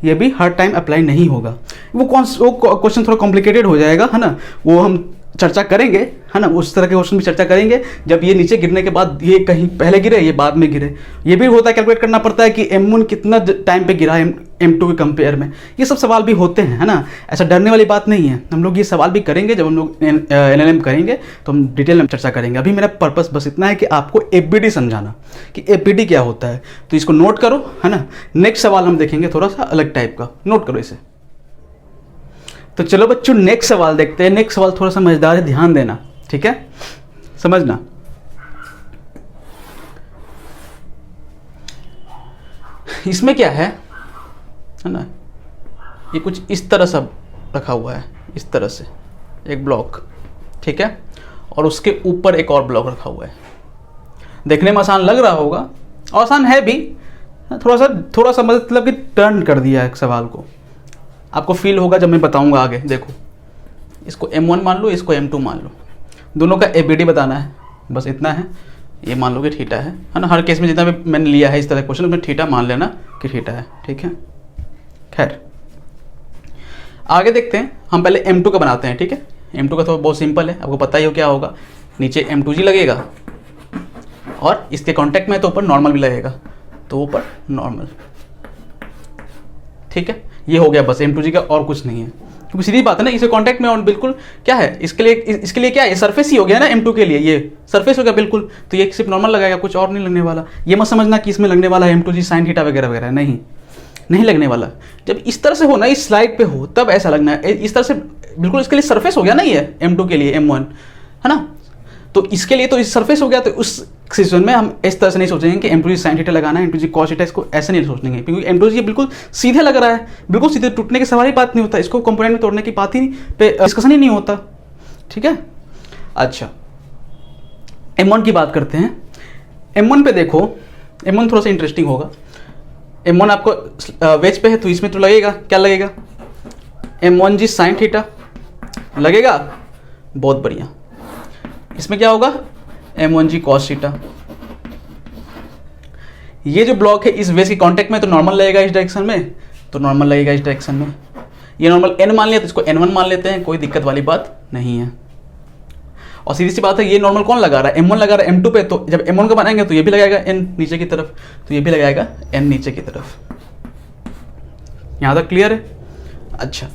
ये भी हर टाइम अप्लाई नहीं होगा। वो क्वेश्चन थोड़ा कॉम्प्लिकेटेड हो जाएगा, है ना, वो हम चर्चा करेंगे, है ना, उस तरह के क्वेश्चन भी चर्चा करेंगे जब ये नीचे गिरने के बाद ये कहीं पहले गिरे ये बाद में गिरे। ये भी होता है, कैलकुलेट करना पड़ता है कि M1 कितना टाइम पे गिरा M2 के कंपेयर में, ये सब सवाल भी होते हैं, है ना। ऐसा डरने वाली बात नहीं है, हम लोग ये सवाल भी करेंगे जब हम लोग LLM करेंगे तो हम डिटेल में चर्चा करेंगे। अभी मेरा पर्पस बस इतना है कि आपको APD समझाना कि APD क्या होता है, तो इसको नोट करो, है ना। नेक्स्ट सवाल हम देखेंगे थोड़ा सा अलग टाइप का, नोट करो इसे। तो चलो बच्चों नेक्स्ट सवाल देखते हैं। नेक्स्ट सवाल थोड़ा सा मजेदार है, ध्यान देना, ठीक है, समझना। इसमें क्या है ना, ये कुछ इस तरह से रखा हुआ है, इस तरह से एक ब्लॉक, ठीक है, और उसके ऊपर एक और ब्लॉक रखा हुआ है। देखने में आसान लग रहा होगा, आसान है भी, थोड़ा सा मतलब कि टर्न कर दिया है सवाल को, आपको फील होगा जब मैं बताऊंगा आगे। देखो, इसको M1 मान लो, इसको M2 मान लो, दोनों का APD बताना है, बस इतना है। ये मान लो कि थीटा है ना, हर केस में जितना भी मैंने लिया है इस तरह क्वेश्चन में थीटा मान लेना कि थीटा है, ठीक है। खैर आगे देखते हैं, हम पहले M2 का बनाते हैं, ठीक है। M2 का तो बहुत सिंपल है, आपको पता ही हो क्या होगा, नीचे M2G लगेगा और इसके कॉन्टेक्ट में तो ऊपर नॉर्मल भी लगेगा, तो ऊपर नॉर्मल, ठीक है। ये हो गया बस M2G का, और कुछ नहीं है, क्योंकि सीधी बात है ना, इसे कांटेक्ट में और बिल्कुल क्या है, इसके लिए क्या है, सरफेस ही हो गया ना M2 के लिए, ये सरफेस हो गया बिल्कुल, तो ये सिर्फ नॉर्मल लगाएगा, कुछ और नहीं लगने वाला। ये मत समझना कि इसमें लगने वाला M2G sin थीटा वगैरह वगैरह, नहीं लगने वाला। जब इस तरह से हो ना, इस स्लाइड पे हो, तब ऐसा लगना है, इस तरह से बिल्कुल इसके लिए सरफेस हो गया ना ये M2 के लिए M1, है ना, तो इसके लिए तो इस सरफेस हो गया। तो उस सिचुएशन में हम इस तरह से नहीं सोचेंगे कि M2G sin थीटा लगाना है, M2G cos थीटा, इसको ऐसे नहीं सोचेंगे, क्योंकि M2G बिल्कुल सीधे लग रहा है, बिल्कुल सीधे, टूटने के सवाल ही बात नहीं होता, इसको कंपोनेंट में तोड़ने की बात ही पे डिस्कशन ही नहीं होता, ठीक है। अच्छा, M1 की बात करते हैं। M1 पे देखो, M1 थोड़ा सा इंटरेस्टिंग होगा। M1 आपको वेज पे है तो इसमें तो लगेगा, क्या लगेगा, M1G sin थीटा लगेगा, बहुत बढ़िया। इसमें क्या होगा, M1G cos थीटा। ये जो ब्लॉक है इस वेज के कांटेक्ट में, तो नॉर्मल लगेगा इस डायरेक्शन में, तो नॉर्मल लगेगा इस डायरेक्शन में। ये नॉर्मल N मान लिया तो इसको N1 मान लेते हैं, कोई दिक्कत वाली बात नहीं है। और सीधी सी बात है, ये नॉर्मल कौन लगा रहा है, M1 लगा रहा है M2 पे, तो जब M1 का बनाएंगे तो ये भी लगाएगा N नीचे की तरफ, तो ये भी लगाएगा N नीचे की तरफ। यहाँ तक क्लियर है। अच्छा,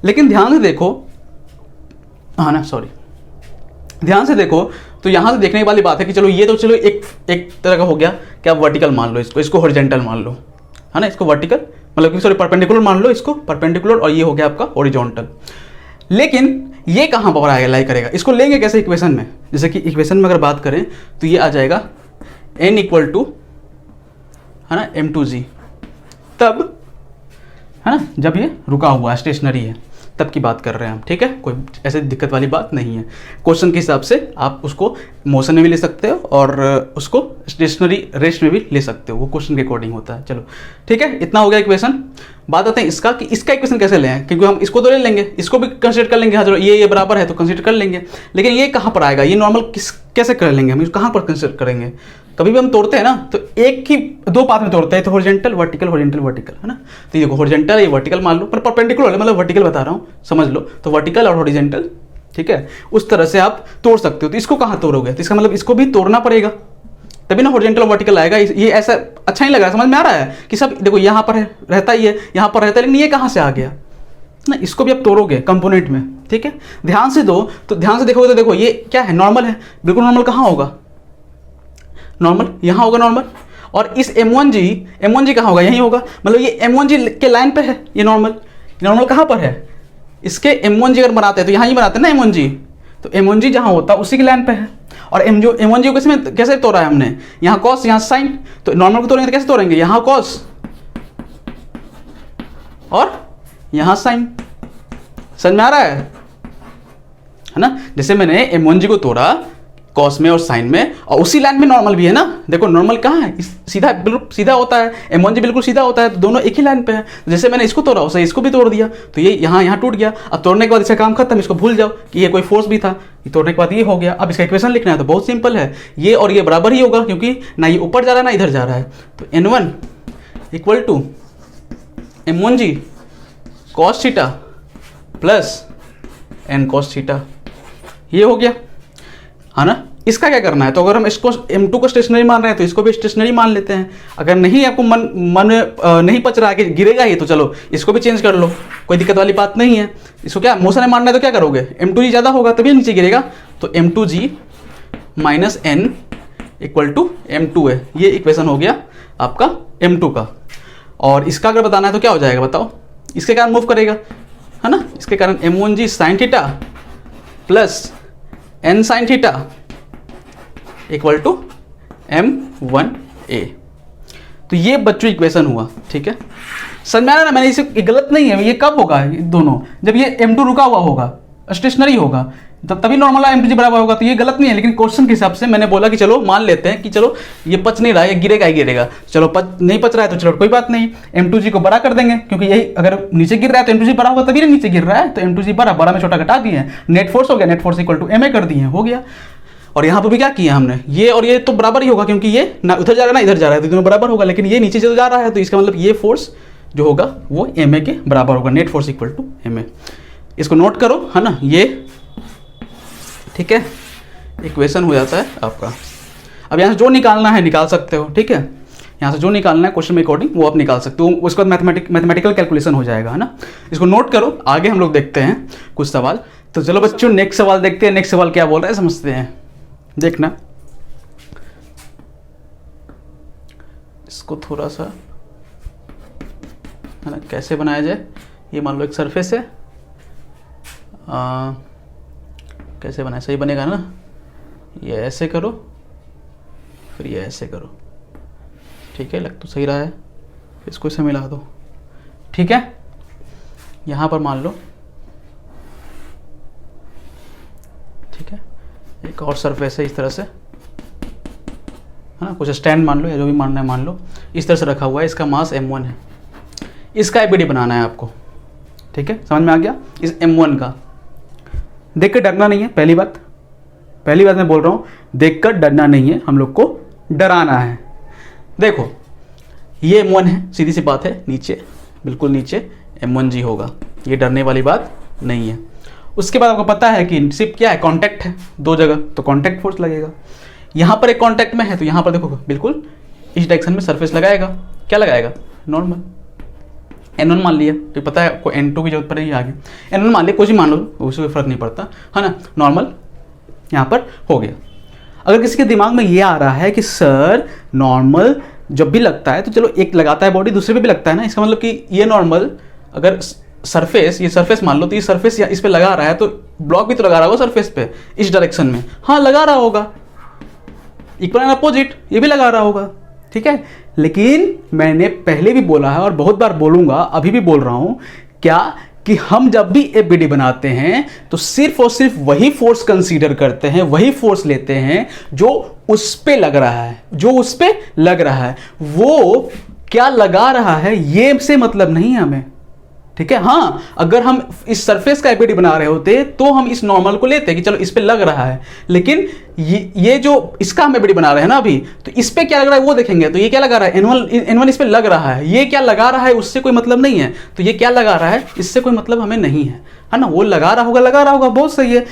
लेकिन ध्यान से देखो, हाँ ना, सॉरी, ध्यान से देखो, तो यहाँ से देखने वाली बात है कि चलो ये तो चलो एक तरह का हो गया, क्या वर्टिकल मान लो, इसको हॉरिजॉन्टल मान लो, है ना, इसको वर्टिकल मतलब कि सॉरी परपेंडिकुलर मान लो, इसको परपेंडिकुलर, और ये हो गया आपका हॉरिजॉन्टल। लेकिन ये कहाँ पर आएगा, लाई करेगा, इसको लेंगे कैसे इक्वेशन में, जैसे कि इक्वेशन में अगर बात करें तो ये आ जाएगा N इक्वल टू, है ना, M2G, तब, है ना, जब ये रुका हुआ है, स्टेशनरी है, तब की बात कर रहे हैं हम, ठीक है। कोई ऐसे दिक्कत वाली बात नहीं है। क्वेश्चन के हिसाब से आप उसको मोशन में भी ले सकते हो और उसको स्टेशनरी रेस्ट में भी ले सकते हो, वो क्वेश्चन के अकॉर्डिंग होता है। चलो ठीक है, इतना हो गया इक्वेशन। बात आते हैं इसका कि इसका इक्वेशन कैसे लें, क्योंकि हम इसको तो ले लेंगे, इसको भी कंसीडर कर लेंगे। हाँ चलो ये बराबर है तो कंसीडर कर लेंगे, लेकिन ये कहाँ पर आएगा, ये नॉर्मल कैसे कर लेंगे हम, कहाँ पर कंसीडर करेंगे। कभी भी हम तोड़ते हैं ना तो एक ही दो पाथ में तोड़ते हैं, तो हॉरिजॉन्टल वर्टिकल हॉरिजॉन्टल वर्टिकल, है ना। तो ये देखो हॉरिजॉन्टल ये वर्टिकल मान लो, पर परपेंडिकुलर मतलब वर्टिकल बता रहा हूँ, समझ लो। तो वर्टिकल और हॉरिजॉन्टल, ठीक है, उस तरह से आप तोड़ सकते हो। तो इसको कहाँ तोड़ोगे, तो इसका मतलब इसको भी तोड़ना पड़ेगा, तभी ना हॉरिजॉन्टल वर्टिकल आएगा। ये ऐसा अच्छा नहीं लग रहा, समझ में आ रहा है कि सब देखो यहाँ पर रहता ही है, यहाँ पर रहता है, लेकिन ये कहाँ से आ गया ना, इसको भी आप तोड़ोगे कंपोनेंट में, ठीक है। ध्यान से दो, तो ध्यान से देखोगे तो देखो ये क्या है, नॉर्मल है, बिल्कुल नॉर्मल कहाँ होगा, नॉर्मल यहाँ होगा नॉर्मल। और इस M1G कहाँ होगा, यहीं होगा, मतलब ये M1G के लाइन पे है, ये नॉर्मल कहाँ पर है, इसके M1G अगर बनाते हैं तो यहाँ ही बनाते हैं ना M1G, तो M1G जहाँ होता है उसी के लाइन पे है। और M1G को कैसे तोड़ा है हमने, यहाँ कॉस यहाँ साइन, तो नॉर्मल को तोड़ेंगे तो कैसे तोड़ेंगे, यहाँ कॉस और यहाँ साइन, समझ में आ रहा है ना। जैसे मैंने M1G को तोड़ा कॉस में और साइन में, और उसी लाइन में नॉर्मल भी है ना, देखो नॉर्मल कहाँ है, सीधा बिल्कुल सीधा होता है, M1G बिल्कुल सीधा होता है, तो दोनों एक ही लाइन पे है। जैसे मैंने इसको तोड़ा उसे इसको भी तोड़ दिया, तो ये यहाँ टूट गया। अब तोड़ने के बाद इसका काम खत्म, इसको भूल जाओ कि ये कोई फोर्स भी था, ये तोड़ने के बाद ये हो गया। अब इसका इक्वेशन लिखना है तो बहुत सिंपल है, ये और ये बराबर ही होगा, क्योंकि ना ये ऊपर जा रहा है ना इधर जा रहा है। तो N1 equal to M1G cos theta plus N cos theta, ये हो गया, है ना। इसका क्या करना है, तो अगर हम इसको M2 को स्टेशनरी मान रहे हैं तो इसको भी स्टेशनरी मान लेते हैं। अगर नहीं आपको मन नहीं पच रहा है कि गिरेगा ये, तो चलो इसको भी चेंज कर लो, कोई दिक्कत वाली बात नहीं है। इसको क्या मोशन में मानना है तो क्या करोगे, M2G ज़्यादा होगा तभी नीचे गिरेगा, तो M2G minus N equal to M2 है। ये इक्वेशन हो गया आपका M2 का। और इसका अगर बताना है तो क्या हो जाएगा बताओ, इसके कारण मूव करेगा, है ना, इसके कारण M1G sine theta plus N sine theta equal to M1A। तो ये बच्चों इक्वेशन हुआ, ठीक है, समझ में आ रहा है ना। मैंने इसे गलत नहीं है, ये कब होगा दोनों, जब ये M2 रुका हुआ होगा, स्टेशनरी होगा, तभी नॉर्मल M2G बराबर होगा, तो ये गलत नहीं है। लेकिन क्वेश्चन के हिसाब से मैंने बोला कि चलो मान लेते हैं कि चलो ये पच नहीं रहा है, ये गिरेगा ही गिरेगा, चलो नहीं पच रहा है तो चलो कोई बात नहीं, M2G को बड़ा कर देंगे, क्योंकि यही अगर नीचे गिर रहा है तो M2G बड़ा होगा, तभी नीचे गिर रहा है, तो M2G बड़ा में छोटा घटा दिए, नेट फोर्स हो गया, net force equal to MA कर दिए, हो गया। और यहाँ पर भी क्या किया हमने, ये और ये तो बराबर ही होगा, क्योंकि ये ना उधर जा रहा है ना इधर जा रहा है, तो दोनों बराबर होगा, लेकिन ये नीचे चल जा रहा है, तो इसका मतलब ये फोर्स जो होगा वो MA के बराबर होगा, net force equal to MA। इसको नोट करो, है ना, ये ठीक है, इक्वेशन हो जाता है आपका। अब यहाँ से जो निकालना है निकाल सकते हो, ठीक है, यहाँ से जो निकालना है क्वेश्चन में अकॉर्डिंग वो आप निकाल सकते हो, उसके बाद मैथमेटिकल कैलकुलेशन हो जाएगा, है ना। इसको नोट करो, आगे हम लोग देखते हैं कुछ सवाल। तो चलो बच्चों नेक्स्ट सवाल देखते हैं, नेक्स्ट सवाल क्या बोल रहा है समझते हैं, देखना। इसको थोड़ा सा, है ना, कैसे बनाया जाए। ये मान लो एक सरफेस है, कैसे बनाए सही बनेगा ना, ये ऐसे करो फिर ये ऐसे करो, ठीक है, लग तो सही रहा है, इसको इसे मिला दो, ठीक है। यहाँ पर मान लो, ठीक है, एक और सरफेस है इस तरह से, है ना, कुछ स्टैंड मान लो या जो भी मानना है मान लो, इस तरह से रखा हुआ है, इसका मास M1 है, इसका एबीडी बनाना है आपको, ठीक है, समझ में आ गया। इस M1 का देख कर डरना नहीं है, पहली बात मैं बोल रहा हूँ, देख कर डरना नहीं है, हम लोग को डराना है। देखो ये M1 है, सीधी सी बात है, नीचे बिल्कुल नीचे M1G होगा, ये डरने वाली बात नहीं है। उसके बाद आपको पता है कि सिर्फ क्या है, कांटेक्ट है दो जगह, तो कांटेक्ट फोर्स लगेगा। यहाँ पर एक कांटेक्ट में है तो यहाँ पर देखो बिल्कुल इस डायरेक्शन में सरफेस लगाएगा, क्या लगाएगा, नॉर्मल N1 मान लिया, तो पता है आपको N2 की जरूरत पड़ेगी आगे, N1 मान लिया, कुछ ही मान लो, उससे कोई फर्क नहीं पड़ता, है ना, नॉर्मल यहाँ पर हो गया। अगर किसी के दिमाग में ये आ रहा है कि सर नॉर्मल जब भी लगता है तो चलो एक लगाता है बॉडी दूसरे पे भी लगता है ना, इसका मतलब कि ये नॉर्मल अगर सरफेस, ये सरफेस मान लो, तो ये सरफेस इस पे लगा रहा है तो ब्लॉक भी तो लगा रहा होगा सरफेस पे इस डायरेक्शन में, हाँ लगा रहा होगा, इक्वल एंड अपोजिट ये भी लगा रहा होगा, ठीक है। लेकिन मैंने पहले भी बोला है और बहुत बार बोलूंगा, अभी भी बोल रहा हूं क्या, कि हम जब भी एबीडी बनाते हैं तो सिर्फ और सिर्फ वही फोर्स कंसीडर करते हैं, वही फोर्स लेते हैं जो उस पे लग रहा है, जो उस पे लग रहा है। वो क्या लगा रहा है ये से मतलब नहीं है हमें, ठीक है। हाँ, अगर हम इस सरफेस का एबीडी बना रहे होते तो हम इस नॉर्मल को लेते कि चलो इस पे लग रहा है, लेकिन ये जो इसका हम एबीडी बना रहे हैं ना अभी, तो इस पे क्या लग रहा है वो देखेंगे। तो ये क्या लगा रहा है, N1 इस पे लग रहा है, ये क्या लगा रहा है उससे कोई मतलब नहीं है। तो ये क्या लगा रहा है इससे कोई मतलब हमें नहीं है ना। वो लगा रहा होगा, बहुत सही है,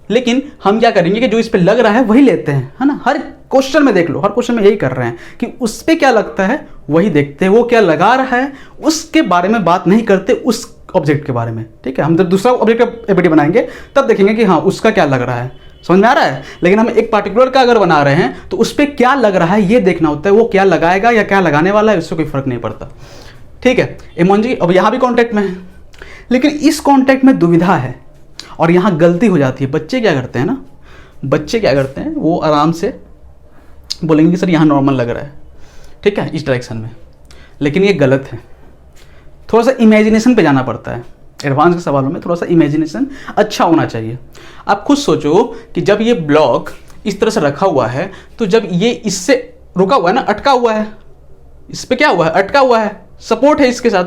लेकिन हम क्या करेंगे कि जो इस पे लग रहा है वही लेते हैं, है ना। हर क्वेश्चन में देख लो, हर क्वेश्चन में यही कर रहे हैं कि उस पे क्या लगता है वही देखते हैं, वो क्या लगा रहा है उसके बारे में बात नहीं करते, उस ऑब्जेक्ट के बारे में, ठीक है। हम जब दूसरा ऑब्जेक्ट का एबीडी बनाएंगे तब देखेंगे कि हाँ उसका क्या लग रहा है, समझ में आ रहा है। लेकिन हम एक पार्टिकुलर का अगर बना रहे हैं तो उस पर क्या लग रहा है ये देखना होता है, वो क्या लगाएगा या क्या लगाने वाला है उससे कोई फर्क नहीं पड़ता, ठीक है। इमोजी अब यहाँ भी कॉन्टैक्ट में है, लेकिन इस कॉन्टैक्ट में दुविधा है और यहाँ गलती हो जाती है। बच्चे क्या करते हैं ना, वो आराम से बोलेंगे कि सर यहाँ नॉर्मल लग रहा है, ठीक है, इस डायरेक्शन में, लेकिन ये गलत है। थोड़ा सा इमेजिनेशन पे जाना पड़ता है। एडवांस के सवालों में थोड़ा सा इमेजिनेशन अच्छा होना चाहिए। आप खुद सोचो कि जब ये ब्लॉक इस तरह से रखा हुआ है, तो जब ये इससे रुका हुआ है ना, अटका हुआ है, इस पे क्या हुआ है, अटका हुआ है, सपोर्ट है इसके साथ,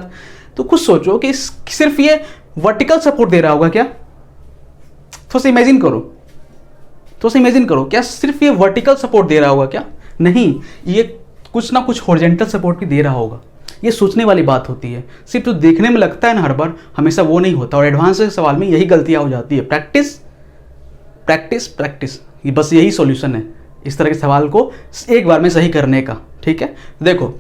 तो खुद सोचो कि सिर्फ ये वर्टिकल सपोर्ट दे रहा होगा क्या। थोड़ा सा इमेजिन करो, क्या सिर्फ ये वर्टिकल सपोर्ट दे रहा होगा क्या? नहीं, ये कुछ ना कुछ हॉरिजॉन्टल सपोर्ट भी दे रहा होगा। ये सोचने वाली बात होती है। सिर्फ तो देखने में लगता है ना हर बार, हमेशा वो नहीं होता। और एडवांस के सवाल में यही गलतियां हो जाती है। प्रैक्टिस, ये बस यही सॉल्यूशन है इस तरह के सवाल को एक बार में सही करने का, ठीक है। देखो,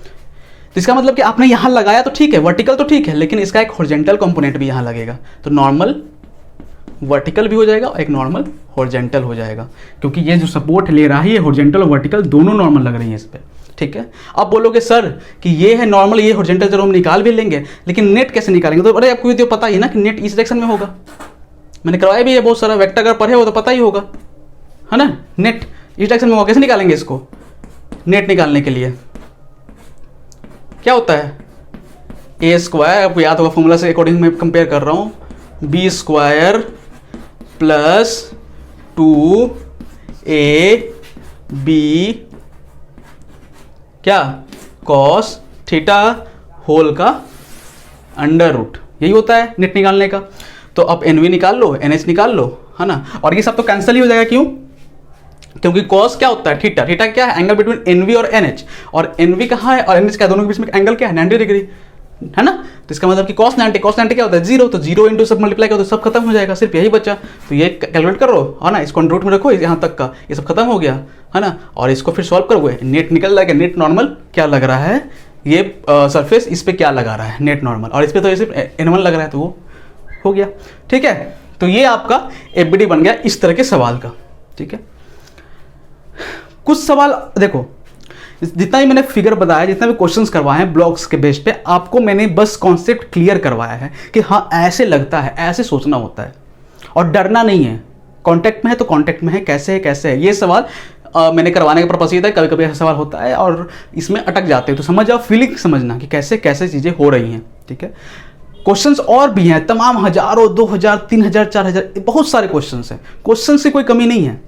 इसका मतलब कि आपने यहाँ लगाया तो ठीक है, वर्टिकल तो ठीक है, लेकिन इसका एक हॉरिजॉन्टल कंपोनेंट भी यहाँ लगेगा, तो नॉर्मल वर्टिकल भी हो जाएगा और एक नॉर्मल हॉरिजॉन्टल हो जाएगा, क्योंकि ये जो सपोर्ट ले रहा है ये हॉरिजॉन्टल और वर्टिकल दोनों नॉर्मल लग रही है इस पर, ठीक है। अब बोलोगे सर कि ये है नॉर्मल, ये हॉरिजॉन्टल, जरूर हम निकाल भी लेंगे, लेकिन नेट कैसे निकालेंगे? तो अरे आपको तो पता ही है ना कि नेट इस डायरेक्शन में होगा, मैंने करवाया भी है बहुत सारा, वेक्टर अगर पढ़े हो तो पता ही होगा, है ना। नेट इस डायरेक्शन में होगा, कैसे निकालेंगे इसको? नेट निकालने के लिए क्या होता है, ए स्क्वायर, आपको याद होगा फॉर्मूला से अकॉर्डिंग मैं कंपेयर कर रहा हूँ, बी स्क्वायर प्लस 2ab क्या कॉस थीटा होल का अंडर रूट, यही होता है नेट निकालने का। तो अब एनवी निकाल लो, एनएच निकाल लो, है ना, और ये सब तो कैंसिल ही हो जाएगा। क्यों? क्योंकि कॉस क्या होता है, थीटा, थीटा क्या है, एंगल बिटवीन एनवी और एनएच, और एनवी कहाँ है और एनएच क्या, दोनों के बीच में एंगल क्या है, 90 डिग्री, है ना। तो इसका मतलब कि cos 90 क्या होता है, 0, तो 0 इंटू सब मल्टीप्लाई करो तो सब खत्म हो जाएगा, सिर्फ यही बचा। तो ये कैलकुलेट करो, है ना, इसको रूट में रखो, यहाँ तक का ये सब खत्म हो गया, है ना, और इसको फिर सॉल्व करोगे, नेट निकल जाएगा। नेट नॉर्मल क्या लग रहा है, ये सरफेस इस पे क्या लगा रहा है, नेट नॉर्मल, और इस पे तो ये सिर्फ N1 लग रहा है, तो वो हो गया, ठीक है। तो ये आपका एफबीडी बन गया इस तरह के सवाल का, ठीक है। कुछ सवाल देखो, जितना ही मैंने फिगर बताया, जितना भी क्वेश्चंस करवाए हैं ब्लॉक्स के बेस पे, आपको मैंने बस कॉन्सेप्ट क्लियर करवाया है कि हाँ ऐसे लगता है, ऐसे सोचना होता है, और डरना नहीं है। कांटेक्ट में है तो कांटेक्ट में है, कैसे है ये सवाल मैंने करवाने का पर्पस ये था। कभी कभी ऐसा सवाल होता है और इसमें अटक जाते हैं, तो समझ जाओ, फीलिंग समझना कि कैसे कैसे चीज़ें हो रही हैं, ठीक है। क्वेश्चंस और भी हैं तमाम, हजारों, 2000, 3000, 4000, बहुत सारे क्वेश्चंस हैं। क्वेश्चंस की कोई कमी नहीं है,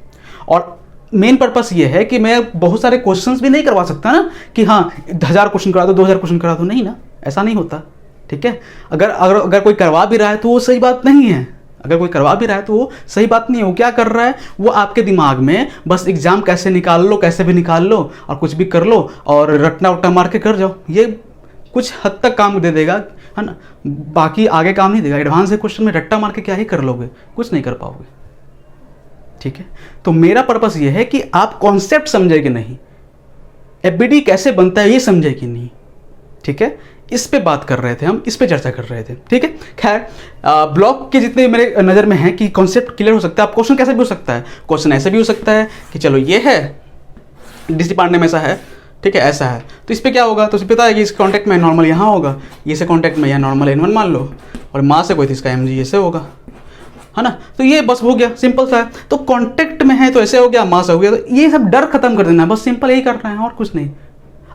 और मेन पर्पस ये है कि मैं बहुत सारे क्वेश्चंस भी नहीं करवा सकता ना कि हाँ 1000 क्वेश्चन करा दो, 2000 क्वेश्चन करा दो, नहीं ना, ऐसा नहीं होता, ठीक है। अगर कोई करवा भी रहा है तो वो सही बात नहीं है, अगर कोई करवा भी रहा है तो वो सही बात नहीं है। वो क्या कर रहा है, वो आपके दिमाग में बस एग्जाम कैसे निकाल लो, कैसे भी निकाल लो और कुछ भी कर लो और रट्टा उट्टा मार के कर जाओ, ये कुछ हद तक काम दे देगा, है ना, बाकी आगे काम नहीं देगा। एडवांस के क्वेश्चन में रट्टा मार के क्या ही कर लोगे, कुछ नहीं कर पाओगे, ठीक है। तो मेरा पर्पस ये है कि आप कॉन्सेप्ट समझे कि नहीं, एफबीडी कैसे बनता है ये समझे कि नहीं, ठीक है। इस पे बात कर रहे थे हम, इस पे चर्चा कर रहे थे, ठीक है। खैर, ब्लॉक के जितने मेरे नज़र में हैं कि कॉन्सेप्ट क्लियर हो सकता है। आप क्वेश्चन कैसे भी हो सकता है, क्वेश्चन ऐसे भी हो सकता है कि चलो ये है डीसी पांडे में ऐसा है, ठीक है, ऐसा है, तो इस पर क्या होगा, तो पता है कि इस कॉन्टैक्ट में नॉर्मल यहाँ होगा, ये से कॉन्टैक्ट में यहाँ नॉर्मल N1 मान लो, और माँ से कोई तो इसका MG ऐसे होगा, है ना। तो ये बस हो गया, सिंपल सा है। तो कांटेक्ट में है तो ऐसे हो गया, मास हो गया, तो ये सब डर खत्म कर देना है, बस सिंपल यही करना है और कुछ नहीं।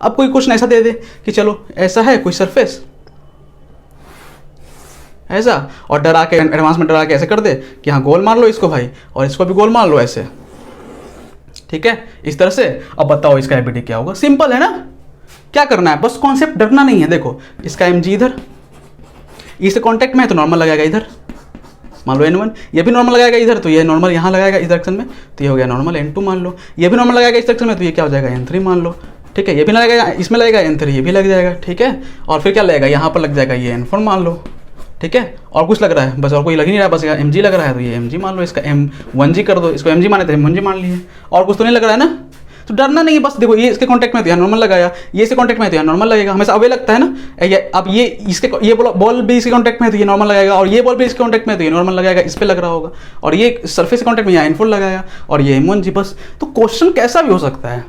अब कोई क्वेश्चन ऐसा दे दे कि चलो ऐसा है कोई सरफेस, ऐसा, और डरा के एडवांस में डरा के ऐसे कर दे कि हाँ गोल मार लो इसको भाई, और इसको भी गोल मार लो ऐसे, ठीक है, इस तरह से। अब बताओ इसका एबीडी क्या होगा। सिंपल है ना, क्या करना है, बस कॉन्सेप्ट, डरना नहीं है। देखो इसका mg इधर, इससे कॉन्टेक्ट में है तो नॉर्मल लगाएगा इधर, मान लो n1, ये भी नॉर्मल लगाएगा इधर तो ये नॉर्मल यहाँ लगाएगा इस डायरेक्शन में, तो ये हो गया नॉर्मल n2 मान लो, ये भी नॉर्मल लगाएगा इस डायरेक्शन में तो ये क्या हो जाएगा n3 मान लो, ठीक है, ये भी लगेगा इसमें लगेगा n3, ये भी लग जाएगा, ठीक है, और फिर क्या लगेगा यहाँ पर लग जाएगा ये n4 मान लो, ठीक है, और कुछ लग रहा है बस, और कोई लग ही नहीं रहा है, बस mg लग रहा है तो ये mg मान लो, इसका m1g कर दो, इसको mg माने तो m1g मान लिए, और कुछ तो नहीं लग रहा है ना, तो डरना नहीं है। बस देखो ये इसके कांटेक्ट में तो यहाँ नॉर्मल लगाया, ये इसके कांटेक्ट में तो यहाँ नॉर्मल लगेगा, हमेशा अवे लगता है ना। अब ये इसके ये बॉल भी इसके कांटेक्ट में तो ये नॉर्मल लगाएगा, और ये बॉल भी इसके कांटेक्ट में तो ये नॉर्मल लगाएगा, इस पे लग रहा होगा, और ये सरफेस के कांटेक्ट में यहाँ n4 लगाया, और ये m1g बस। तो क्वेश्चन कैसा भी हो सकता है,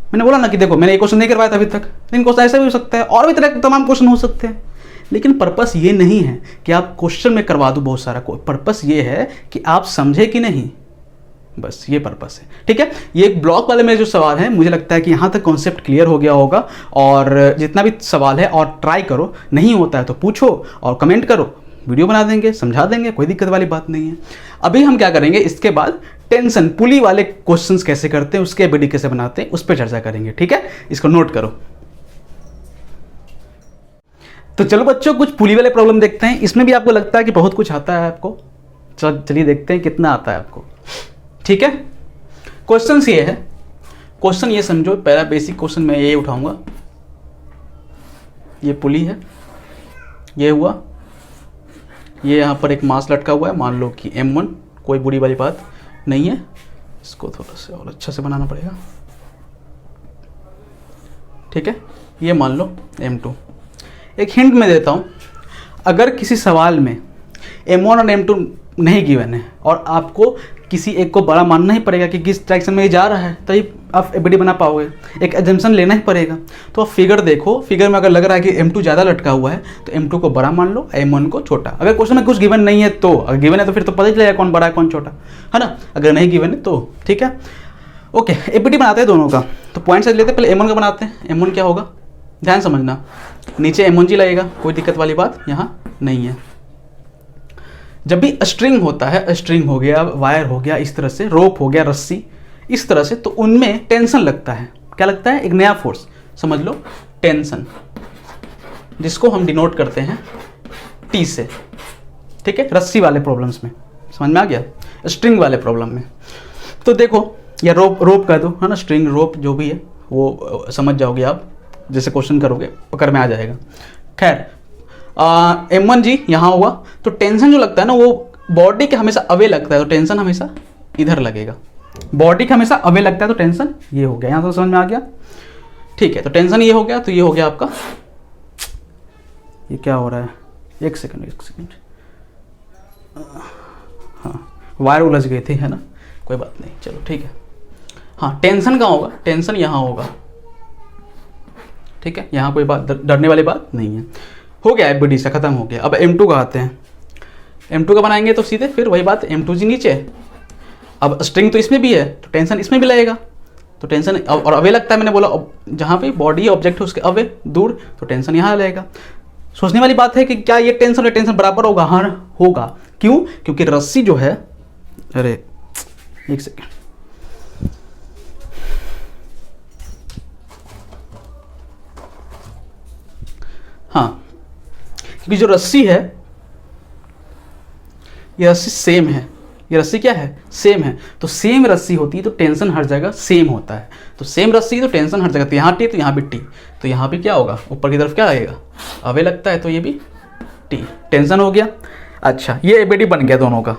मैंने बोला ना कि देखो मैंने एक क्वेश्चन नहीं करवाया था अभी तक, लेकिन क्वेश्चन ऐसा भी हो सकता है, और भी तरह के तमाम क्वेश्चन हो सकते हैं। लेकिन पर्पस ये नहीं है कि आप क्वेश्चन में करवा दो बहुत सारा, पर्पस ये है कि आप समझे कि नहीं, बस ये पर्पस है, ठीक है। ये एक ब्लॉक वाले में जो सवाल है, मुझे लगता है कि यहाँ तक कॉन्सेप्ट क्लियर हो गया होगा। और जितना भी सवाल है और ट्राई करो, नहीं होता है तो पूछो और कमेंट करो, वीडियो बना देंगे, समझा देंगे, कोई दिक्कत वाली बात नहीं है। अभी हम क्या करेंगे, इसके बाद टेंशन पुली वाले क्वेश्चंस कैसे करते हैं, उसके एबीडी कैसे बनाते हैं, उस पर चर्चा करेंगे, ठीक है, इसको नोट करो। तो चलो बच्चों, कुछ पुली वाले प्रॉब्लम देखते हैं। इसमें भी आपको लगता है कि बहुत कुछ आता है आपको, चलिए देखते हैं कितना आता है आपको, ठीक है। क्वेश्चन ये है, क्वेश्चन ये समझो, पहला बेसिक क्वेश्चन मैं ये उठाऊंगा, ये पुली है, ये हुआ, ये यहाँ पर एक मास लटका हुआ है, मान लो कि m1, कोई बुरी वाली बात नहीं है, इसको थोड़ा सा और अच्छा से बनाना पड़ेगा, ठीक है। ये मान लो m2। एक हिंट मैं देता हूँ, अगर किसी सवाल में m1 और m2 नहीं गिवन है और आपको किसी एक को बड़ा मानना ही पड़ेगा कि किस डायरेक्शन में ये जा रहा है, तभी आप एबीडी बना पाओगे, एक एजम्पशन लेना ही पड़ेगा। तो आप फिगर देखो, फिगर में अगर लग रहा है कि m2 ज़्यादा लटका हुआ है तो m2 को बड़ा मान लो, m1 को छोटा। अगर क्वेश्चन में कुछ गिवन नहीं है तो, अगर गिवन है तो फिर तो पता ही चलेगा कौन बड़ा है कौन छोटा, है ना। अगर नहीं गिवन है तो ठीक है, ओके। एबीडी बनाते हैं दोनों का, तो पॉइंट साइज लेते हैं, पहले m1 का बनाते हैं। m1 क्या होगा, ध्यान समझना, नीचे m1g लगेगा, कोई दिक्कत वाली बात यहाँ नहीं है। जब भी स्ट्रिंग होता है, स्ट्रिंग हो गया, वायर हो गया, इस तरह से रोप हो गया, रस्सी, इस तरह से, तो उनमें टेंशन लगता है। क्या लगता है, एक नया फोर्स, समझ लो टेंशन, जिसको हम डिनोट करते हैं T से, ठीक है, रस्सी वाले प्रॉब्लम्स में। समझ में आ गया, स्ट्रिंग वाले प्रॉब्लम में। तो देखो, या रोप कह दो, है ना, स्ट्रिंग, रोप, जो भी है वो समझ जाओगे आप, जैसे क्वेश्चन करोगे पकड़ में आ जाएगा। खैर, m1g यहाँ हुआ, तो टेंशन जो लगता है ना वो बॉडी के हमेशा अवे लगता है, तो टेंशन हमेशा इधर लगेगा। बॉडी के हमेशा अवे लगता है तो टेंशन ये हो गया, यहाँ तो समझ में आ गया, ठीक है। तो टेंशन ये हो गया, तो ये हो गया आपका, ये क्या हो रहा है, एक सेकंड, हाँ वायर उलझ गई थी, है ना, कोई बात नहीं, चलो ठीक है। हाँ, टेंशन कहाँ होगा, टेंशन यहाँ होगा, ठीक है, यहाँ कोई बात डरने वाली बात नहीं है। हो गया एबीडी से, खत्म हो गया। अब m2 का आते हैं, m2 का बनाएंगे तो सीधे फिर वही बात, m2g नीचे। अब स्ट्रिंग तो इसमें भी है तो टेंशन इसमें भी लगेगा, तो टेंशन और अवे लगता है, मैंने बोला जहाँ पे बॉडी ऑब्जेक्ट है उसके अवे दूर, तो टेंशन यहाँ लगेगा। सोचने वाली बात है कि क्या ये टेंशन और टेंशन बराबर होगा, हाँ होगा। क्यों, क्योंकि रस्सी जो है, अरे एक सेकेंड, हाँ, क्योंकि जो रस्सी है, ये रस्सी सेम है, ये रस्सी क्या है, सेम है। तो सेम रस्सी होती है तो टेंशन हर जगह सेम होता है, तो सेम रस्सी तो टेंशन हर जगह, तो यहाँ टी तो यहाँ भी टी, तो यहाँ भी क्या होगा, ऊपर की तरफ क्या आएगा, अवे लगता है, तो ये भी टी, टेंशन हो गया। अच्छा, ये एबीडी बन गया दोनों का।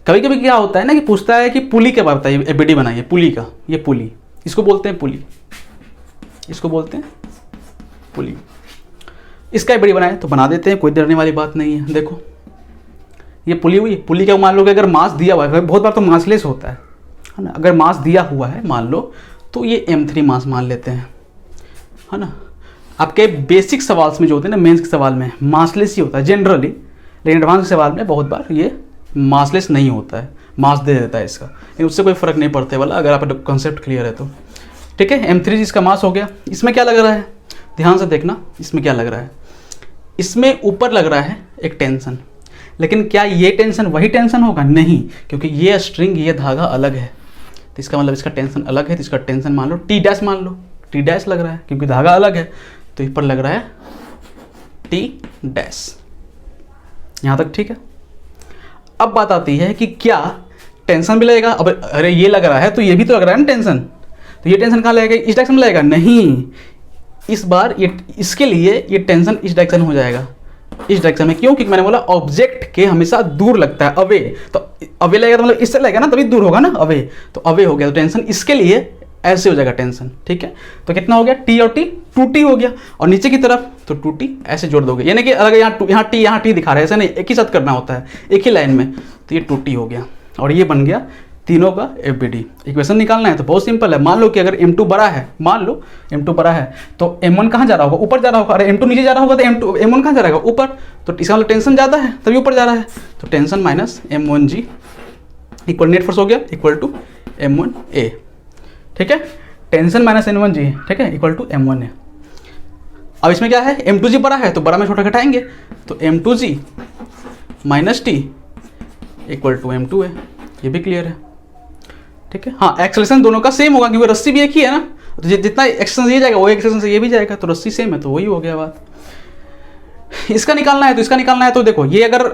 कभी कभी क्या होता है ना कि पूछता है कि पुली के बारे में बताइए, एबीडी बनाइए पुली का, ये पुली, इसको बोलते हैं पुली, इसको बोलते हैं पुली। इसका एबीडी बनाए तो बना देते हैं, कोई डरने वाली बात नहीं है। देखो ये पुली हुई, पुली का मान लो कि अगर मास दिया हुआ है, बहुत बार तो मासलेस होता है ना, अगर मास दिया हुआ है मान लो, तो ये m3 मास मान लेते हैं, है ना। आपके बेसिक सवाल में जो होते हैं ना, मेंस के सवाल में मासलेस ही होता है जनरली, लेकिन एडवांस के सवाल में बहुत बार ये मासलेस नहीं होता है, मास दे देता है इसका, लेकिन उससे कोई फर्क नहीं पड़ता वाला, अगर आपका कॉन्सेप्ट क्लियर है तो ठीक है। m3 इसका मास हो गया। इसमें क्या लग रहा है, ध्यान से देखना, इसमें क्या लग रहा है, इसमें ऊपर लग रहा है एक टेंशन। लेकिन क्या ये टेंशन वही टेंशन होगा? नहीं, क्योंकि ये स्ट्रिंग, ये धागा अलग है, तो इसका मतलब इसका टेंशन अलग है, तो इसका टेंशन मान लो टी डैश, मान लो टी डैश लग रहा है क्योंकि धागा अलग है, तो इस पर लग रहा है टी डैश। यहाँ तक ठीक है। अब बात आती है कि क्या टेंशन भी लगेगा? अब अरे ये लग रहा है तो ये भी तो लग रहा है ना टेंशन, तो ये टेंशन कहाँ लगेगा? इस डायरेक्शन में लगेगा? नहीं, इस बार ये इसके लिए ये टेंशन इस डायरेक्शन हो जाएगा, इस डायरेक्शन में। क्यों? क्योंकि मैंने बोला ऑब्जेक्ट के हमेशा दूर लगता है, अवे, तो अवे लगेगा तो मतलब इससे लगेगा ना, तभी दूर होगा ना, अवे, तो अवे हो गया, तो टेंशन इसके लिए ऐसे हो जाएगा टेंशन। ठीक है, तो कितना हो गया? टी और टी, 2t हो गया, और नीचे की तरफ तो 2t ऐसे जोड़ दोगे, यानी कि अगर यहाँ टी दिखा रहा है, ऐसा नहीं, एक ही साथ करना होता है, एक ही लाइन में, तो ये 2t हो गया, और ये बन गया तीनों का FBD। इक्वेशन निकालना है तो बहुत सिंपल है। मान लो कि अगर M2 बड़ा है, मान लो M2 बड़ा है, तो M1 कहाँ जा रहा होगा? ऊपर जा रहा होगा। अरे M2 नीचे जा रहा होगा तो M1 कहाँ जा रहा होगा? ऊपर। तो इसका मतलब टेंशन ज़्यादा है तभी ऊपर जा रहा है, तो tension minus M1G equal net force हो गया इक्वल टू M1A। ठीक है, टेंशन माइनस M1G, ठीक है, इक्वल टू M1A। अब इसमें क्या है? M2G बड़ा है तो बड़ा में छोटा घटाएंगे, तो M2G minus T equal to M2A। ये भी क्लियर है। ठीक है, हाँ, एक्सेलरेशन दोनों का सेम होगा क्योंकि रस्सी भी एक ही है ना, तो जितना एक्सेलरेशन ये जाएगा वो एक्सेलरेशन से ये भी जाएगा, तो रस्सी सेम है, तो वही हो गया बात। इसका निकालना है तो इसका निकालना है, तो देखो ये अगर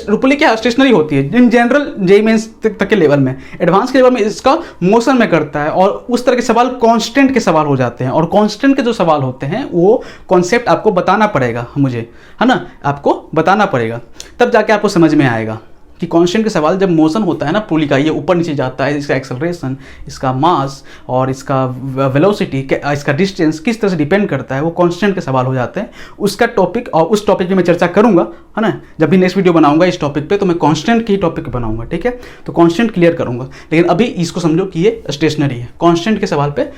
रूपली क्या स्टेशनरी होती है इन जनरल जेईई मेंस तक के लेवल में, एडवांस के लेवल में इसका मोशन में करता है, और उस तरह के सवाल कांस्टेंट के सवाल हो जाते हैं, और कांस्टेंट के जो सवाल होते हैं वो कॉन्सेप्ट आपको बताना पड़ेगा मुझे, है ना, आपको बताना पड़ेगा, तब जाके आपको समझ में आएगा कि कांस्टेंट के सवाल जब मोशन होता है ना पुली का, ये ऊपर नीचे जाता है, इसका एक्सेलरेशन, इसका मास और इसका वेलोसिटी, इसका डिस्टेंस किस तरह से डिपेंड करता है, वो कांस्टेंट के सवाल हो जाते हैं। उसका टॉपिक और उस टॉपिक पे मैं चर्चा करूंगा, है ना, जब भी नेक्स्ट वीडियो बनाऊंगा इस टॉपिक पे तो मैं कांस्टेंट की टॉपिक बनाऊंगा। ठीक है, तो कांस्टेंट क्लियर करूंगा, लेकिन अभी इसको समझो कि ये स्टेशनरी है। कांस्टेंट के सवाल पे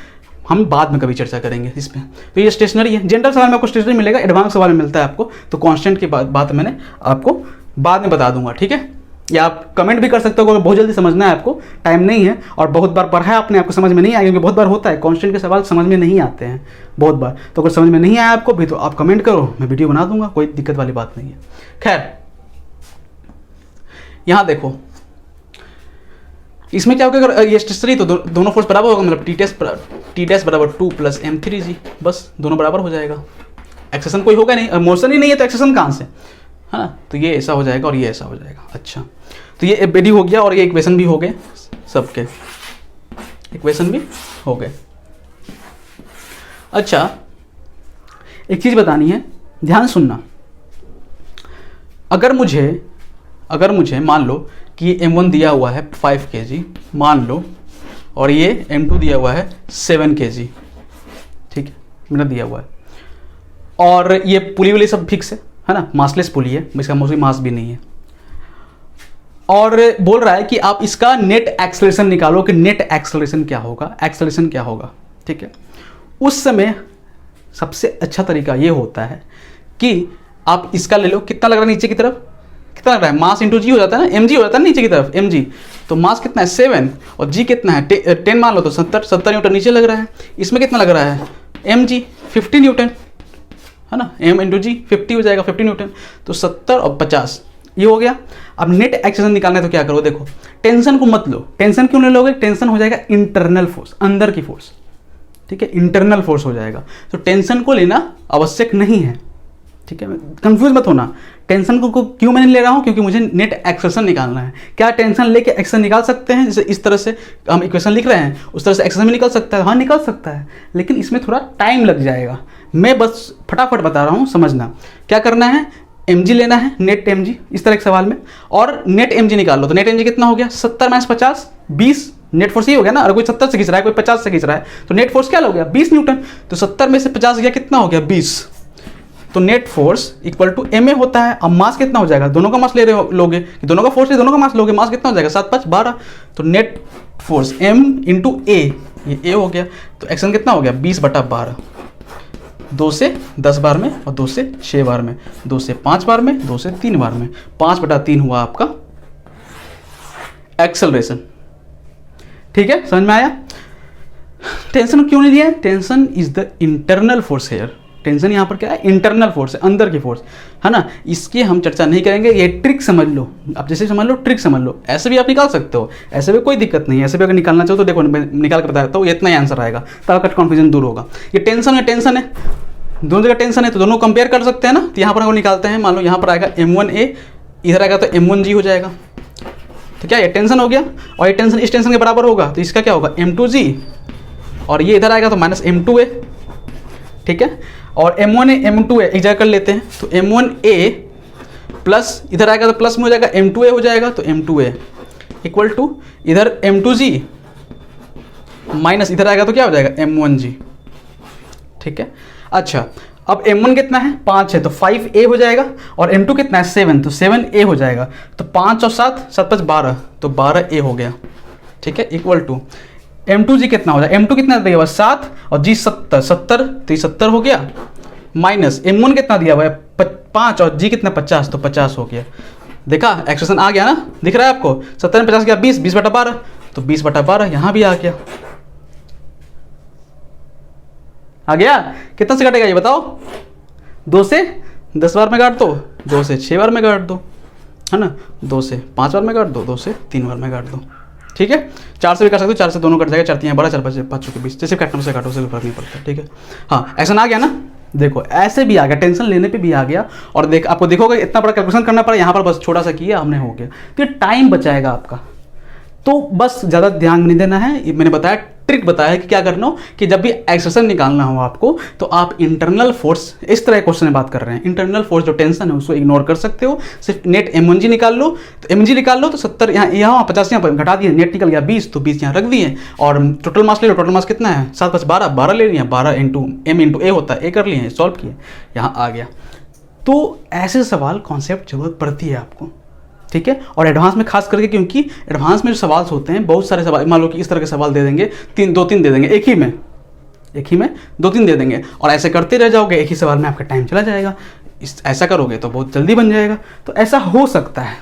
हम बाद में कभी चर्चा करेंगे इस पर। तो ये स्टेशनरी है, जनरल सवाल में आपको स्टेशनरी मिलेगा, एडवांस सवाल में मिलता है आपको, तो कांस्टेंट की बात मैंने आपको बाद में बता दूंगा। ठीक है, या आप कमेंट भी कर सकते हो अगर बहुत जल्दी समझना है, आपको टाइम नहीं है और बहुत बार पढ़ा है आपने, आपको समझ में नहीं आया, क्योंकि बहुत बार होता है कांस्टेंट के सवाल समझ में नहीं आते हैं बहुत बार, तो अगर समझ में नहीं आया आपको भी तो आप कमेंट करो, मैं वीडियो बना दूंगा, कोई दिक्कत वाली बात नहीं है। खैर, यहाँ देखो इसमें क्या होगा, अगर ये स्टेशनरी तो दोनों फोर्स बराबर होगा, मतलब टी डैश बराबर 2 + M3G, बस दोनों बराबर हो जाएगा। एक्सेशन कोई होगा नहीं, मोशन ही नहीं है तो एक्सेशन कहाँ से, है ना, तो ये ऐसा हो जाएगा और ये ऐसा हो जाएगा। अच्छा, तो ये FBD हो गया और ये इक्वेशन भी हो गए, सबके इक्वेशन भी हो गए। अच्छा, एक चीज़ बतानी है, ध्यान सुनना। अगर मुझे मान लो कि M1 दिया हुआ है 5 kg मान लो, और ये M2 दिया हुआ है 7 kg, ठीक है, मेरा दिया हुआ है, और ये पुली वुली सब फिक्स है ना, मासलेस पुली है, इसका मोस्टली मास भी नहीं है, और बोल रहा है कि आप इसका नेट एक्सेलरेशन निकालो कि नेट एक्सेलरेशन क्या होगा, एक्सेलरेशन क्या होगा। ठीक है, उस समय सबसे अच्छा तरीका ये होता है कि आप इसका ले लो, कितना लग रहा है नीचे की तरफ, कितना लग रहा है, मास इंटू जी हो जाता है ना, mg हो जाता है ना नीचे की तरफ, mg, तो मास कितना है 7 और g कितना है 10 मान लो, तो 70 न्यूटन नीचे लग रहा है। इसमें कितना लग रहा है mg 50 न्यूटन, है ना, m इंटू जी 50 हो जाएगा, 50 न्यूटन, तो 70 और 50 ये हो गया। अब नेट एक्सेलरेशन निकालना है तो क्या करो, देखो टेंशन को मत लो, टेंशन क्यों नहीं लोगे, टेंशन हो जाएगा इंटरनल फोर्स, अंदर की फोर्स, ठीक है, इंटरनल फोर्स हो जाएगा, तो टेंशन को लेना आवश्यक नहीं है। ठीक है, कंफ्यूज मत होना, टेंशन को क्यों मैं नहीं ले रहा हूँ, क्योंकि मुझे नेट एक्सेलरेशन निकालना है। क्या टेंशन लेके एक्सेलरेशन निकाल सकते हैं, जैसे इस तरह से हम इक्वेशन लिख रहे हैं उस तरह से एक्सेलरेशन भी निकल सकता है, हाँ निकल सकता है, लेकिन इसमें थोड़ा टाइम लग जाएगा। मैं बस फटाफट बता रहा हूँ, समझना क्या करना है, mg लेना है, नेट mg इस तरह के सवाल में, और नेट mg निकाल लो, तो नेट mg कितना हो गया 70 - 50 20, नेट फोर्स ये हो गया ना, अगर कोई 70 से खींच रहा है कोई 50 से खींच रहा है तो नेट फोर्स क्या हो गया 20 न्यूटन, तो 70 में से 50 गया कितना हो गया 20, तो net force equal to ma होता है। अब मास कितना हो जाएगा, दोनों का मास ले रहे लोगे, दोनों का फोर्स दोनों का मास लोगे, मास कितना हो जाएगा 7 × 5 = 12, तो नेट फोर्स m × a, ये a हो गया, तो एक्शन कितना हो गया 20/12, 2 से 10 बार में और 2 से 6 बार में, 2 से 5 बार में, 2 से 3 बार में, 5/3 हुआ आपका एक्सेलरेशन। ठीक है, समझ में आया। टेंशन क्यों नहीं दिया, tension is the internal force here, tension यहाँ पर क्या है, इंटरनल फोर्स है, अंदर की फोर्स है ना, इसकी हम चर्चा नहीं करेंगे। ये ट्रिक समझ लो, आप जैसे समझ लो, ट्रिक समझ लो, ऐसे भी आप निकाल सकते हो, ऐसे भी कोई दिक्कत नहीं है, ऐसे भी अगर निकालना चाहो तो देखो निकाल कर बता देता हूँ, इतना ही आंसर आएगा, तब आपका कन्फ्यूजन दूर होगा। ये टेंशन है, दोनों जगह टेंशन है तो दोनों कंपेयर कर सकते हैं ना। तो यहाँ पर हम निकालते हैं, मान लो यहाँ पर आएगा M1A, इधर आएगा तो M1G हो जाएगा। तो क्या ये टेंशन हो गया, और ये टेंशन इस टेंशन के बराबर होगा, तो इसका क्या होगा M2G, और ये इधर आएगा तो माइनस M2A, ठीक है। और M1A M2A एक जगह कर लेते हैं, तो M1A प्लस इधर आएगा तो प्लस में हो जाएगा, M2A हो जाएगा, तो M2A इक्वल टू इधर M2G माइनस इधर आएगा तो क्या हो जाएगा M1G, ठीक है। अच्छा, अब M1 कितना है, 5 है, तो 5A हो जाएगा, और M2 कितना है, 7, तो 7A हो जाएगा। तो 5 और 7, 7 5 12, तो 12A हो गया, ठीक है, इक्वल टू M2G कितना हो जाएगा, M2 कितना दिया हुआ है 7 और G 70, 70 तो ये 70 हो गया, माइनस M1 कितना दिया हुआ है 5 और G कितना 50, तो 50 हो गया। देखा एक्सप्रेशन आ गया ना, दिख रहा है आपको, 70 में 50 गया 20, 20/12, तो 20/12 यहाँ भी आ गया। आ गया, कितना से कटेगा ये बताओ, 2 से 10 बार में काट दो, 2 से 6 बार में काट दो, है ना, 2 से 5 बार में काट दो, 2 से 3 बार में काट दो, ठीक है। 4 से भी कर सकते हो, 4 से दोनों कट जाएगा, 4 3 12, 4 5 के 20, जैसे काटना से काटो, से फर्क नहीं पड़ता, ठीक है। हाँ, एक्शन आ गया ना, देखो ऐसे भी आ गया, टेंशन लेने पे भी आ गया, और आपको देखोगे इतना बड़ा कैलकुलेशन करना पड़ा, यहाँ पर बस छोटा सा किया हमने, हो गया। तो ये टाइम बचाएगा आपका, तो बस ज़्यादा ध्यान नहीं देना है। मैंने बताया, ट्रिक बताया कि क्या करना हो, कि जब भी एक्सप्रेशन निकालना हो आपको, तो आप इंटरनल फोर्स, इस तरह क्वेश्चन में बात कर रहे हैं, इंटरनल फोर्स जो टेंशन है उसको इग्नोर कर सकते हो, सिर्फ नेट M1G निकाल लो, तो M1G निकाल लो तो 70 यहाँ 50 यहाँ घटा दिए, नेट निकल गया 20, तो 20 यहाँ रख दिए, और टोटल मास ले लो, टोटल मास कितना है 7 5 12, 12 ले लिया, 12 इंटू M इंटू A होता है, A कर लिए, सॉल्व किए, यहाँ आ गया। तो ऐसे सवाल कॉन्सेप्ट जरूरत पड़ती है आपको, ठीक है। और एडवांस में खास करके, क्योंकि एडवांस में जो सवाल होते हैं, बहुत सारे सवाल, मान लो कि इस तरह के सवाल दे देंगे, 2-3 दे देंगे एक ही में 2-3 दे देंगे, और ऐसे करते रह जाओगे, एक ही सवाल में आपका टाइम चला जाएगा। ऐसा करोगे तो बहुत जल्दी बन जाएगा, तो ऐसा हो सकता है।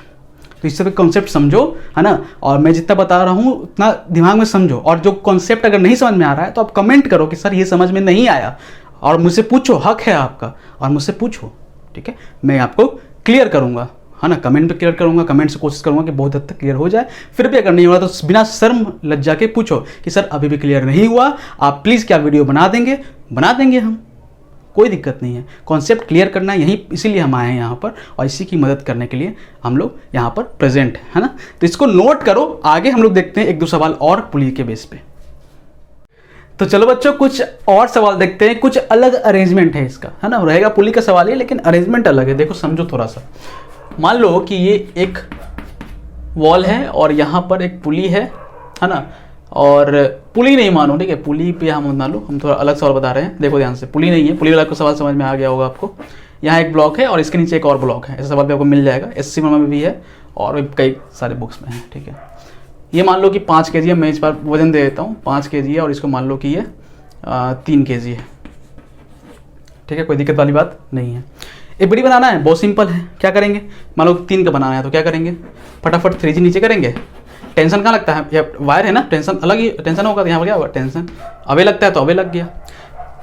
तो इससे भी कॉन्सेप्ट समझो, है ना, और मैं जितना बता रहा हूँ उतना दिमाग में समझो, और जो कॉन्सेप्ट अगर नहीं समझ में आ रहा है तो आप कमेंट करो कि सर ये समझ में नहीं आया, और मुझसे पूछो, हक है आपका, और मुझसे पूछो, ठीक है, मैं आपको क्लियर करूँगा, है ना, कमेंट पे क्लियर करूंगा, कमेंट से कोशिश करूंगा कि बहुत हद तक क्लियर हो जाए। फिर भी अगर नहीं हुआ तो बिना शर्म लज्जा के पूछो कि सर अभी भी क्लियर नहीं हुआ, आप प्लीज़ क्या वीडियो बना देंगे हम, कोई दिक्कत नहीं है। कॉन्सेप्ट क्लियर करना है, यही इसीलिए हम आए हैं यहाँ पर, और इसी की मदद करने के लिए हम लोग यहाँ पर प्रेजेंट है ना। तो इसको नोट करो, आगे हम लोग देखते हैं 1-2 सवाल और पुली के बेस पे। तो चलो बच्चों, कुछ और सवाल देखते हैं, कुछ अलग अरेंजमेंट है इसका, है ना, रहेगा पुली का सवाल है लेकिन अरेंजमेंट अलग है। देखो समझो थोड़ा सा, मान लो कि ये एक वॉल है और यहाँ पर एक पुली है ना, और पुली नहीं मानो, ठीक है, पुली पे हम मान लो, हम थोड़ा अलग सवाल बता रहे हैं, देखो ध्यान से, पुली नहीं है, पुली वाला को सवाल समझ में आ गया होगा आपको। यहाँ एक ब्लॉक है और इसके नीचे एक और ब्लॉक है, ऐसा सवाल भी आपको मिल जाएगा, SC में भी है और कई सारे बुक्स में है, ठीक है। ये मान लो कि 5 kg है, मैं इस बार वजन दे देता हूँ, 5 kg है, और इसको मान लो कि ये 3 kg है, ठीक है, कोई दिक्कत वाली बात नहीं है। एक बड़ी बनाना है, बहुत सिंपल है, क्या करेंगे, मान लो 3 का बनाना है तो क्या करेंगे, फटाफट 3G नीचे करेंगे। टेंशन कहाँ लगता है, ये वायर है ना, टेंशन अलग ही टेंशन होगा, तो यहाँ पर क्या होगा, टेंशन अवे लगता है तो अवे लग गया।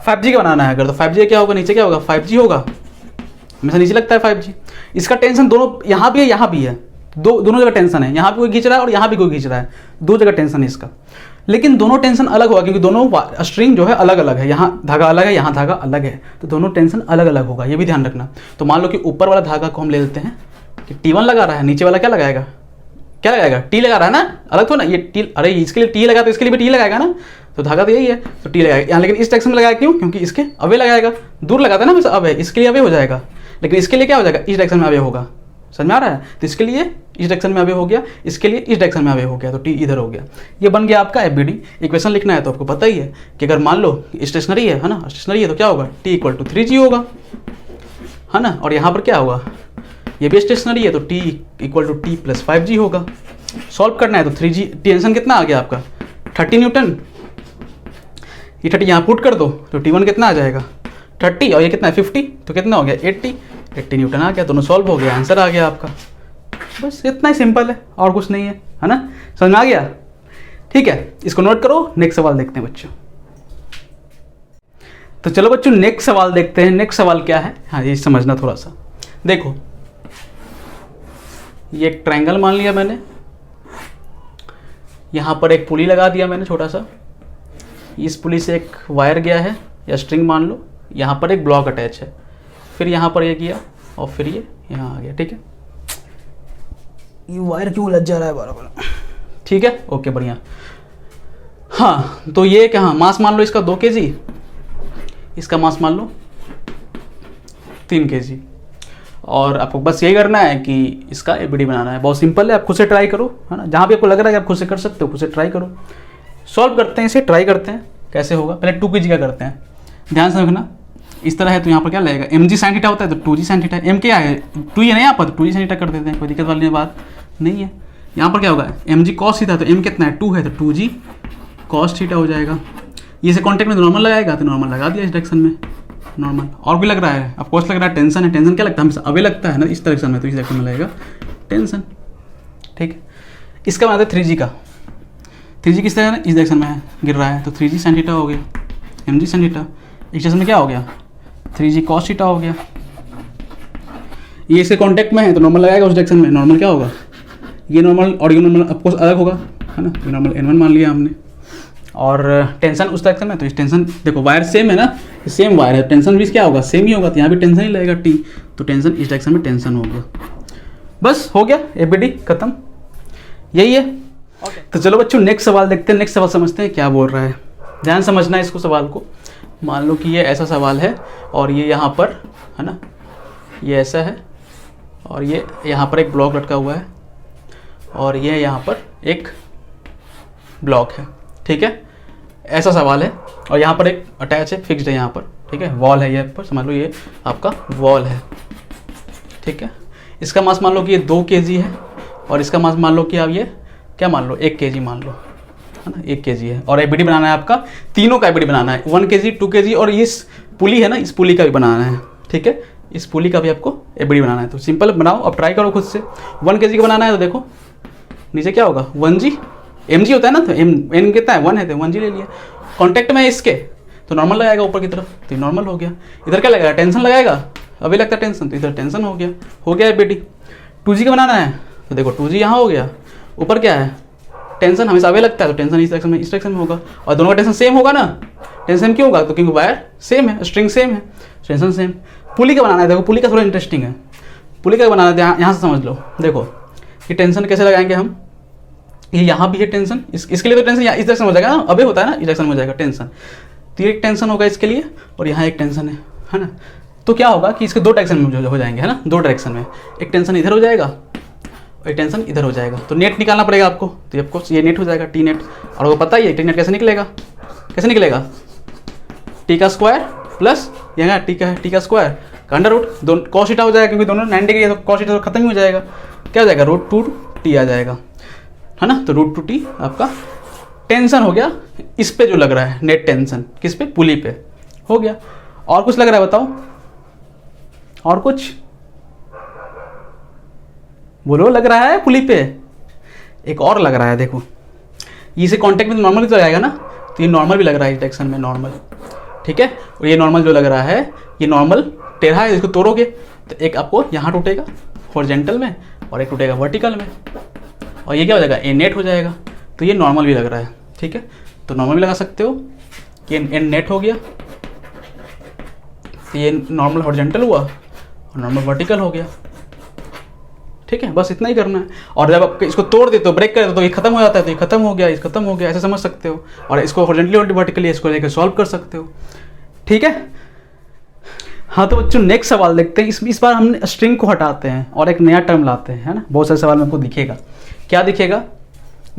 5G का बनाना है अगर, तो 5G क्या होगा, नीचे क्या होगा, 5G होगा, हमेशा नीचे लगता है 5G। इसका टेंशन दोनों, यहाँ भी है यहाँ भी है, दोनों जगह टेंशन है, यहाँ भी कोई खींच रहा है और यहाँ भी कोई खींच रहा है, 2 जगह टेंशन है इसका, लेकिन दोनों टेंशन अलग होगा क्योंकि दोनों स्ट्रिंग जो है अलग अलग है, यहाँ धागा अलग है, यहाँ धागा अलग है, तो दोनों टेंशन अलग अलग होगा, ये भी ध्यान रखना। तो मान लो कि ऊपर वाला धागा को हम ले लेते हैं कि T1 लगा रहा है, नीचे वाला क्या लगाएगा, T लगा रहा है ना, अलग तो ना, ये T, अरे इसके लिए T लगा तो इसके लिए भी T लगाएगा ना, तो धागा तो यही है, तो T लगाएगा यहाँ, लेकिन इस डायरेक्शन में लगाया क्यों, क्योंकि इसके अवे लगाएगा, दूर लगाता है ना हमेशा अवे, इसके लिए अवे हो जाएगा, लेकिन इसके लिए क्या हो जाएगा, इस डायरेक्शन में अवे होगा, समझ में आ रहा है। तो इसके लिए इस डायरेक्शन में अवे हो गया, इसके लिए इस डायरेक्शन में अवे हो गया, तो T इधर हो गया। ये बन गया आपका FBD। इक्वेशन लिखना है तो आपको पता ही है कि अगर मान लो स्टेशनरी है ना, स्टेशनरी है तो क्या होगा, T = 3G होगा, है ना, और यहाँ पर क्या होगा, ये भी स्टेशनरी है तो T = T + 5G होगा। सॉल्व करना है तो 3G, टेंशन कितना आ गया आपका, 30 न्यूटन, ये 30 यहाँ पुट कर दो तो T1 कितना आ जाएगा, 30, और ये कितना है 50, तो कितना हो गया 80 न्यूटन आ गया, दोनों सॉल्व हो गया, आंसर आ गया आपका। बस इतना ही सिंपल है, और कुछ नहीं है ना, समझ में आ गया, ठीक है, इसको नोट करो। नेक्स्ट सवाल देखते हैं बच्चों। तो चलो बच्चों नेक्स्ट सवाल देखते हैं। नेक्स्ट सवाल क्या है, हाँ ये समझना थोड़ा सा। देखो ये एक ट्रायंगल मान लिया मैंने, यहाँ पर एक पुली लगा दिया मैंने छोटा सा, इस पुली से एक वायर गया है या स्ट्रिंग मान लो, यहाँ पर एक ब्लॉक अटैच है, फिर यहाँ पर ये किया और फिर ये यहाँ आ गया। ठीक है, ये वायर क्यों उलझ जा रहा है बार बार। ठीक है, ओके बढ़िया। हाँ तो ये क्या, हाँ मास मान लो इसका 2 kg, इसका मास मान लो 3 kg, और आपको बस यही करना है कि इसका एबीडी बनाना है। बहुत सिंपल है, आप खुद से ट्राई करो, है ना। जहाँ भी आपको लग रहा है कि आप खुद से कर सकते हो खुद से ट्राई करो। सॉल्व करते हैं इसे, ट्राई करते हैं कैसे होगा। पहले 2 kg का करते हैं, ध्यान से रखना। इस तरह है तो यहाँ पर क्या लगेगा, mg sin थीटा होता है तो 2g sin थीटा। m क्या है 2 ही है ना, यहाँ पर 2g sin थीटा कर देते हैं, कोई दिक्कत वाली बात नहीं है। यहाँ पर क्या होगा mg cos थीटा, तो m कितना है 2 है तो 2g cos थीटा हो जाएगा। ये से कॉन्टेक्ट में नॉर्मल लगाएगा तो नॉर्मल लगा दिया इस डायरेक्शन में नॉर्मल। और भी लग रहा है, ऑफ कोर्स लग रहा है टेंशन है, टेंशन क्या लगता है हमें अभी लगता है ना इस डायरेक्शन में, तो इस डायरेक्शन में लगेगा टेंशन। ठीक है, इसका बनाते हैं 3g का। 3g किस तरह इस डायरेक्शन में गिर रहा है तो 3g sin थीटा हो गया, mg sin थीटा। इस डायरेक्शन में क्या हो गया 3g cos थीटा हो गया। ये इसके कॉन्टेक्ट में है तो नॉर्मल लगाएगा उस डायरेक्शन में, नॉर्मल क्या होगा ये नॉर्मल और ये नॉर्मल ऑफ कोर्स अलग होगा, है ना। ये नॉर्मल n1 मान लिया हमने, और टेंशन उस डायरेक्शन में, तो इस टेंशन देखो वायर सेम है ना, सेम वायर है, टेंशन भी क्या होगा सेम ही होगा, तो यहाँ भी टेंशन ही लगेगा t, तो टेंशन इस डायरेक्शन में टेंशन हो गया। बस हो गया, एबीडी खत्म, यही है। तो चलो बच्चों नेक्स्ट सवाल देखते हैं। नेक्स्ट सवाल समझते हैं क्या बोल रहा है, ध्यान समझना है इसको सवाल को। मान लो कि ये ऐसा सवाल है और ये यहाँ पर है ना, ये ऐसा है और ये यहाँ पर एक ब्लॉक लटका हुआ है और ये यहाँ पर एक ब्लॉक है। ठीक है, ऐसा सवाल है और यहाँ पर एक अटैच है, फिक्स्ड है यहाँ पर। ठीक है, वॉल है ये पर, समझ लो ये आपका वॉल है। ठीक है, इसका मास मान लो कि ये 2 kg है और इसका मास मान लो कि आप ये क्या मान लो 1 kg मान लो, है ना 1 kg है। और एबीडी बनाना है आपका, तीनों का एबीडी बनाना है, 1 kg 2 kg और इस पुली है ना, इस पुली का भी बनाना है। ठीक है, इस पुली का भी आपको एबीडी बनाना है। तो सिंपल बनाओ, अब ट्राई करो खुद से। 1 kg का बनाना है तो देखो नीचे क्या होगा 1g, mg होता है ना, तो n कितना है 1 है तो 1g ले लिया। कॉन्टेक्ट में है इसके तो नॉर्मल लगाएगा ऊपर की तरफ, तो नॉर्मल हो गया। इधर क्या लगाएगा टेंशन लगाएगा, अभी लगता है टेंशन, तो इधर टेंशन हो गया एबीडी। 2g का बनाना है तो देखो 2g यहाँ हो गया, ऊपर क्या है टेंशन, हमेशा अवे लगता है तो टेंशन इस डायरेक्शन में होगा, और दोनों का टेंशन सेम होगा ना। टेंशन क्यों होगा, तो क्योंकि वायर सेम है, स्ट्रिंग सेम है, टेंशन सेम। पुली का बनाना है, देखो पुली का थोड़ा इंटरेस्टिंग है। पुली का बनाना है, यहाँ से समझ लो। देखो ये टेंशन कैसे लगाएंगे हम, ये यहाँ भी है टेंशन, इसके लिए तो टेंशन इस डायरेक्शन हो जाएगा ना, अबे होता है ना इस डायरेक्शन में हो जाएगा टेंशन, तो ये एक टेंशन होगा इसके लिए और यहाँ एक टेंशन है ना। तो क्या होगा कि इसके 2 डायरेक्शन में हो जाएंगे, है ना, 2 डायरेक्शन में, एक टेंशन इधर हो जाएगा और एक टेंशन इधर हो जाएगा। तो नेट निकालना पड़ेगा आपको, तो आपको ये नेट हो जाएगा टी नेट। और वो पता ही है टी नेट कैसे निकलेगा टी का स्क्वायर प्लस यहाँ टी का स्क्वायर का अंडर रूट, दोनों कॉस थीटा हो जाएगा, क्योंकि दोनों 90 डिग्री है तो कॉस थीटा तो खत्म ही हो जाएगा। क्या हो जाएगा √2t आ जाएगा, है ना। तो √2t आपका टेंशन हो गया इस पे जो लग रहा है नेट टेंशन, किस पे पुली पे हो गया। और कुछ लग रहा है बताओ, और कुछ बोलो लग रहा है पुली पे। एक और लग रहा है, देखो इसे कांटेक्ट में नॉर्मल तो जाएगा ना, तो ये नॉर्मल भी लग रहा है इस डायरेक्शन में नॉर्मल। ठीक है, और ये नॉर्मल जो लग रहा है ये नॉर्मल टेढ़ा है, इसको तोड़ोगे तो एक आपको यहाँ टूटेगा हॉरिजॉन्टल में और एक टूटेगा वर्टिकल में, और ये क्या हो जाएगा ए नेट हो जाएगा। तो ये नॉर्मल भी लग रहा है। ठीक है, तो नॉर्मल भी लगा सकते हो कि एन नेट हो गया, तो ये नॉर्मल हॉरिजॉन्टल हुआ और नॉर्मल वर्टिकल हो गया। ठीक है, बस इतना ही करना है। और जब आप इसको तोड़ देते हो, ब्रेक कर देते हो, तो ये खत्म हो जाता है, तो ये खत्म हो गया, ये खत्म हो गया, ऐसे समझ सकते हो। और इसको हॉरिजॉन्टली और वर्टिकली इसको लेकर सॉल्व कर सकते हो। ठीक है, हाँ तो बच्चों नेक्स्ट सवाल देखते हैं। इस बार हम स्ट्रिंग को हटाते हैं और एक नया टर्म लाते हैं, है ना। बहुत सारे सवाल में आपको दिखेगा, क्या दिखेगा,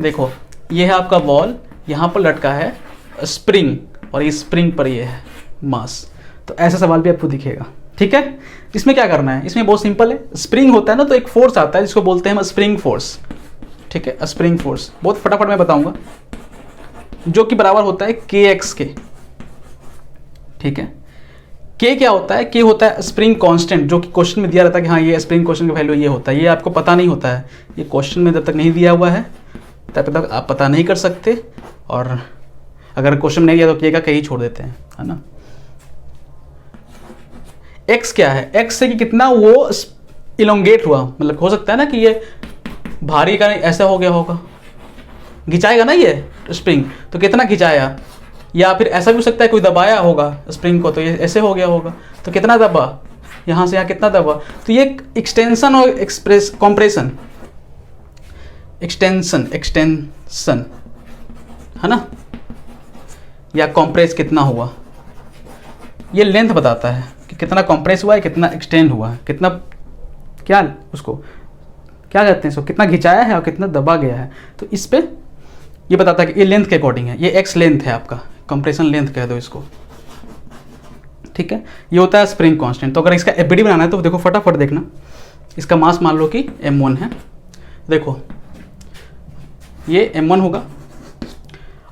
देखो ये है आपका बॉल, यहाँ पर लटका है स्प्रिंग और ये स्प्रिंग पर ये है मास, तो ऐसा सवाल भी आपको दिखेगा। ठीक है, इसमें क्या करना है, इसमें बहुत सिंपल है। स्प्रिंग होता है ना, तो एक फोर्स आता है जिसको बोलते हैं हम स्प्रिंग फोर्स। ठीक है, स्प्रिंग फोर्स बहुत फटाफट मैं बताऊंगा, जो कि बराबर होता है kx के। ठीक है, के क्या होता है, के होता है स्प्रिंग कांस्टेंट, जो कि क्वेश्चन में दिया रहता है कि हाँ ये स्प्रिंग कांस्टेंट का वैल्यू ये होता है। ये आपको पता नहीं होता है, ये क्वेश्चन में जब तक नहीं दिया हुआ है तब तक आप पता नहीं कर सकते, और अगर क्वेश्चन नहीं दिया तो के का के ही छोड़ देते हैं, है ना। एक्स क्या है, एक्स से कि कितना वो इलोंगेट हुआ, मतलब हो सकता है ना कि ये भारी का नहीं ऐसा हो गया होगा, खिंचाएगा ना ये स्प्रिंग, तो कितना खिंचाया, या फिर ऐसा भी हो सकता है कोई दबाया होगा स्प्रिंग को, तो ये ऐसे हो गया होगा, तो कितना दबा, यहाँ से यहाँ कितना दबा, तो ये एक्सटेंशन और एक्सप्रेस कॉम्प्रेशन, एक्सटेंशन है ना, या कॉम्प्रेस कितना हुआ, ये लेंथ बताता है कि कितना कॉम्प्रेस हुआ है, कितना एक्सटेंड हुआ है, कितना क्या उसको क्या कहते हैं, इसको कितना खिंचाया है और कितना दबा गया है। तो इस पे ये बताता है कि ये लेंथ के अकॉर्डिंग है, ये एक्स लेंथ है आपका, कंप्रेशन लेंथ कह दो इसको, ठीक है। ये होता है स्प्रिंग कांस्टेंट। तो अगर इसका एफबीडी बनाना है तो देखो फटाफट देखना, इसका मास मान लो कि m1 है, देखो ये m1 होगा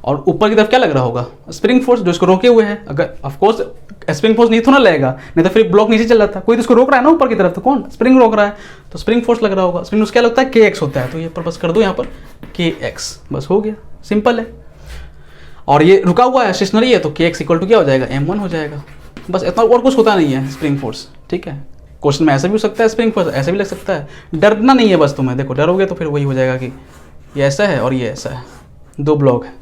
और ऊपर की तरफ क्या लग रहा होगा, स्प्रिंग फोर्स जो इसको रोके हुए है। अगर ऑफकोर्स स्प्रिंग फोर्स नहीं तो ना लगेगा, नहीं तो फिर ब्लॉक नीचे चल जाता, कोई तो इसको रोक रहा है ना ऊपर की तरफ, तो कौन, स्प्रिंग रोक रहा है, तो स्प्रिंग फोर्स लग रहा होगा। स्प्रिंग फोर्स क्या लगता है, kx होता है, तो ये पर बस कर दो यहाँ पर kx, बस हो गया, सिंपल है। और ये रुका हुआ है, स्टेशनरी है, तो kx इक्वल टू क्या हो जाएगा, m1 हो जाएगा, बस इतना, और कुछ होता नहीं है स्प्रिंग फोर्स, ठीक है। क्वेश्चन में ऐसा भी हो सकता है, स्प्रिंग फोर्स ऐसा भी लग सकता है, डरना नहीं है बस तुम्हें, देखो डरोगे तो फिर वही हो जाएगा कि ये ऐसा है और ये ऐसा है, दो ब्लॉक है,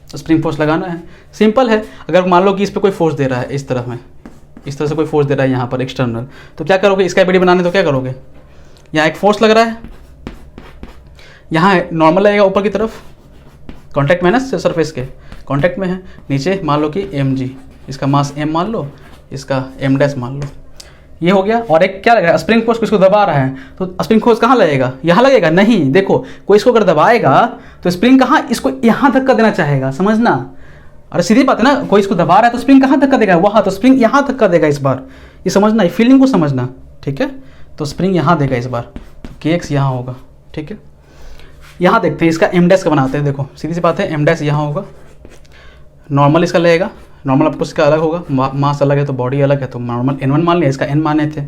स्प्रिंग फोर्स लगाना है, सिंपल है। अगर मान लो कि इस पर कोई फोर्स दे रहा है, इस तरफ में इस तरह से कोई फोर्स दे रहा है यहाँ पर एक्सटर्नल, तो क्या करोगे, इसका एफबीडी बनाने तो क्या करोगे, यहाँ एक फोर्स लग रहा है, यहाँ नॉर्मल लगेगा ऊपर की तरफ, कॉन्टैक्ट में है ना सरफेस के, कॉन्टैक्ट में है, नीचे मान लो कि mg, इसका मास m मान लो, इसका m डैश मान लो, ये हो गया। और एक क्या लग रहा है, स्प्रिंग फोर्स किसको दबा रहा है, तो स्प्रिंग फोर्स कहाँ लगेगा, यहाँ लगेगा, नहीं, देखो कोई इसको अगर दबाएगा तो स्प्रिंग कहाँ, इसको यहाँ धक्का देना चाहेगा, समझना, अरे सीधी बात है ना, कोई इसको दबा रहा है तो स्प्रिंग कहाँ धक्का देगा, वहाँ, तो स्प्रिंग यहाँ धक्का देगा इस बार, ये समझना, ये फीलिंग को समझना, ठीक है। तो स्प्रिंग यहाँ देगा इस बार, तो kx यहाँ होगा, ठीक है। यहाँ देखते हैं, इसका m डैश का बनाते हैं, देखो सीधी सी बात है, m डैश यहाँ होगा, नॉर्मल इसका लगेगा, नॉर्मल आपको इसका अलग होगा, मास अलग है तो बॉडी अलग है, तो नॉर्मल n1 मान लिया, इसका n माने थे।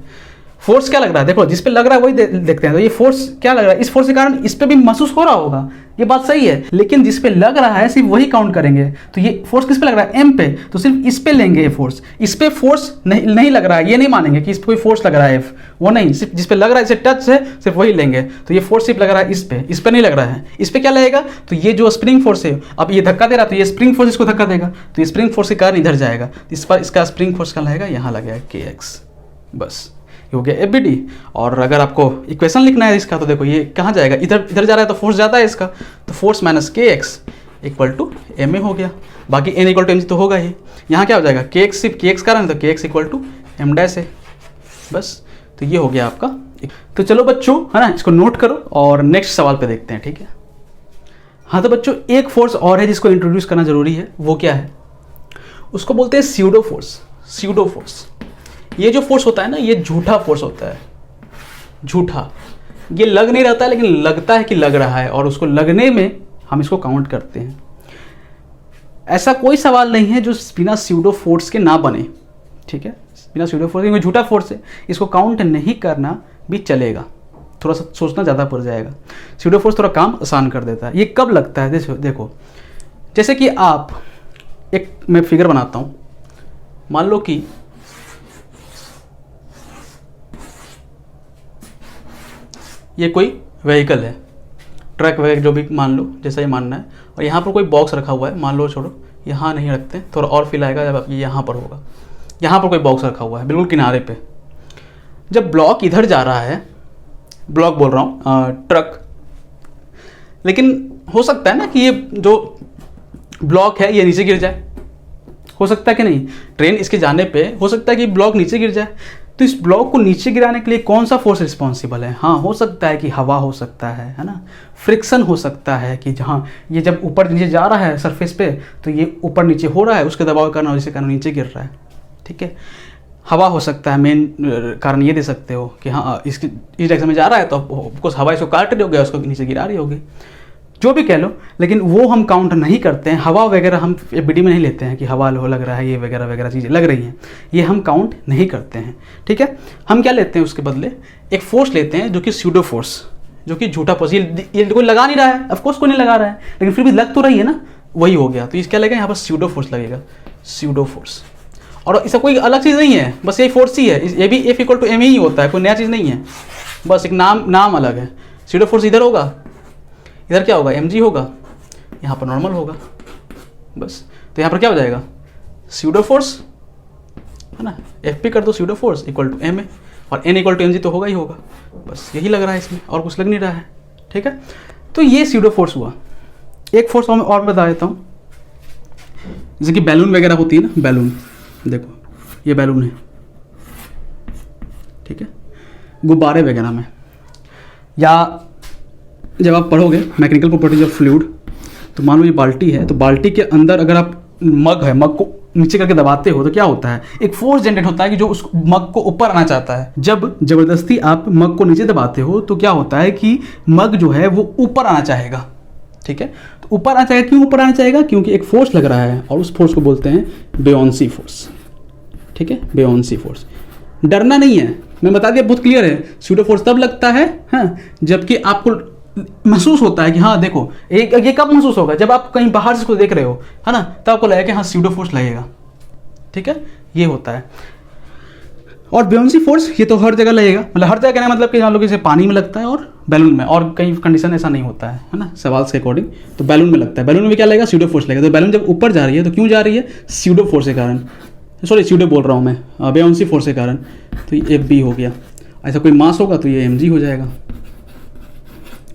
फोर्स क्या लग रहा है, देखो जिस पे लग रहा है वही देखते हैं, तो ये फोर्स क्या लग रहा है, इस फोर्स के कारण इस पे भी महसूस हो रहा होगा, ये बात सही है, लेकिन जिस पे लग रहा है सिर्फ वही काउंट करेंगे। तो ये फोर्स किस पे लग रहा है, m पे, तो सिर्फ इस पे लेंगे ये फोर्स, इस पे फोर्स नहीं लग रहा है, ये नहीं मानेंगे कि इस पे कोई फोर्स लग रहा है, वो नहीं, सिर्फ जिस पे लग रहा है, इसे टच है, सिर्फ वही लेंगे। तो ये फोर्स सिर्फ लग रहा है इस पे नहीं लग रहा है, इस पे क्या लगेगा, तो ये जो स्प्रिंग फोर्स है, अब ये धक्का दे रहा है, तो ये स्प्रिंग फोर्स इसको धक्का देगा, तो ये स्प्रिंग फोर्स के कारण इधर जाएगा, इस पर इसका स्प्रिंग फोर्स का लगेगा, यहाँ लगेगा kx, बस हो गया एफबीडी। और अगर आपको इक्वेशन लिखना है इसका, तो देखो ये कहाँ जाएगा, इधर जा रहा है, तो फोर्स जाता है इसका, तो force minus kx equal to ma हो गया, बाकी n इक्वल टू mg तो होगा ही, यहाँ क्या हो जाएगा, kx सिर्फ kx कारण है, तो kx equal to m dash है, बस। तो ये हो गया आपका। तो चलो बच्चों, है ना, इसको नोट करो और नेक्स्ट सवाल पे देखते हैं, ठीक है। हाँ तो बच्चों, एक फोर्स और है जिसको इंट्रोड्यूस करना जरूरी है, वो क्या है, उसको बोलते हैं स्यूडो फोर्स। स्यूडो फोर्स, ये जो फोर्स होता है ना, ये झूठा फोर्स होता है, झूठा, ये लग नहीं रहता है लेकिन लगता है कि लग रहा है, और उसको लगने में हम इसको काउंट करते हैं। ऐसा कोई सवाल नहीं है जो बिना स्यूडो फोर्स के ना बने, ठीक है, बिना स्यूडो फोर्स के, झूठा फोर्स है, इसको काउंट नहीं करना भी चलेगा, थोड़ा सा सोचना ज़्यादा पड़ जाएगा। स्यूडो फोर्स थोड़ा काम आसान कर देता है। ये कब लगता है, देखो जैसे कि आप एक, मैं फिगर बनाता हूँ, मान लो कि ये कोई व्हीकल है, ट्रक वगैरह जो भी मान लो, जैसा ही मानना है, और यहाँ पर कोई बॉक्स रखा हुआ है, मान लो, छोड़ो यहाँ नहीं रखते, थोड़ा और फील आएगा जब ये यहाँ पर होगा, यहाँ पर कोई बॉक्स रखा हुआ है बिल्कुल किनारे पे, जब ब्लॉक इधर जा रहा है, ब्लॉक बोल रहा हूँ, ट्रक, लेकिन हो सकता है ना कि ये जो ब्लॉक है ये नीचे गिर जाए, हो सकता है कि नहीं, ट्रेन इसके जाने पे हो सकता है कि ब्लॉक नीचे गिर जाए, तो इस ब्लॉक को नीचे गिराने के लिए कौन सा फोर्स रिस्पॉन्सिबल है, हाँ हो सकता है कि हवा हो सकता है ना, फ्रिक्शन हो सकता है कि जहाँ ये जब ऊपर नीचे जा रहा है सरफेस पे, तो ये ऊपर नीचे हो रहा है, उसके दबाव के कारण, जिसके कारण नीचे गिर रहा है, ठीक है। हवा हो सकता है, मेन कारण ये दे सकते हो कि हाँ इसकी इस डायरेक्शन में जा रहा है, तो ऑफकोर्स हवा इसको काट रही होगी, उसको नीचे गिरा रही होगी, जो भी कह लो, लेकिन वो हम काउंट नहीं करते हैं। हवा वगैरह हम एफबीडी में नहीं लेते हैं कि हवा लग रहा है, ये वगैरह वगैरह चीज़ें लग रही हैं, ये हम काउंट नहीं करते हैं, ठीक है। हम क्या लेते हैं उसके बदले, एक फोर्स लेते हैं जो कि स्यूडो फोर्स, जो कि झूठा फोर्स, ये कोई लगा नहीं रहा है, ऑफकोर्स कोई नहीं लगा रहा है, लेकिन फिर भी लग तो रही है ना, वही हो गया, तो इस क्या लगेगा यहाँ पर स्यूडो फोर्स लगेगा, स्यूडो फोर्स। और इसका कोई अलग चीज़ नहीं है, बस यही फोर्स ही है, ये भी F इक्वल टू एम ही होता है, कोई नया चीज़ नहीं है, बस एक नाम अलग है। स्यूडो फोर्स इधर होगा, इधर क्या होगा, mg होगा, यहाँ पर नॉर्मल होगा, बस। तो यहाँ पर क्या हो जाएगा, स्यूडो फोर्स है ना, F कर दो pseudo force equal to ma, और n इक्वल टू mg तो होगा ही होगा, बस यही लग रहा है इसमें, और कुछ लग नहीं रहा है, ठीक है। तो ये स्यूडो फोर्स हुआ। एक फोर्स और बता देता हूँ, जैसे कि बैलून वगैरह होती है ना, बैलून देखो ये बैलून है, ठीक है, गुब्बारे वगैरह में, या जब आप पढ़ोगे मैकेनिकल प्रॉपर्टीज ऑफ फ्लूइड, तो मान लो ये बाल्टी है, तो बाल्टी के अंदर अगर आप मग है, मग को नीचे करके दबाते हो तो क्या होता है, एक फोर्स जनरेट होता है कि जो उस मग को ऊपर आना चाहता है। जब जबरदस्ती आप मग को नीचे दबाते हो तो क्या होता है कि मग जो है वो ऊपर आना चाहेगा, ठीक है। तो ऊपर आना चाहेगा, क्यों ऊपर आना चाहेगा, क्योंकि एक फोर्स लग रहा है, और उस फोर्स को बोलते हैं बेयोंसी फोर्स, ठीक है, बेयोंसी फोर्स। डरना नहीं है, मैं बता दिया, बहुत क्लियर है। स्यूडो फोर्स तब लगता है, हाँ, जबकि आपको महसूस होता है कि हाँ देखो, ये कब महसूस होगा, जब आप कहीं बाहर से इसको देख रहे हो, है ना, तब आपको लगेगा कि हाँ स्यूडो फोर्स लगेगा, ठीक है, ये होता है। और बेयोंसी फोर्स ये तो हर जगह लगेगा, मतलब हर जगह कहने का मतलब कि मान लो कि पानी में लगता है और बैलून में, और कई कंडीशन ऐसा नहीं होता है ना, सवाल के अकॉर्डिंग। तो बैलून में लगता है, बैलून में क्या लगेगा, स्यूडो फोर्स लगेगा। तो बैलून जब ऊपर जा रही है तो क्यों जा रही है, स्यूडो फोर्स के कारण, सॉरी स्यूडो बोल रहा हूँ मैं, बेयोंसी फोर्स के कारण। तो ये एफ बी हो गया, ऐसा कोई मास होगा तो ये mg हो जाएगा,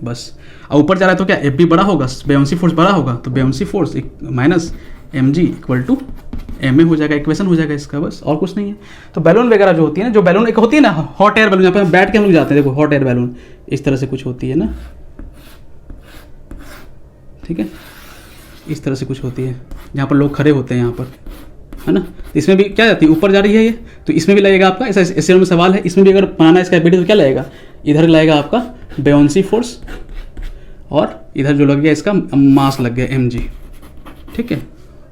बस। अब ऊपर जा रहा है तो क्या एफ बी बड़ा होगा, बेयोंसी फोर्स बड़ा होगा, तो buoyancy force minus mg equal to ma हो जाएगा, इक्वेशन हो जाएगा इसका, बस और कुछ नहीं है। तो बैलून वगैरह जो होती है ना, जो बैलून एक होती है ना हॉट एयर बैलून, यहाँ पे बैठ के हम लोग जाते हैं, देखो हॉट एयर बैलून इस तरह से कुछ होती है ना, ठीक है, इस तरह से कुछ होती है, जहाँ पर लोग खड़े होते हैं यहाँ पर, है ना। तो इसमें भी क्या जाती है, ऊपर जा रही है ये, तो इसमें भी लगेगा आपका, ऐसा इस में सवाल है, इसमें भी अगर बनाना इसका एबिलिटी तो क्या लगेगा, इधर लगेगा आपका बेयोंसी फोर्स, और इधर जो लग गया इसका मास लग गया mg, ठीक है।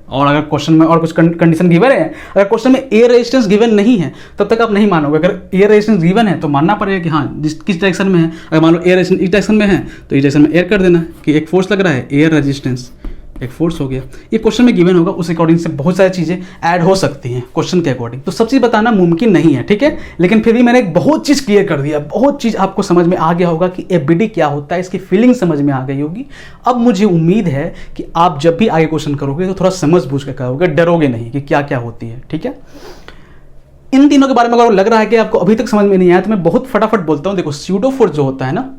और अगर क्वेश्चन में और कुछ कंडीशन गिवन है, अगर क्वेश्चन में एयर रेजिस्टेंस गिवन नहीं है तब तक आप नहीं मानोगे। अगर एयर रेजिस्टेंस गिवन है तो मानना पड़ेगा कि हाँ किस डायरेक्शन में है। अगर मान लो एयर रेजिस्टेंस इस डायरेक्शन में है तो इस डायरेक्शन में एयर कर देना कि एक फोर्स लग रहा है, एयर रेजिस्टेंस एक फोर्स हो गया। ये क्वेश्चन में गिवन होगा, उस अकॉर्डिंग से बहुत सारी चीज़ें ऐड हो सकती हैं क्वेश्चन के अकॉर्डिंग। तो सब चीज़ बताना मुमकिन नहीं है, ठीक है, लेकिन फिर भी मैंने बहुत चीज़ क्लियर कर दिया, बहुत चीज़ आपको समझ में आ गया होगा कि एफबीडी क्या होता है, इसकी फीलिंग समझ में आ गई होगी। अब मुझे उम्मीद है कि आप जब भी आगे क्वेश्चन करोगे तो थोड़ा समझ बूझ कर करोगे, डरोगे नहीं कि क्या क्या होती है, ठीक है। इन तीनों के बारे में अगर लग रहा है कि आपको अभी तक समझ में नहीं आया तो मैं बहुत फटाफट बोलता हूँ। देखो स्यूडो फोर्स जो होता है ना,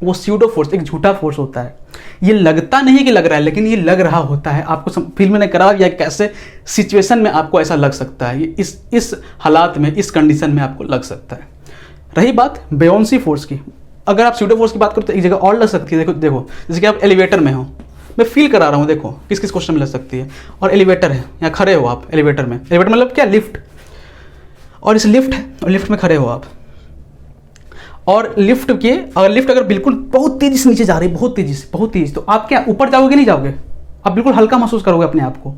वो स्यूडो फोर्स एक झूठा फोर्स होता है। ये लगता नहीं कि लग रहा है, लेकिन ये लग रहा होता है। आपको फील मैंने करा दिया कैसे सिचुएशन में आपको ऐसा लग सकता है, ये इस हालात में, इस कंडीशन में आपको लग सकता है। रही बात बेयोंसी फोर्स की, अगर आप स्यूडो फोर्स की बात करो तो एक जगह और लग सकती है। देखो जैसे कि आप एलिवेटर में हो, मैं फील करा रहा हूँ, देखो किस किस क्वेश्चन में लग सकती है। और एलिवेटर है, यहाँ खड़े हो आप एलिवेटर में, एलिवेटर मतलब क्या, लिफ्ट, और इस लिफ्ट है और लिफ्ट में खड़े हो आप, और लिफ्ट के अगर बिल्कुल बहुत तेजी से नीचे जा रही है, बहुत तेजी, तो आप क्या ऊपर जाओगे नहीं जाओगे, आप बिल्कुल हल्का महसूस करोगे अपने आप को।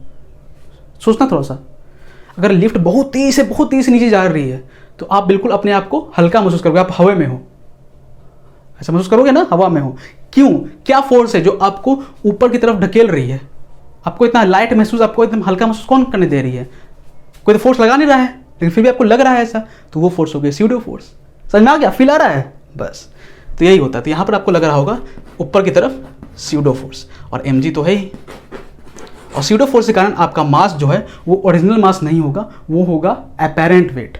सोचना थोड़ा सा, अगर लिफ्ट बहुत तेजी से नीचे जा रही है तो आप बिल्कुल अपने आप को हल्का महसूस करोगे, आप हवा में हो, ऐसा महसूस करोगे ना, हवा में हो। क्यों, क्या फोर्स है जो आपको ऊपर की तरफ ढकेल रही है? आपको इतना लाइट महसूस, आपको एकदम हल्का महसूस कौन करने दे रही है? कोई तो फोर्स लगा नहीं रहा है, लेकिन फिर भी आपको लग रहा है ऐसा, तो वो फोर्स हो गया स्यूडो फोर्स। समझ में आ गया, फील आ रहा है, बस। तो यही होता है। तो यहाँ पर आपको लग रहा होगा ऊपर की तरफ स्यूडो फोर्स, और mg तो है ही। और स्यूडो फोर्स के कारण आपका मास जो है वो ओरिजिनल मास नहीं होगा, वो होगा अपेरेंट वेट,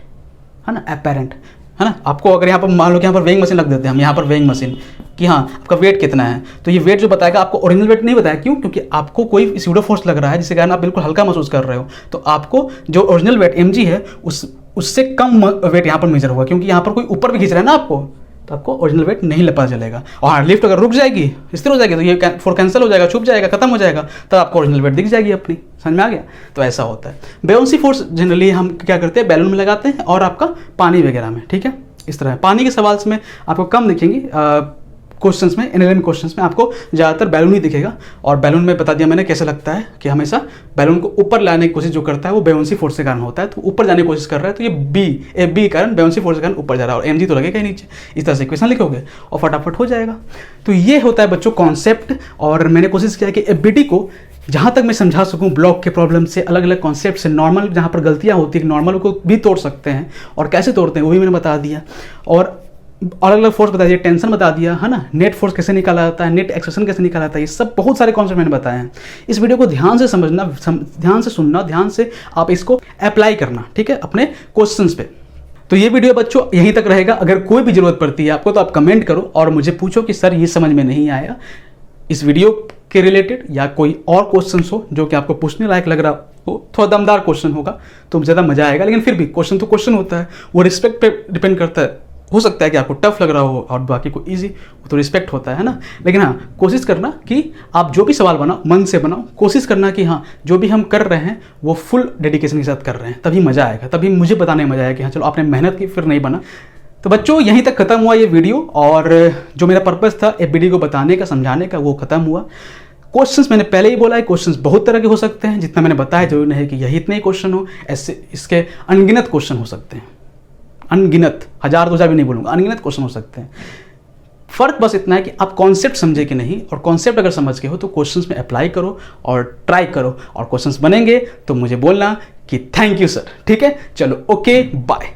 है ना, अपेरेंट, है ना। आपको अगर यहाँ पर मान लो कि यहाँ पर वेइंग मशीन रख देते हैं हम, यहाँ पर वेइंग मशीन कि हाँ आपका वेट कितना है, तो ये वेट जो बताएगा आपको ओरिजिनल वेट नहीं बताया। क्यों? क्योंकि आपको कोई स्यूडो फोर्स लग रहा है जिसके कारण आप बिल्कुल हल्का महसूस कर रहे हो, तो आपको जो ओरिजिनल वेट mg है उससे कम वेट यहाँ पर मेजर होगा, क्योंकि यहाँ पर कोई ऊपर भी खींच रहा है ना आपको, तो आपको ओरिजिनल वेट नहीं पता चलेगा। और हाँ, लिफ्ट अगर रुक जाएगी, स्थिर हो जाएगी, तो ये फोर कैंसिल हो जाएगा, छुप जाएगा, खत्म हो जाएगा, तब आपको ओरिजिनल वेट दिख जाएगी अपनी। समझ में आ गया? तो ऐसा होता है। बेयोंसी फोर्स जनरली हम क्या करते हैं, बैलून में लगाते हैं और आपका पानी वगैरह में, ठीक है, इस तरह। पानी के सवाल में आपको कम दिखेंगी क्वेश्चंस में, एनएलएम क्वेश्चंस में आपको ज़्यादातर बैलून ही दिखेगा। और बैलून में बता दिया मैंने कैसे लगता है कि हमेशा बैलून को ऊपर लाने की कोशिश जो करता है वो बेयोंसी फोर्स के कारण होता है। तो ऊपर जाने की कोशिश कर रहा है, तो ये बी कारण बेयोंसी फोर्स के कारण ऊपर जा रहा है, और mg तो लगेगा ही नीचे। इस तरह से इक्वेशन लिखोगे और फटाफट हो जाएगा। तो ये होता है बच्चों कॉन्सेप्ट, और मैंने कोशिश किया कि एफबीडी को जहाँ तक मैं समझा सकूँ ब्लॉक के प्रॉब्लम से, अलग अलग कॉन्सेप्ट से, नॉर्मल जहाँ पर गलतियाँ होती है नॉर्मल को भी तोड़ सकते हैं, और कैसे तोड़ते हैं वो भी मैंने बता दिया, और अलग अलग फोर्स बता दिया, टेंशन बता दिया है ना, नेट फोर्स कैसे निकाला जाता है, नेट एक्सेशन कैसे निकाला जाता है, ये सब बहुत सारे कॉन्सेप्ट मैंने बताए हैं। इस वीडियो को ध्यान से समझना, ध्यान से सुनना, ध्यान से आप इसको अप्लाई करना, ठीक है, अपने क्वेश्चंस पे। तो ये वीडियो बच्चों यहीं तक रहेगा। अगर कोई भी जरूरत पड़ती है आपको तो आप कमेंट करो और मुझे पूछो कि सर ये समझ में नहीं आया इस वीडियो के रिलेटेड, या कोई और क्वेश्चन हो जो कि आपको पूछने लायक लग रहा हो, थोड़ा दमदार क्वेश्चन होगा तो ज़्यादा मजा आएगा। लेकिन फिर भी क्वेश्चन तो क्वेश्चन होता है, वो रिस्पेक्ट पे डिपेंड करता है। हो सकता है कि आपको टफ लग रहा हो और बाकी को इजी, वो तो रिस्पेक्ट होता है ना। लेकिन हाँ, कोशिश करना कि आप जो भी सवाल बनाओ मन से बनाओ, कोशिश करना कि हाँ जो भी हम कर रहे हैं वो फुल डेडिकेशन के साथ कर रहे हैं, तभी मज़ा आएगा, तभी मुझे बताने में मज़ा आएगा कि हाँ चलो आपने मेहनत की, फिर नहीं बना। तो बच्चों यहीं तक खत्म हुआ ये वीडियो, और जो मेरा पर्पस था एक वीडियो को बताने का, समझाने का, वो खत्म हुआ। क्वेश्चंस मैंने पहले ही बोला है, क्वेश्चंस बहुत तरह के हो सकते हैं, जितना मैंने बताया जरूरी नहीं है कि यही इतने ही क्वेश्चन हो, ऐसे इसके अनगिनत क्वेश्चन हो सकते हैं, अनगिनत, 1000-2000 भी नहीं बोलूँगा, अनगिनत क्वेश्चन हो सकते हैं। फर्क बस इतना है कि आप कॉन्सेप्ट समझे कि नहीं, और कॉन्सेप्ट अगर समझ के हो तो क्वेश्चंस में अप्लाई करो और ट्राई करो, और क्वेश्चंस बनेंगे तो मुझे बोलना कि थैंक यू सर, ठीक है। चलो ओके बाय।